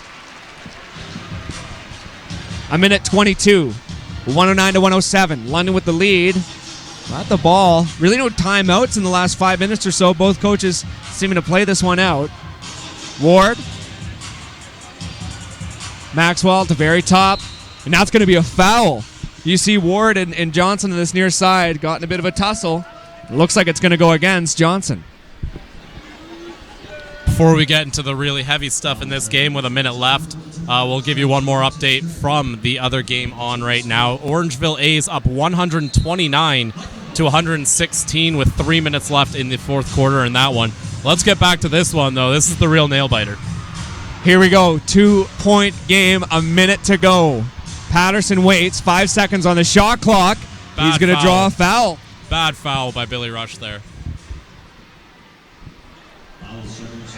A minute 22. 109-107. London with the lead. Got the ball. Really no timeouts in the last 5 minutes or so. Both coaches seeming to play this one out. Ward. Maxwell at the very top. And now it's going to be a foul. You see Ward and Johnson on this near side got in a bit of a tussle. It looks like it's going to go against Johnson. Before we get into the really heavy stuff in this game with a minute left, we'll give you one more update from the other game on right now. Orangeville A's up 129-116 with 3 minutes left in the fourth quarter in that one. Let's get back to this one, though. This is the real nail-biter. Here we go. 2-point game, a minute to go. Patterson waits, 5 seconds on the shot clock. He's going to draw a foul. Bad foul by Billy Rush there.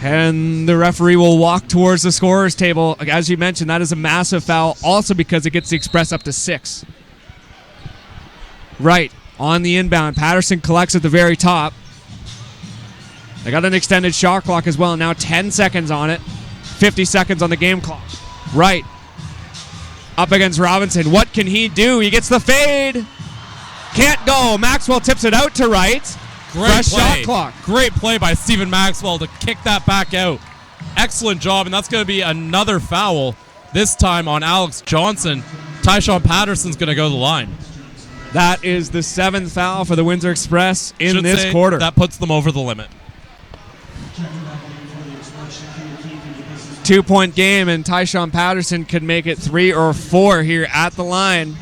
And the referee will walk towards the scorer's table. As you mentioned, that is a massive foul, also because it gets the Express up to 6. Right, on the inbound. Patterson collects at the very top. They got an extended shot clock as well. Now 10 seconds on it. 50 seconds on the game clock. Right. Up against Robinson. What can he do? He gets the fade. Can't go. Maxwell tips it out to right. Fresh shot clock. Great play by Stephen Maxwell to kick that back out. Excellent job, and that's going to be another foul, this time on Alex Johnson. Tyshawn Patterson's going to go to the line. That is the 7th foul for the Windsor Express in this quarter. That puts them over the limit. 2-point game, and Tyshawn Patterson could make it 3 or 4 here at the line.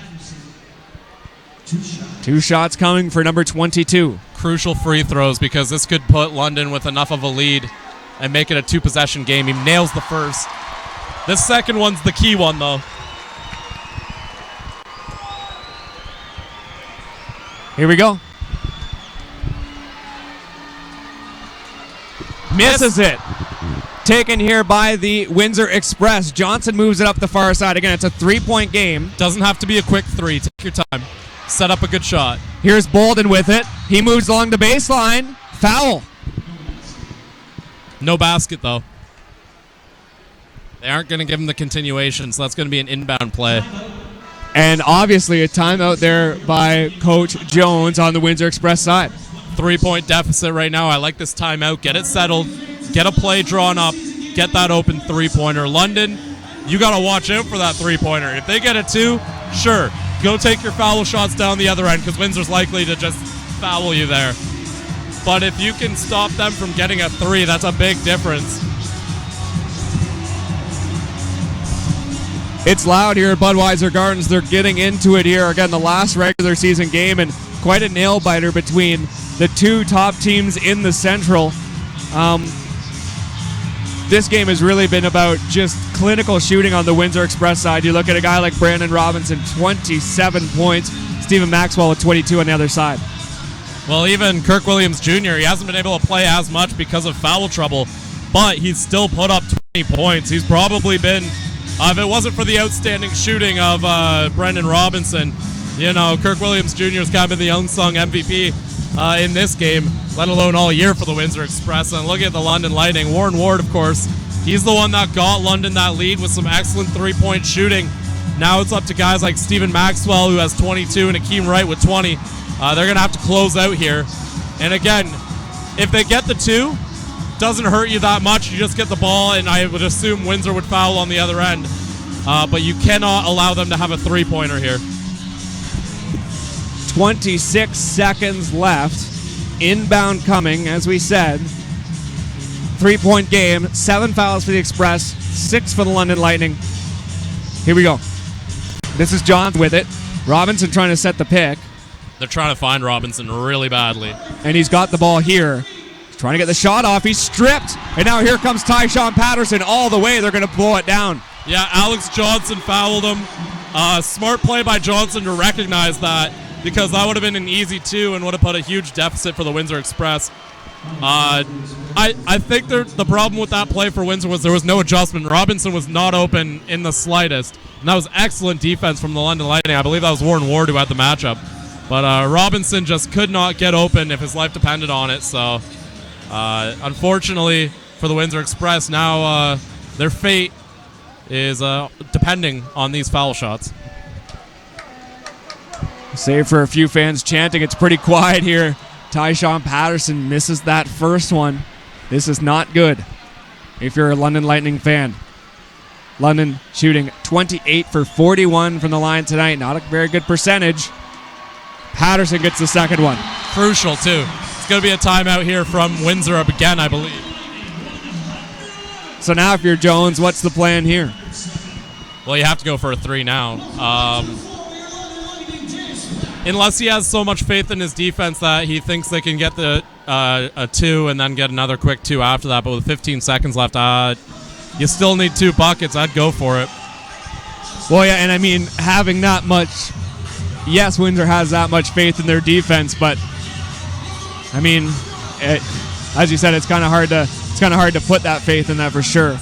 2 shots coming for number 22. Crucial free throws because this could put London with enough of a lead and make it a 2-possession game. He nails the first. This second one's the key one, though. Here we go. Misses it. Taken here by the Windsor Express. Johnson moves it up the far side. Again, it's a 3-point game. Doesn't have to be a quick three. Take your time. Set up a good shot. Here's Bolden with it. He moves along the baseline. Foul. No basket, though. They aren't going to give him the continuation, so that's going to be an inbound play. And obviously a timeout there by Coach Jones on the Windsor Express side. 3-point deficit right now. I like this timeout. Get it settled. Get a play drawn up. Get that open three-pointer. London, you got to watch out for that three-pointer. If they get a 2, sure. Go take your foul shots down the other end because Windsor's likely to just foul you there. But if you can stop them from getting a 3, that's a big difference. It's loud here at Budweiser Gardens. They're getting into it here. Again, the last regular season game, and quite a nail-biter between the 2 top teams in the Central. This game has really been about just clinical shooting on the Windsor Express side. You look at a guy like Brandon Robinson, 27 points. Stephen Maxwell with 22 on the other side. Well, even Kirk Williams Jr., he hasn't been able to play as much because of foul trouble, but he's still put up 20 points. He's probably been, if it wasn't for the outstanding shooting of Brendan Robinson, you know, Kirk Williams Jr. has kind of been the unsung MVP in this game, let alone all year for the Windsor Express. And look at the London Lightning. Warren Ward, of course, he's the one that got London that lead with some excellent three-point shooting. Now it's up to guys like Stephen Maxwell, who has 22, and Akeem Wright with 20. They're going to have to close out here. And again, if they get the 2, doesn't hurt you that much. You just get the ball, and I would assume Windsor would foul on the other end. But you cannot allow them to have a three-pointer here. 26 seconds left. Inbound coming, as we said. 3-point game. 7 fouls for the Express. 6 for the London Lightning. Here we go. This is John with it. Robinson trying to set the pick. They're trying to find Robinson really badly. And he's got the ball here. He's trying to get the shot off. He's stripped. And now here comes Tyshawn Patterson all the way. They're going to blow it down. Yeah, Alex Johnson fouled him. Smart play by Johnson to recognize that, because that would have been an easy 2 and would have put a huge deficit for the Windsor Express. I think the problem with that play for Windsor was there was no adjustment. Robinson was not open in the slightest. And that was excellent defense from the London Lightning. I believe that was Warren Ward who had the matchup. But Robinson just could not get open if his life depended on it. So, unfortunately for the Windsor Express, now their fate is depending on these foul shots. Save for a few fans chanting. It's pretty quiet here. Tyshawn Patterson misses that first one. This is not good if you're a London Lightning fan. London shooting 28 for 41 from the line tonight. Not a very good percentage. Patterson gets the second one. Crucial, too. It's going to be a timeout here from Windsor again, I believe. So now if you're Jones, what's the plan here? Well, you have to go for a 3 now. Unless he has so much faith in his defense that he thinks they can get the a 2 and then get another quick 2 after that. But with 15 seconds left, you still need 2 buckets. I'd go for it. Well, yeah, and I mean, having that much, yes, Windsor has that much faith in their defense, but I mean, as you said, it's kind of hard to put that faith in that for sure.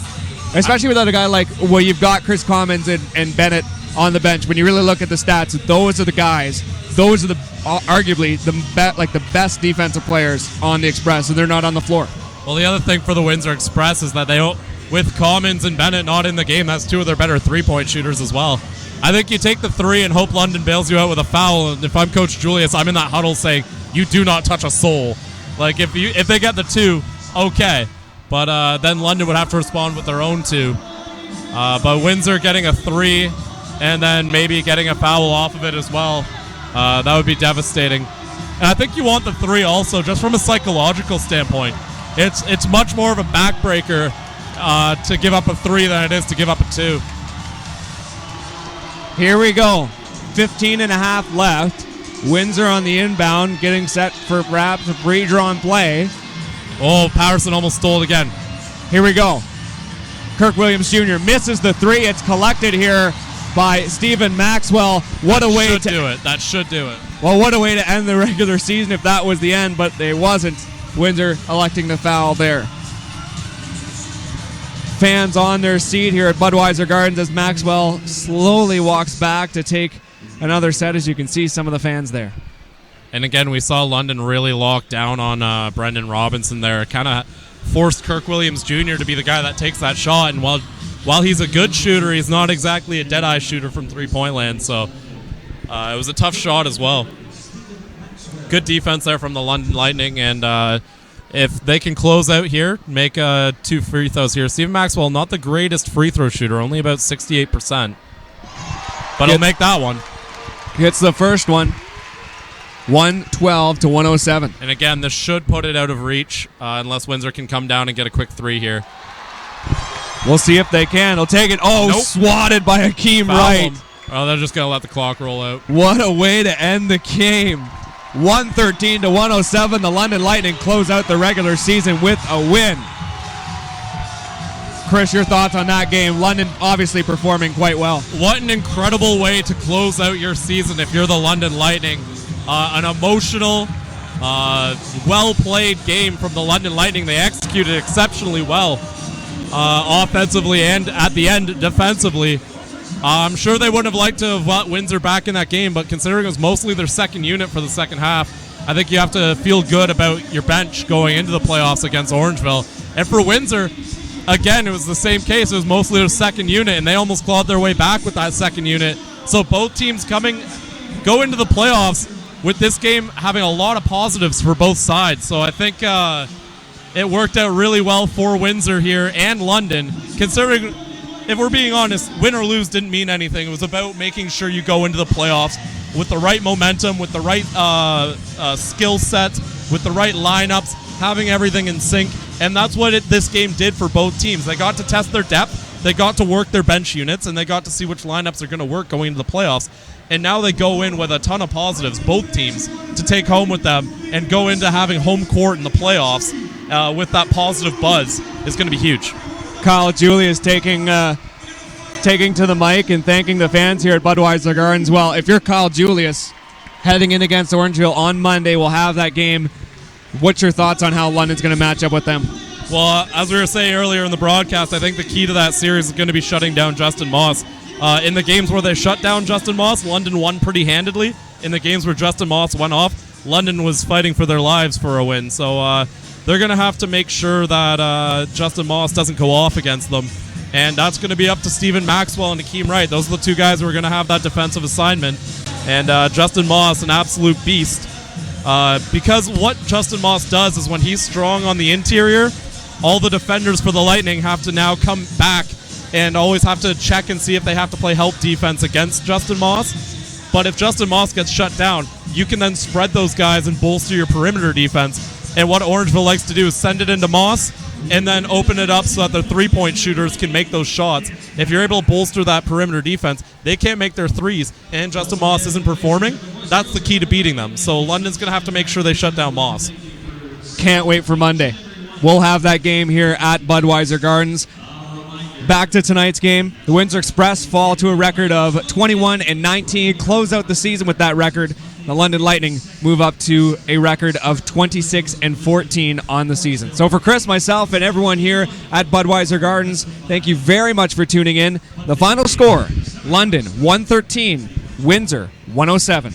Especially without a guy like, well, you've got Chris Commons and Bennett on the bench. When you really look at the stats, those are the guys. Those are arguably the best defensive players on the Express, and they're not on the floor. Well, the other thing for the Windsor Express is that they don't, with Commons and Bennett not in the game, that's 2 of their better 3-point shooters as well. I think you take the 3 and hope London bails you out with a foul. And if I'm Coach Julius, I'm in that huddle saying, you do not touch a soul. Like, if they get the 2, okay. But then London would have to respond with their own 2. But Windsor getting a 3 and then maybe getting a foul off of it as well, that would be devastating. And I think you want the 3 also, just from a psychological standpoint. It's much more of a backbreaker to give up a 3 than it is to give up a 2. Here we go. 15 and a half left. Windsor on the inbound, getting set for perhaps a pre-drawn play. Oh, Patterson almost stole it again. Here we go. Kirk Williams Jr. misses the three. It's collected here by Stephen Maxwell. What a way to do it. That should do it. Well, what a way to end the regular season if that was the end, but it wasn't. Windsor electing the foul there. Fans on their seat here at Budweiser Gardens as Maxwell slowly walks back to take another set. As you can see, some of the fans there. And again, we saw London really lock down on Brendan Robinson there. Kind of forced Kirk Williams Jr. to be the guy that takes that shot. And while he's a good shooter, he's not exactly a dead-eye shooter from three-point land. So it was a tough shot as well. Good defense there from the London Lightning. And if they can close out here, make 2 free throws here. Stephen Maxwell, not the greatest free throw shooter, only about 68%. But he'll make that one. Hits the first one. 112 to 107. And again, this should put it out of reach unless Windsor can come down and get a quick three here. We'll see if they can. They'll take it. Oh, nope. Swatted by Hakeem Wright. Oh, they're just going to let the clock roll out. What a way to end the game. 113 to 107. The London Lightning close out the regular season with a win. Chris, your thoughts on that game? London obviously performing quite well. What an incredible way to close out your season if you're the London Lightning. An emotional, well-played game from the London Lightning. They executed exceptionally well offensively and at the end defensively. I'm sure they wouldn't have liked to have let Windsor back in that game, but considering it was mostly their second unit for the second half, I think you have to feel good about your bench going into the playoffs against Orangeville. And for Windsor, again, it was the same case. It was mostly their second unit, and they almost clawed their way back with that second unit. So both teams go into the playoffs with this game having a lot of positives for both sides. So I think it worked out really well for Windsor here and London. Considering, if we're being honest, win or lose didn't mean anything. It was about making sure you go into the playoffs with the right momentum, with the right skill set, with the right lineups, having everything in sync. And that's what this game did for both teams. They got to test their depth, they got to work their bench units, and they got to see which lineups are going to work going into the playoffs. And now they go in with a ton of positives, both teams, to take home with them and go into having home court in the playoffs with that positive buzz is going to be huge. Kyle Julius taking to the mic and thanking the fans here at Budweiser Gardens. Well, if you're Kyle Julius heading in against Orangeville on Monday, we'll have that game. What's your thoughts on how London's going to match up with them? Well, as we were saying earlier in the broadcast, I think the key to that series is going to be shutting down Justin Moss. In the games where they shut down Justin Moss, London won pretty handedly. In the games where Justin Moss went off, London was fighting for their lives for a win. So they're going to have to make sure that Justin Moss doesn't go off against them. And that's going to be up to Stephen Maxwell and Hakeem Wright. Those are the two guys who are going to have that defensive assignment. And Justin Moss, an absolute beast. Because what Justin Moss does is when he's strong on the interior, all the defenders for the Lightning have to now come back and always have to check and see if they have to play help defense against Justin Moss. But if Justin Moss gets shut down, you can then spread those guys and bolster your perimeter defense. And what Orangeville likes to do is send it into Moss and then open it up so that their three-point shooters can make those shots. If you're able to bolster that perimeter defense, they can't make their threes, and Justin Moss isn't performing. That's the key to beating them. So London's going to have to make sure they shut down Moss. Can't wait for Monday. We'll have that game here at Budweiser Gardens. Back to tonight's game. The Windsor Express fall to a record of 21-19, close out the season with that record. The London Lightning move up to a record of 26-14 on the season. So for Chris, myself, and everyone here at Budweiser Gardens, thank you very much for tuning in. The final score, London 113, Windsor 107.